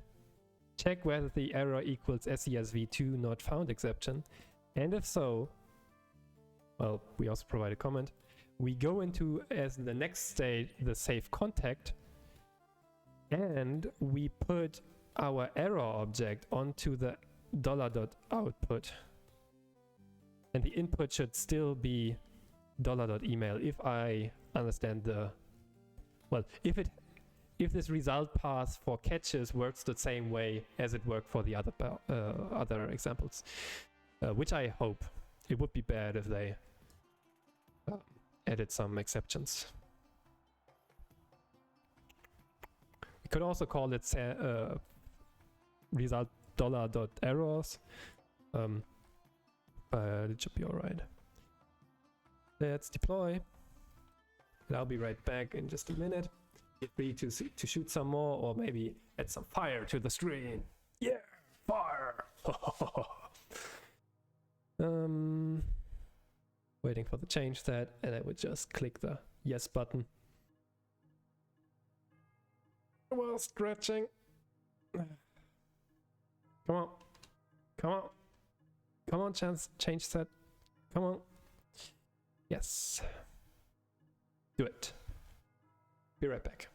check whether the error equals SESV2 not found exception, and if so, well, we also provide a comment. We go into, as the next state, the save contact, and we put our error object onto the $.output. And the input should still be $.email if I understand the... Well, if this result path for catches works the same way as it worked for the other examples, which I hope. It would be bad if they added some exceptions. We could also call it result $.errors, but it should be alright. Let's deploy, and I'll be right back in just a minute. Get ready to shoot some more, or maybe add some fire to the screen. Yeah, fire! Waiting for the change set, and I would just click the yes button. Well, stretching. Come on. Come on. Come on, change set. Come on. Yes. Do it. Be right back.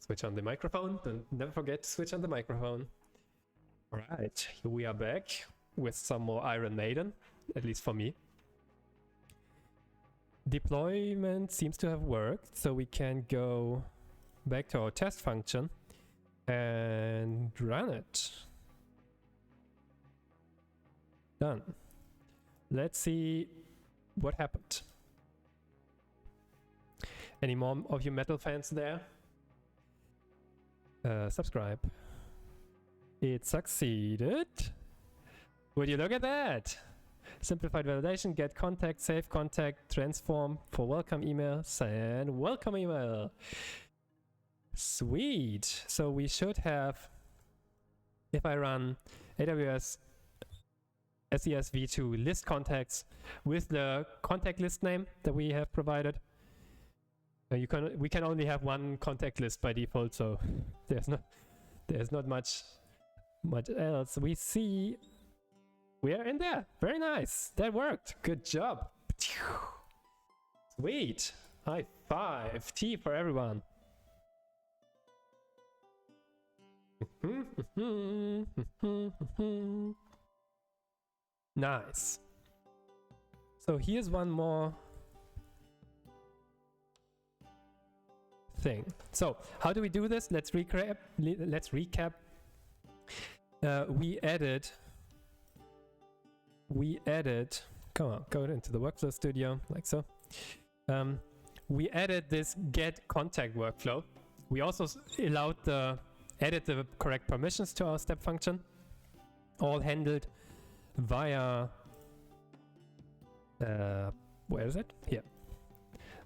Switch on the microphone. Don't never forget to switch on the microphone. All right, here we are back with some more Iron Maiden, at least for me. Deployment seems to have worked, so we can go back to our test function and run it. Done. Let's see what happened. Any more of you metal fans there? Subscribe. It succeeded. Would you look at that? Simplified validation, get contact, save contact, transform for welcome email, send welcome email. Sweet. So we should have, if I run AWS SESV2 list contacts with the contact list name that we have provided. We can only have one contact list by default, so there's not much else. We see we are in there. Very nice. That worked. Good job. Sweet. High five. Tea for everyone. Nice. So here's one more thing. So how do we do this? Let's recap. We added, come on, go into the workflow studio like so. We added this get contact workflow. We also added the correct permissions to our step function, all handled via where is it? Here.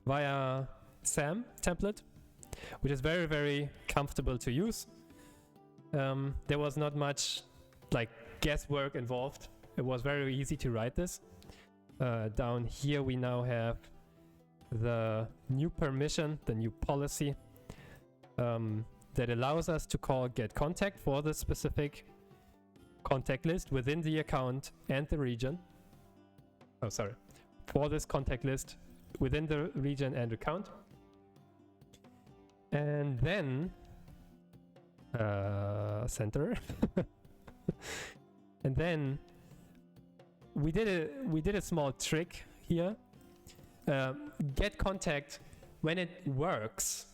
Via SAM template. which is very, very comfortable to use. There was not much like guesswork involved. It was very easy to write this. Down here we now have the new permission, the new policy that allows us to call get contact for the specific contact list within the account and the region. Oh, sorry. For this contact list within the region and account. And then center. And then we did a small trick here. Get contact when it works.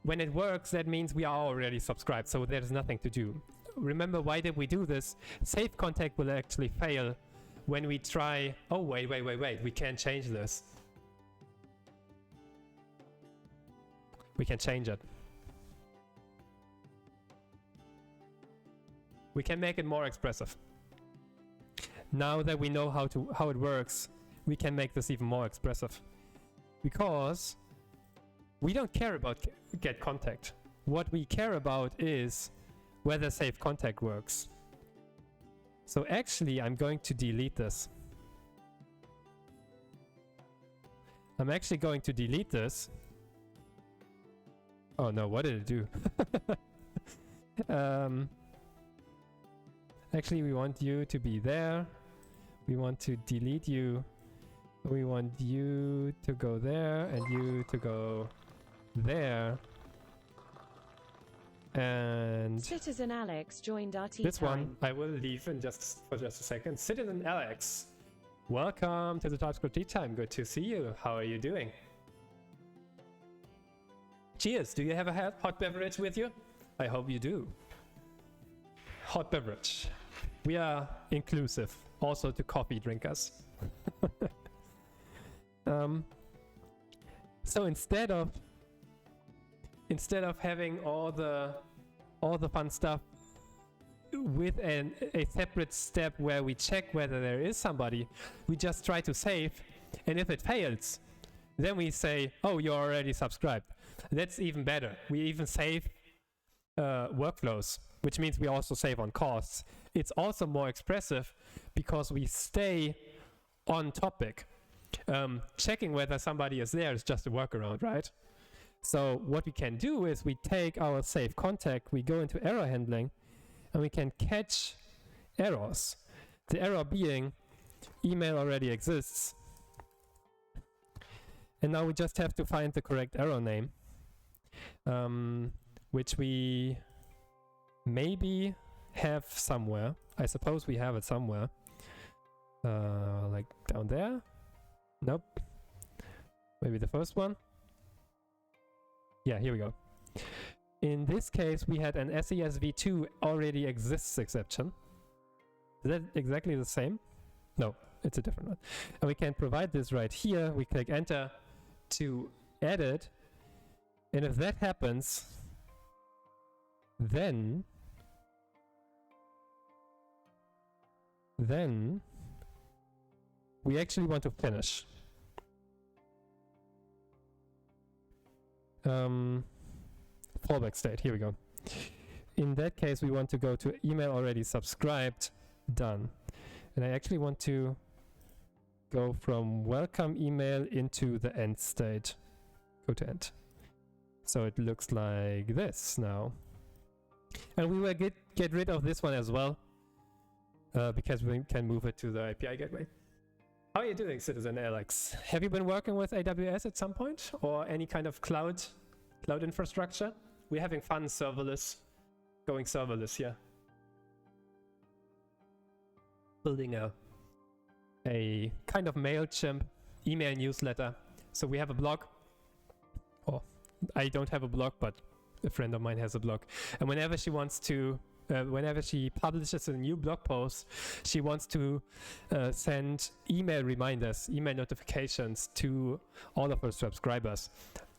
When it works, that means we are already subscribed, so there's nothing to do. Remember, why did we do this? Save contact will actually fail when we try. Oh, wait, we can't change this. We can change it. We can make it more expressive. Now that we know how it works, we can make this even more expressive. Because we don't care about get contact. What we care about is whether save contact works. So actually, I'm going to delete this. I'm actually going to delete this. Oh no, what did it do? Actually, we want you to be there. We want to delete you. We want you to go there and you to go there. And Citizen Alex joined our tea this time. one I will leave in for just a second. Citizen Alex, welcome to the TypeScript Tea Time. Good to see you. How are you doing? Cheers. Do you have a hot beverage with you? I hope you do. Hot beverage. We are inclusive, also to coffee drinkers. So instead of having all the fun stuff with a separate step where we check whether there is somebody, we just try to save, and if it fails, then we say, oh, you're already subscribed. That's even better. We even save workflows, which means we also save on costs. It's also more expressive because we stay on topic. Checking whether somebody is there is just a workaround, right? So what we can do is we take our save contact, we go into error handling, and we can catch errors. The error being email already exists. And now we just have to find the correct error name, which we maybe have somewhere. I suppose we have it somewhere. Like down there? Nope. Maybe the first one? Yeah, here we go. In this case, we had an SESV2 already exists exception. Is that exactly the same? No, it's a different one. And we can provide this right here. We click enter to add it. And if that happens, then we actually want to finish. Fallback state, here we go. In that case, we want to go to email already subscribed, done. And I actually want to go from welcome email into the end state. Go to end. So it looks like this now. And we will get rid of this one as well, because we can move it to the API gateway. How are you doing, Citizen Alex? Have you been working with AWS at some point, or any kind of cloud infrastructure? We're having fun going serverless here. Building a kind of MailChimp email newsletter. So we have a blog. Oh, I don't have a blog, but a friend of mine has a blog. And whenever she wants to whenever she publishes a new blog post, she wants to send email reminders, email notifications to all of her subscribers.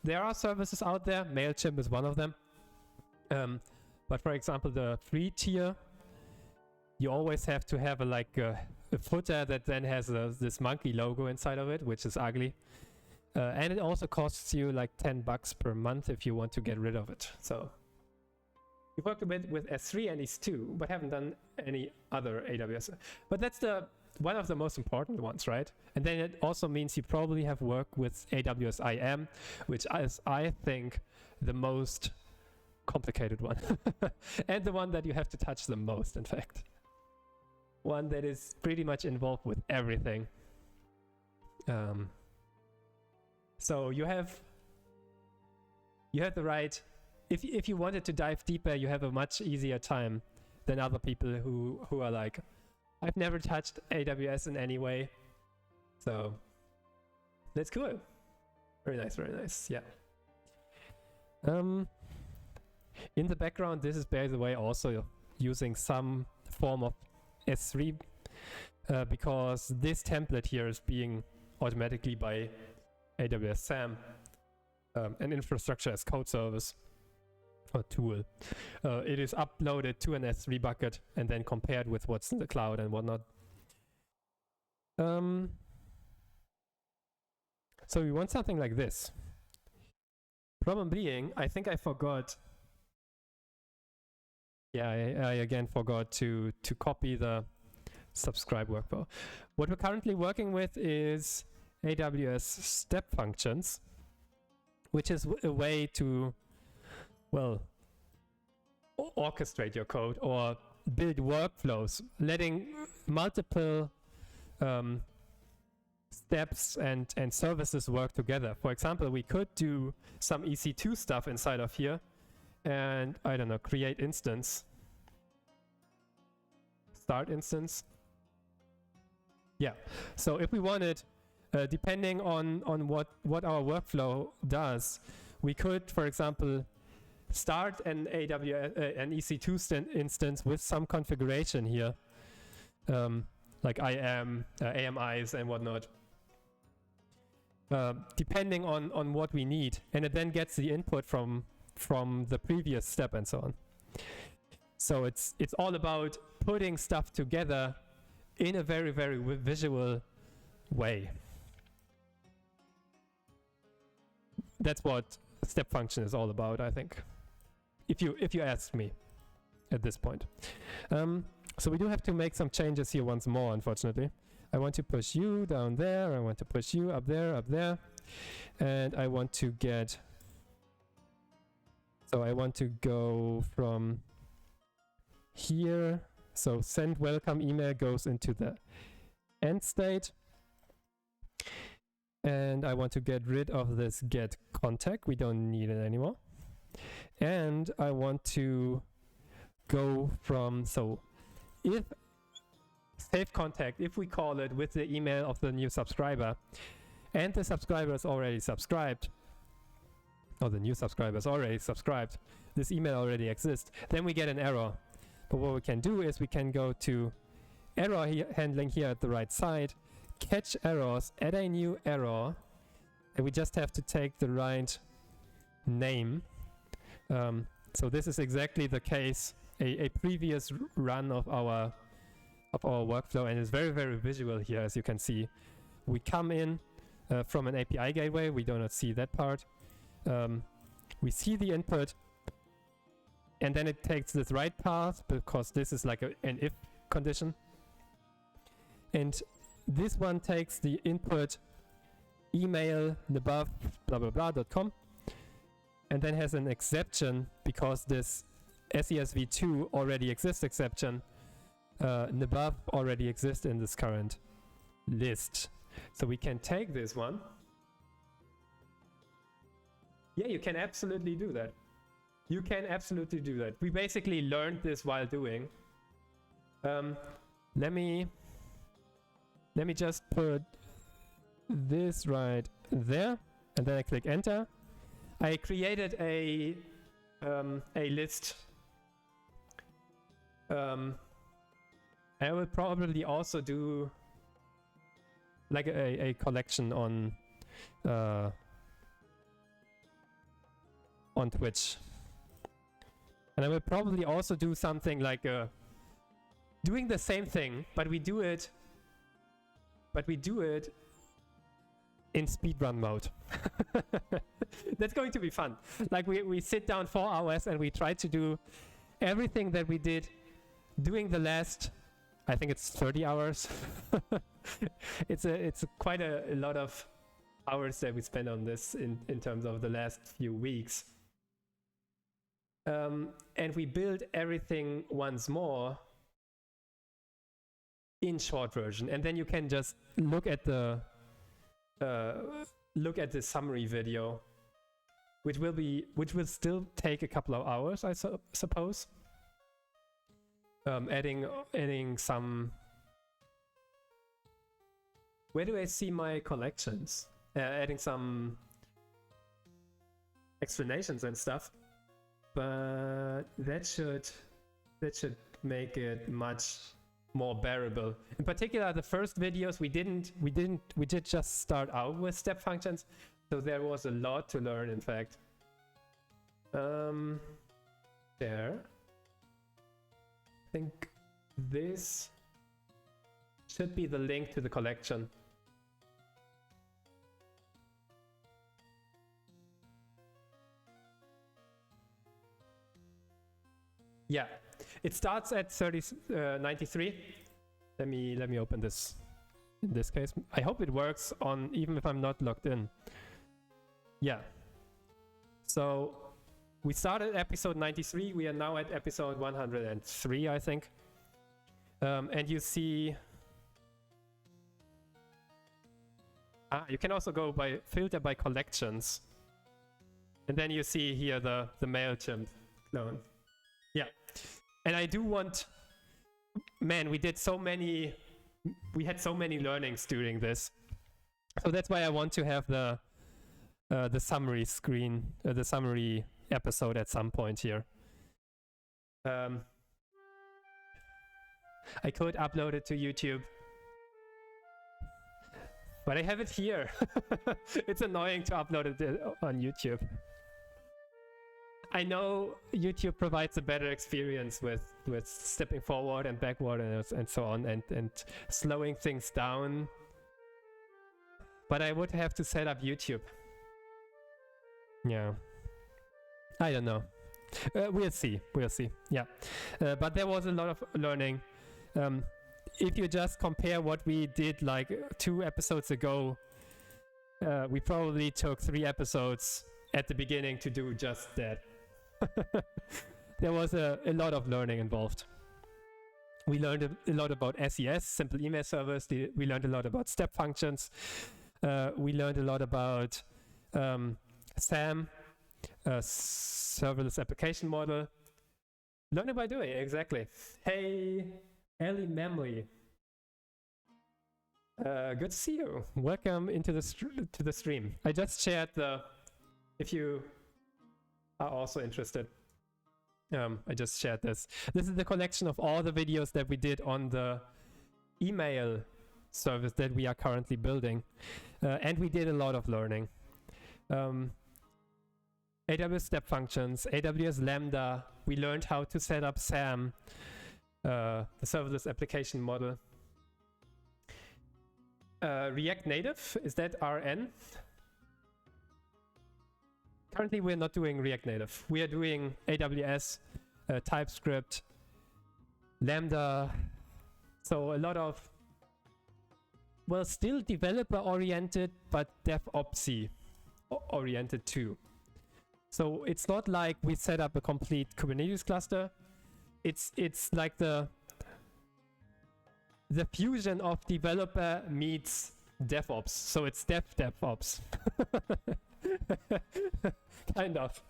There are services out there. MailChimp is one of them. But for example, the free tier, you always have to have a footer that then has this monkey logo inside of it, which is ugly. And it also costs you like $10 per month if you want to get rid of it. So we've worked a bit with S3 and EC2, but haven't done any other AWS. But that's one of the most important ones, right? And then it also means you probably have worked with AWS IAM, which is, I think, the most complicated one. And the one that you have to touch the most, in fact. One that is pretty much involved with everything. So you have the right, if you wanted to dive deeper, you have a much easier time than other people who are like, I've never touched AWS in any way. So that's cool. Very nice, very nice. Yeah. In the background, this is, by the way, also using some form of S3 because this template here is being automatically by AWS SAM, an infrastructure as code service or tool. It is uploaded to an S3 bucket and then compared with what's in the cloud and whatnot. So we want something like this. Problem being, I think I forgot. Yeah, I again forgot to copy the subscribe workflow. What we're currently working with is AWS step functions, which is a way to, well, orchestrate your code or build workflows, letting multiple steps and services work together. For example, we could do some EC2 stuff inside of here and, I don't know, create instance, start instance. Yeah, so if we wanted, depending on what our workflow does, we could, for example, start an AWS, an EC2 instance with some configuration here, like IAM, AMIs and whatnot, depending on what we need, and it then gets the input from the previous step and so on. So it's all about putting stuff together in a very, very visual way. That's what step function is all about, I think, if you ask me at this point. So we do have to make some changes here once more, unfortunately. I want to push you down there, I want to push you up there, and I want to get, so I want to go from here, so send welcome email goes into the end state, and I want to get rid of this get contact, we don't need it anymore, and I want to go from, so if save contact, if we call it with the email of the new subscriber and the subscriber is already subscribed, or the new subscriber is already subscribed, this email already exists, then we get an error. But what we can do is we can go to error handling here at the right side, catch errors, add a new error, and we just have to take the right name. So this is exactly the case, a previous run of our workflow, and it's very, very visual here, as you can see. We come in from an API gateway, we do not see that part. We see the input, and then it takes this right path, because this is like an if condition. And this one takes the input email above blah blah blah.com, and then has an exception because this SESV2 already exists exception. Nabab already exists in this current list. So we can take this one. Yeah, you can absolutely do that. You can absolutely do that. We basically learned this while doing. Let me just put this right there, and then I click enter. I created a list. I will probably also do like a collection on Twitch, and I will probably also do something like doing the same thing, but we do it in speedrun mode. That's going to be fun. Like we sit down 4 hours and we try to do everything that we did doing the last, I think it's 30 hours. It's quite a lot of hours that we spend on this in terms of the last few weeks. And we build everything once more in short version, and then you can just look at the summary video, which will still take a couple of hours, I suppose. Adding some. Where do I see my collections? Adding some explanations and stuff, but that should make it much more bearable. In particular, the first videos we did just start out with step functions, so there was a lot to learn. In fact, there. I think this should be the link to the collection. Yeah, it starts at 93. Let me open this. In this case, I hope it works on even if I'm not logged in. Yeah. So we started episode 93. We are now at episode 103, I think. And you see, you can also go by filter by collections, and then you see here the MailChimp clone. Yeah, and I do want, man, we had so many learnings during this, so that's why I want to have the summary screen, the summary episode at some point here. I could upload it to YouTube, but I have it here. It's annoying to upload it on YouTube. I know YouTube provides a better experience with stepping forward and backward and so on, and slowing things down, but I would have to set up YouTube. Yeah, I don't know. We'll see. Yeah, but there was a lot of learning. If you just compare what we did like 2 episodes ago, we probably took 3 episodes at the beginning to do just that. There was a lot of learning involved. We learned a lot about SES, simple email servers. We learned a lot about step functions. We learned a lot about SAM, serverless application model. Learning by doing, exactly. Hey, Ellie Memory. Good to see you. Welcome into the stream. I just shared if you are also interested. I just shared this. This is the collection of all the videos that we did on the email service that we are currently building. And we did a lot of learning. AWS step functions, AWS Lambda. We learned how to set up SAM, the serverless application model. React Native, is that RN? Currently, we're not doing React Native. We are doing AWS, TypeScript, Lambda. So a lot of, well, still developer-oriented, but DevOps-y oriented too. So it's not like we set up a complete Kubernetes cluster. It's like the fusion of developer meets DevOps. So it's DevOps. Kind of.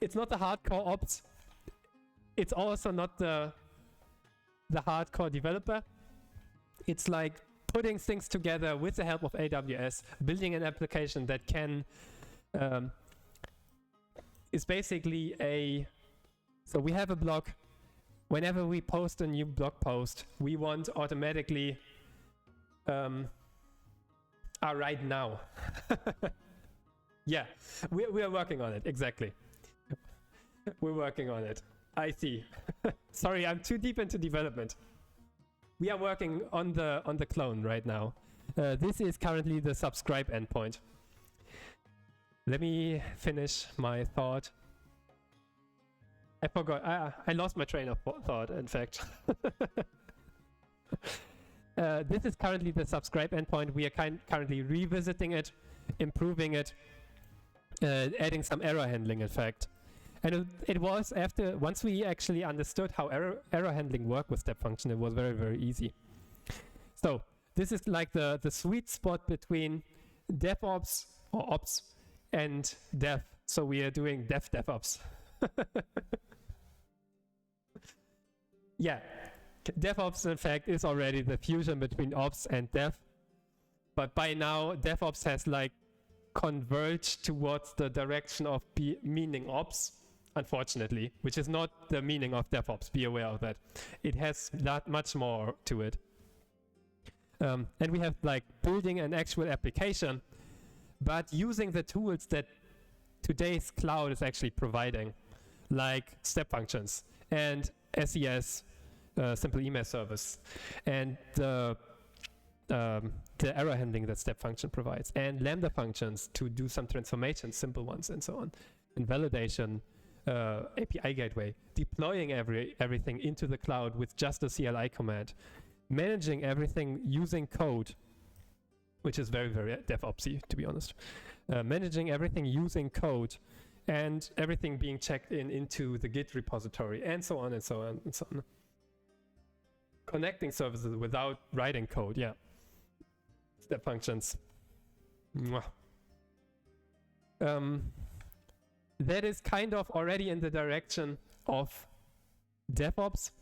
It's not the hardcore ops. It's also not the hardcore developer. It's like putting things together with the help of AWS, building an application that can is basically so we have a blog. Whenever we post a new blog post, we want automatically right now. Yeah, we are working on it, exactly. We're working on it. I see. Sorry, I'm too deep into development. We are working on the clone right now. This is currently the subscribe endpoint. Let me finish my thought. I forgot. I lost my train of thought, in fact. This is currently the subscribe endpoint. We are currently revisiting it, improving it, adding some error handling, in fact. And it was once we actually understood how error handling worked with step function, it was very, very easy. So this is like the sweet spot between DevOps or Ops and Dev. So we are doing DevOps. Yeah, DevOps in fact is already the fusion between Ops and Dev. But by now, DevOps has like converged towards the direction of meaning Ops, unfortunately, which is not the meaning of DevOps. Be aware of that. It has that much more to it. And we have like building an actual application, but using the tools that today's cloud is actually providing, like step functions and SES, simple email service, and the error handling that step function provides, and Lambda functions to do some transformations, simple ones, and so on, and validation, API gateway, deploying everything into the cloud with just a CLI command, managing everything using code, which is very, very DevOpsy, to be honest. Managing everything using code, and everything being checked into the Git repository, and so on and so on and so on. Connecting services without writing code, yeah. Step functions. That is kind of already in the direction of DevOps,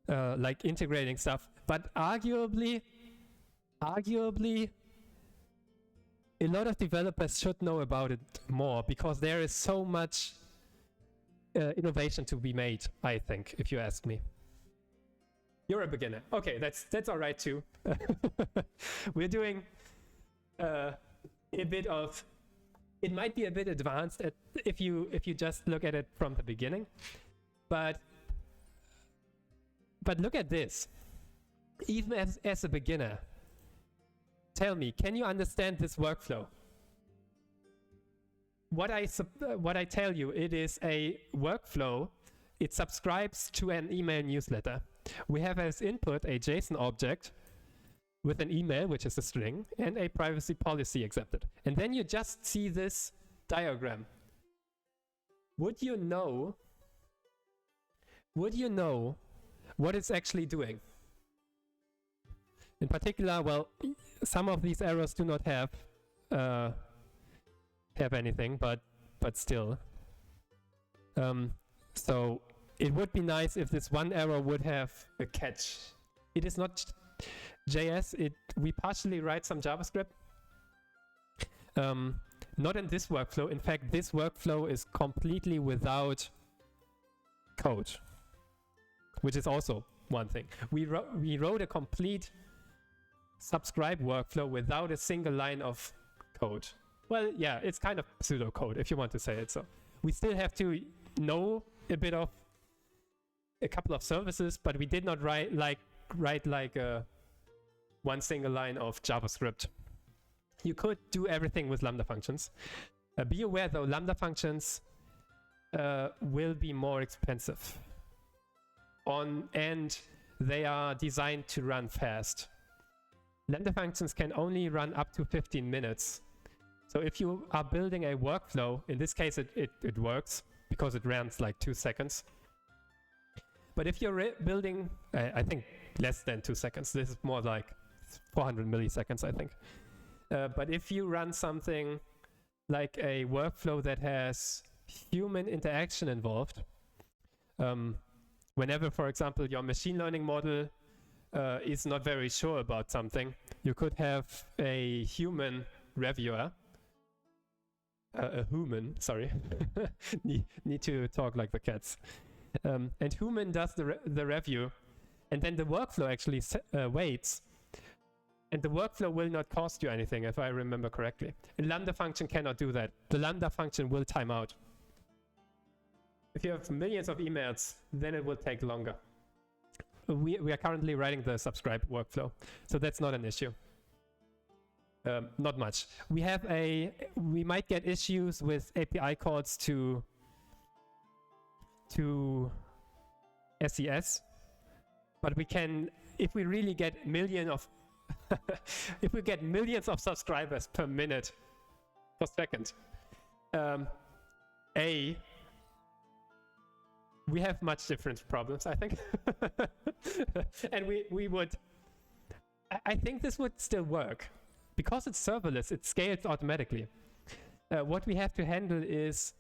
like integrating stuff, but arguably, a lot of developers should know about it more, because there is so much innovation to be made, I think, if you ask me. You're a beginner. Okay, that's all right too. We're doing a bit of, it might be a bit advanced if you just look at it from the beginning, but look at this. Even as a beginner, tell me, can you understand this workflow? What I tell you, it is a workflow. It subscribes to an email newsletter. We have as input a JSON object with an email, which is a string, and a privacy policy accepted. And then you just see this diagram. Would you know what it's actually doing? In particular, well, some of these errors do not have anything, but still. So it would be nice if this one error would have a catch. It is not JS. We partially write some JavaScript. Not in this workflow. In fact, this workflow is completely without code, which is also one thing. We wrote a complete subscribe workflow without a single line of code. Well, yeah, it's kind of pseudocode, if you want to say it so. We still have to know a bit of a couple of services, but we did not write like one single line of JavaScript. You could do everything with Lambda functions. Be aware though, Lambda functions will be more expensive. And they are designed to run fast. Lambda functions can only run up to 15 minutes. So if you are building a workflow, in this case it works because it runs like 2 seconds. But if you're building, I think less than 2 seconds, this is more like 400 milliseconds, I think. But if you run something like a workflow that has human interaction involved, whenever, for example, your machine learning model is not very sure about something, you could have a human reviewer, a human, sorry, need to talk like the cats. And human does the review, and then the workflow actually waits, and the workflow will not cost you anything, if I remember correctly. A Lambda function cannot do that. The Lambda function will time out. If you have millions of emails, then it will take longer. we are currently writing the subscribe workflow, so that's not an issue. Not much. We might get issues with API calls to SES, but we can, if we really get if we get millions of subscribers per minute, per second, we have much different problems, I think. And we would, I think this would still work. Because it's serverless, it scales automatically. What we have to handle is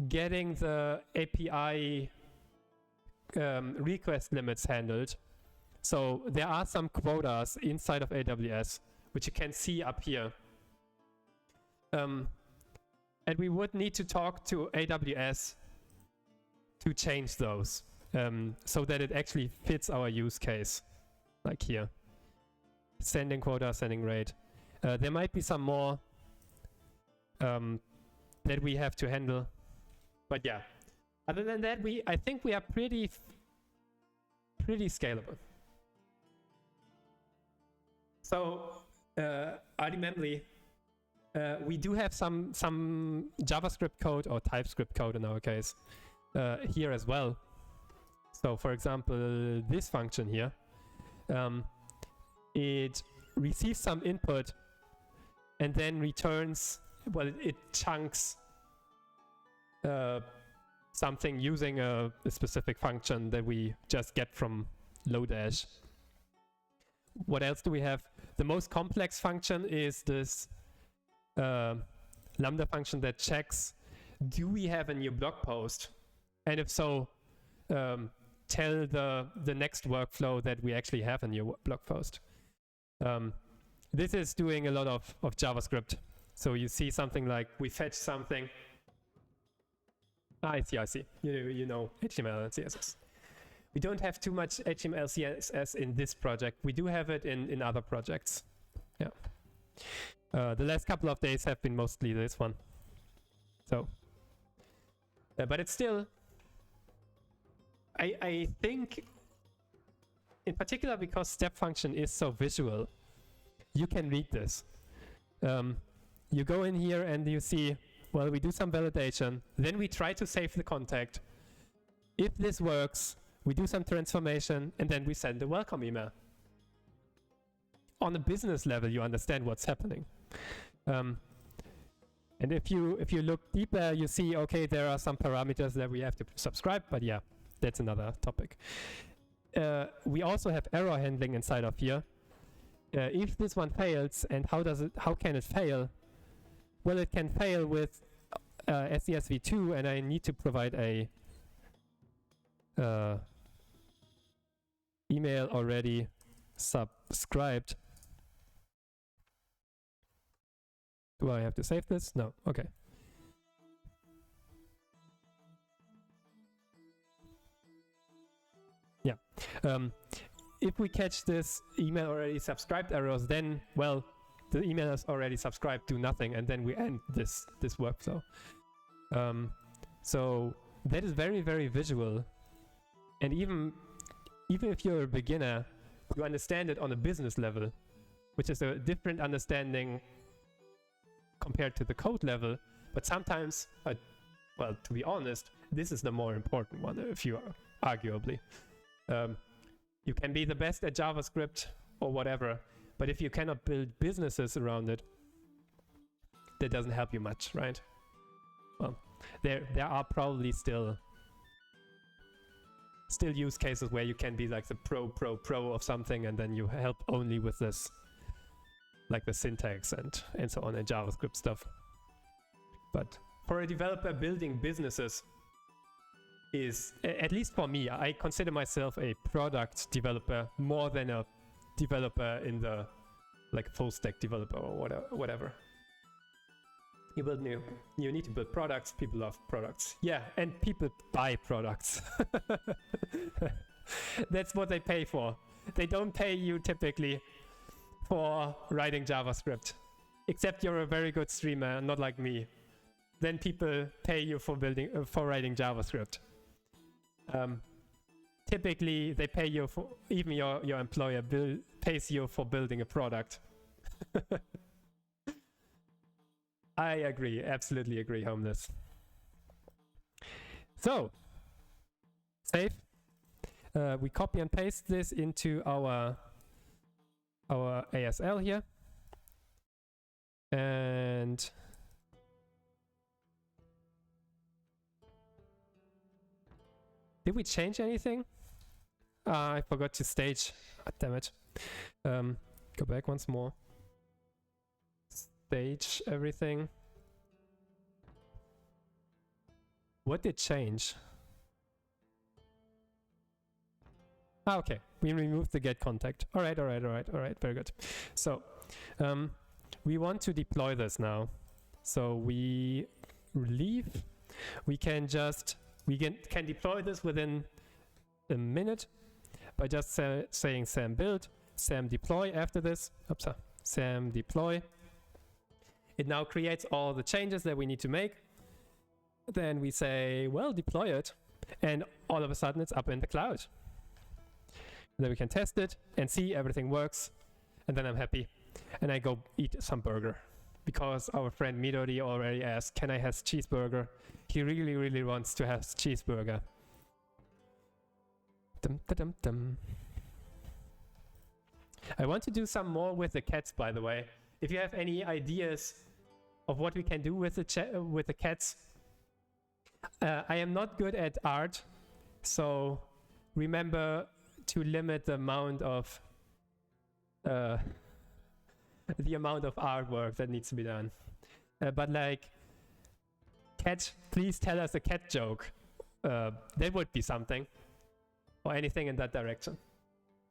getting the API request limits handled. So there are some quotas inside of AWS, which you can see up here. And we would need to talk to AWS to change those so that it actually fits our use case, like here. Sending quota, sending rate. There might be some more that we have to handle, but yeah. Other than that, I think we are pretty scalable. So ultimately, we do have some JavaScript code or TypeScript code in our case here as well. So for example, this function here. It receives some input and then returns, well, it chunks something using a specific function that we just get from Lodash. What else do we have? The most complex function is this Lambda function that checks, do we have a new blog post? And if so, tell the next workflow that we actually have a new blog post. This is doing a lot of JavaScript. So you see something like we fetch something. I see. You know HTML and CSS. We don't have too much HTML, CSS in this project. We do have it in other projects. Yeah. The last couple of days have been mostly this one. So, but it's still, I think, in particular because step function is so visual, you can read this. You go in here and you see, well, we do some validation, then we try to save the contact. If this works, we do some transformation, and then we send a welcome email. On a business level, you understand what's happening. And if you look deeper, you see, okay, there are some parameters that we have to subscribe, but yeah, that's another topic. We also have error handling inside of here. If this one fails, and how can it fail? Well, it can fail with SES v2, and I need to provide a email already subscribed. Do I have to save this? No. Okay. Yeah. If we catch this email already subscribed errors, then, well, the email is already subscribed, do nothing, and then we end this workflow. So that is very, very visual. And even if you're a beginner, you understand it on a business level, which is a different understanding compared to the code level. But sometimes, well, to be honest, this is the more important one, if you are, arguably. You can be the best at JavaScript or whatever, but if you cannot build businesses around it, that doesn't help you much, right? Well, there are probably still use cases where you can be like the pro of something, and then you help only with this, like the syntax and so on, and JavaScript stuff. But for a developer, building businesses is, at least for me, I consider myself a product developer more than a developer in the like full stack developer or whatever. You need to build products. People love products. Yeah, and people buy products. That's what they pay for. They don't pay you typically for writing JavaScript, except you're a very good streamer, not like me. Then people pay you for writing JavaScript. typically they pay you for, even your employer pays you for building a product. I agree, absolutely agree, Homeless. So, save. We copy and paste this into our ASL here. And did we change anything? I forgot to stage. Oh, damn it. Go back once more. Stage everything. What did change? Ah, okay. We removed the get contact. All right. Very good. So, we want to deploy this now. So we leave. We can deploy this within a minute by just saying sam build, sam deploy after this. Oops, sam deploy. It now creates all the changes that we need to make. Then we say, well, deploy it. And all of a sudden it's up in the cloud. Then we can test it and see everything works. And then I'm happy. And I go eat some burger. Because our friend Midori already asked, can I have cheeseburger? He really, really wants to have cheeseburger. Dum, da, dum, dum. I want to do some more with the cats, by the way. If you have any ideas of what we can do with the cats, I am not good at art, so remember to limit the amount of artwork that needs to be done. But like, cat, please tell us a cat joke. That would be something, or anything in that direction.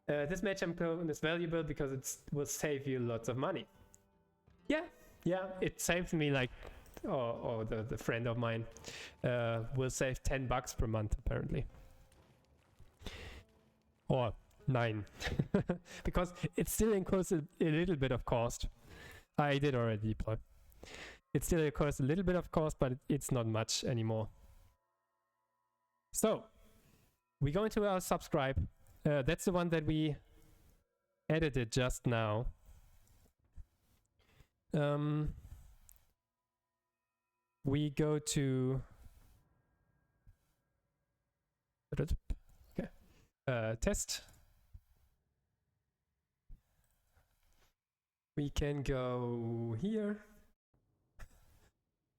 This MailChimp clone is valuable because it will save you lots of money. Yeah, it saves me like, or the friend of mine will save $10 per month apparently. Or 9. Because it still incurs a little bit of cost. I did already deploy. It still incurs a little bit of cost, but it's not much anymore. So, we go into our subscribe. That's the one that we edited just now. We go to test. We can go here.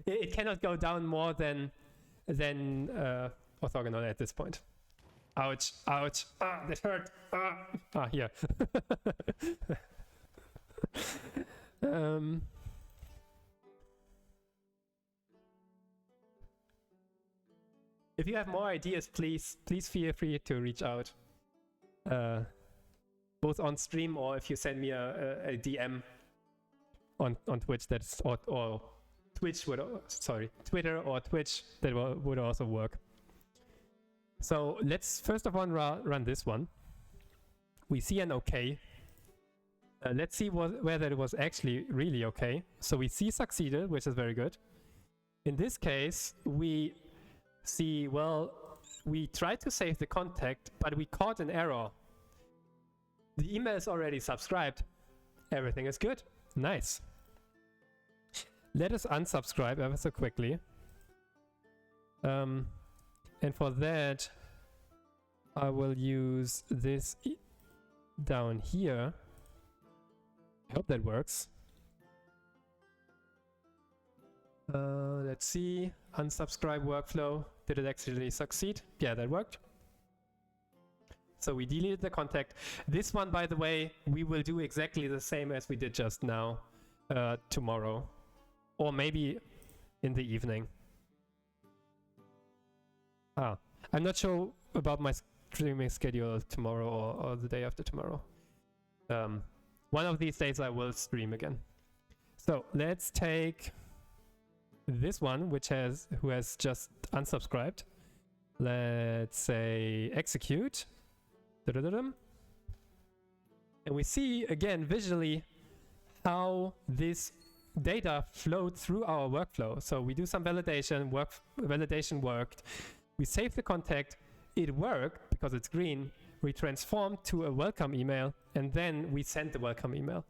It cannot go down more than orthogonal at this point. Ouch, ouch, that hurt. Here. If you have more ideas, please feel free to reach out. Both on stream, or if you send me a DM on Twitch, that's or Twitch would, sorry, Twitter or Twitch, that would also work. So let's first of all run this one. We see an OK. Let's see whether it was actually really OK. So we see succeeded, which is very good. In this case, we see, well, we tried to save the contact, but we caught an error. The email is already subscribed. Everything is good. Nice. Let us unsubscribe ever so quickly. And for that, I will use this down here. I hope that works. Let's see. Unsubscribe workflow. Did it actually succeed? Yeah, that worked. So we deleted the contact. This one, by the way, we will do exactly the same as we did just now, tomorrow. Or maybe in the evening. I'm not sure about my streaming schedule tomorrow or the day after tomorrow. One of these days I will stream again. So let's take this one, who has just unsubscribed. Let's say execute. And we see again visually how this data flowed through our workflow. So we do some validation. Validation worked. We save the contact. It worked because it's green, we transform to a welcome email, and then we send the welcome email.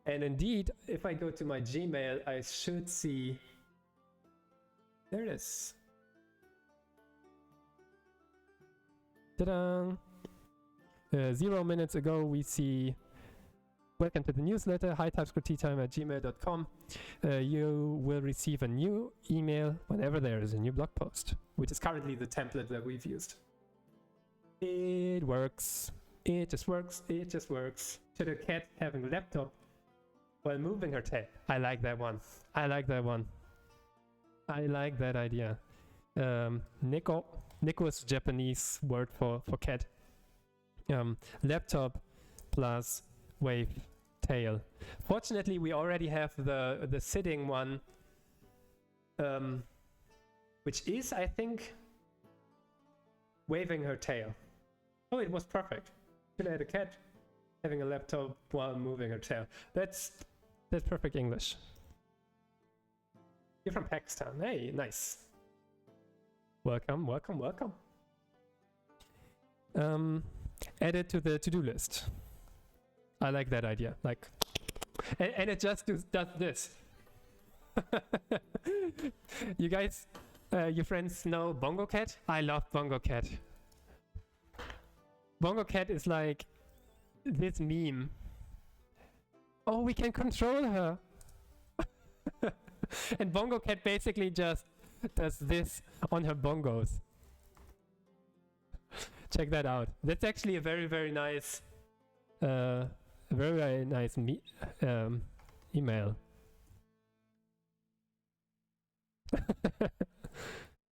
And indeed, if I go to my Gmail, I should see, there it is. Ta-da! 0 minutes ago, we see, welcome to the newsletter, hi TypeScriptTeaTime@gmail.com. You will receive a new email whenever there is a new blog post, which is currently the template that we've used. It works. It just works. It just works. To the cat having a laptop while moving her tail. I like that one. I like that one. I like that idea. Neko. Neko is Japanese word for cat. Laptop plus wave tail. Fortunately, we already have the sitting one, which is, I think, waving her tail. Oh, it was perfect. Should have had a cat having a laptop while moving her tail. That's perfect English. You're from Pakistan. Hey, nice. Welcome, welcome, welcome. Add it to the to-do list. I like that idea. Like, and it just does this. You guys, your friends know Bongo Cat? I love Bongo Cat. Bongo Cat is like this meme. Oh, we can control her. And Bongo Cat basically just does this on her bongos. Check that out. That's actually a very, very nice, very nice email.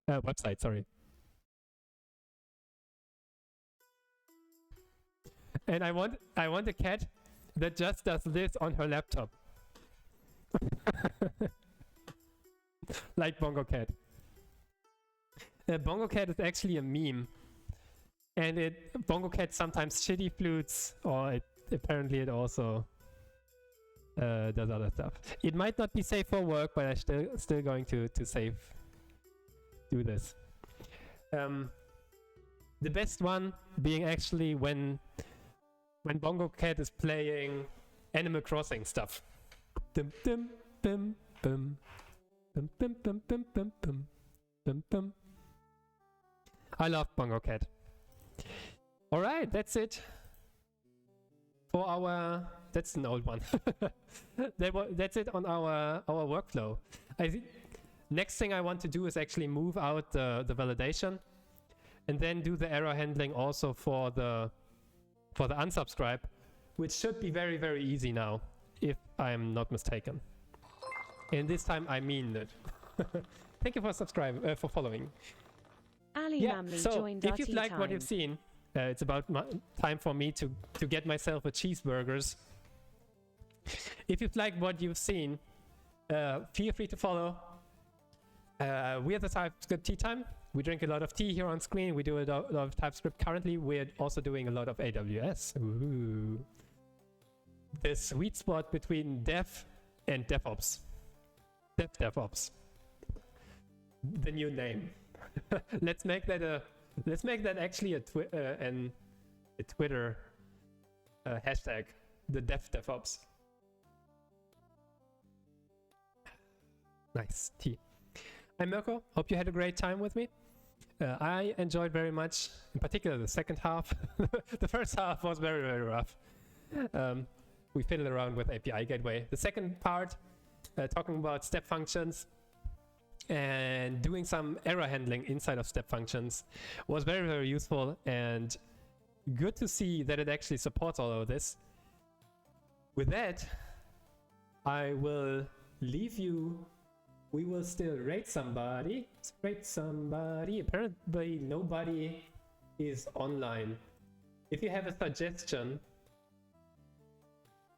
Website, sorry. And I want a cat that just does this on her laptop. Like Bongo Cat. Bongo Cat is actually a meme. And Bongo Cat sometimes shitty flutes, or apparently it also does other stuff. It might not be safe for work, but I'm still going to do this. The best one being actually when Bongo Cat is playing Animal Crossing stuff. Dum dum bum bum bum bum bum bum bum bum bum bum. I love Bongo Cat. All right, that's it for our. That's an old one. That's it on our workflow. I think next thing I want to do is actually move out the validation, and then do the error handling also for the unsubscribe, which should be very, very easy now, if I'm not mistaken. And this time I mean it. Thank you for subscribing, for following. Ali Namli so joined if our you've tea liked time. what you've seen, it's about time for me to get myself a cheeseburgers. If you've liked what you've seen, feel free to follow. We are the TypeScript Tea Time. We drink a lot of tea here on screen. We do a lot of TypeScript. Currently, we're also doing a lot of AWS. Ooh. The sweet spot between dev and DevOps. DevOps. The new name. Let's make that actually a Twitter hashtag. The DevOps. Nice tea. I'm Mirko. Hope you had a great time with me. I enjoyed very much, in particular the second half. The first half was very, very rough. We fiddled around with API Gateway. The second part, talking about step functions and doing some error handling inside of step functions, was very, very useful and good to see that it actually supports all of this. With that, I will leave you. We will still rate somebody. Rate somebody. Apparently nobody is online. If you have a suggestion,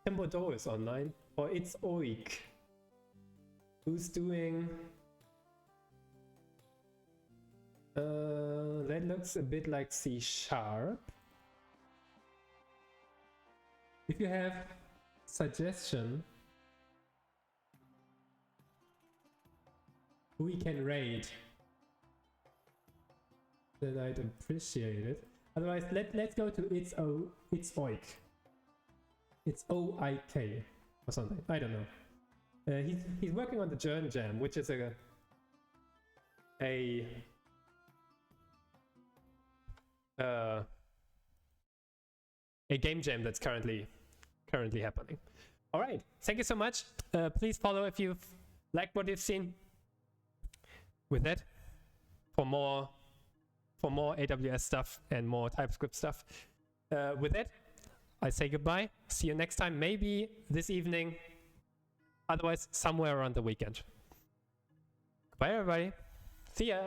Timbodo is online, or it's Oik. Who's doing... that looks a bit like C#. If you have suggestion, we can rate, then I'd appreciate it. Otherwise, let's go to it's oik. It's OIK or something. I don't know. He's working on the Journ Jam, which is a game jam that's currently happening. All right, thank you so much. Please follow if you've liked what you've seen. With that, for more AWS stuff and more TypeScript stuff. With that, I say goodbye. See you next time, maybe this evening. Otherwise, somewhere around the weekend. Goodbye, everybody. See ya.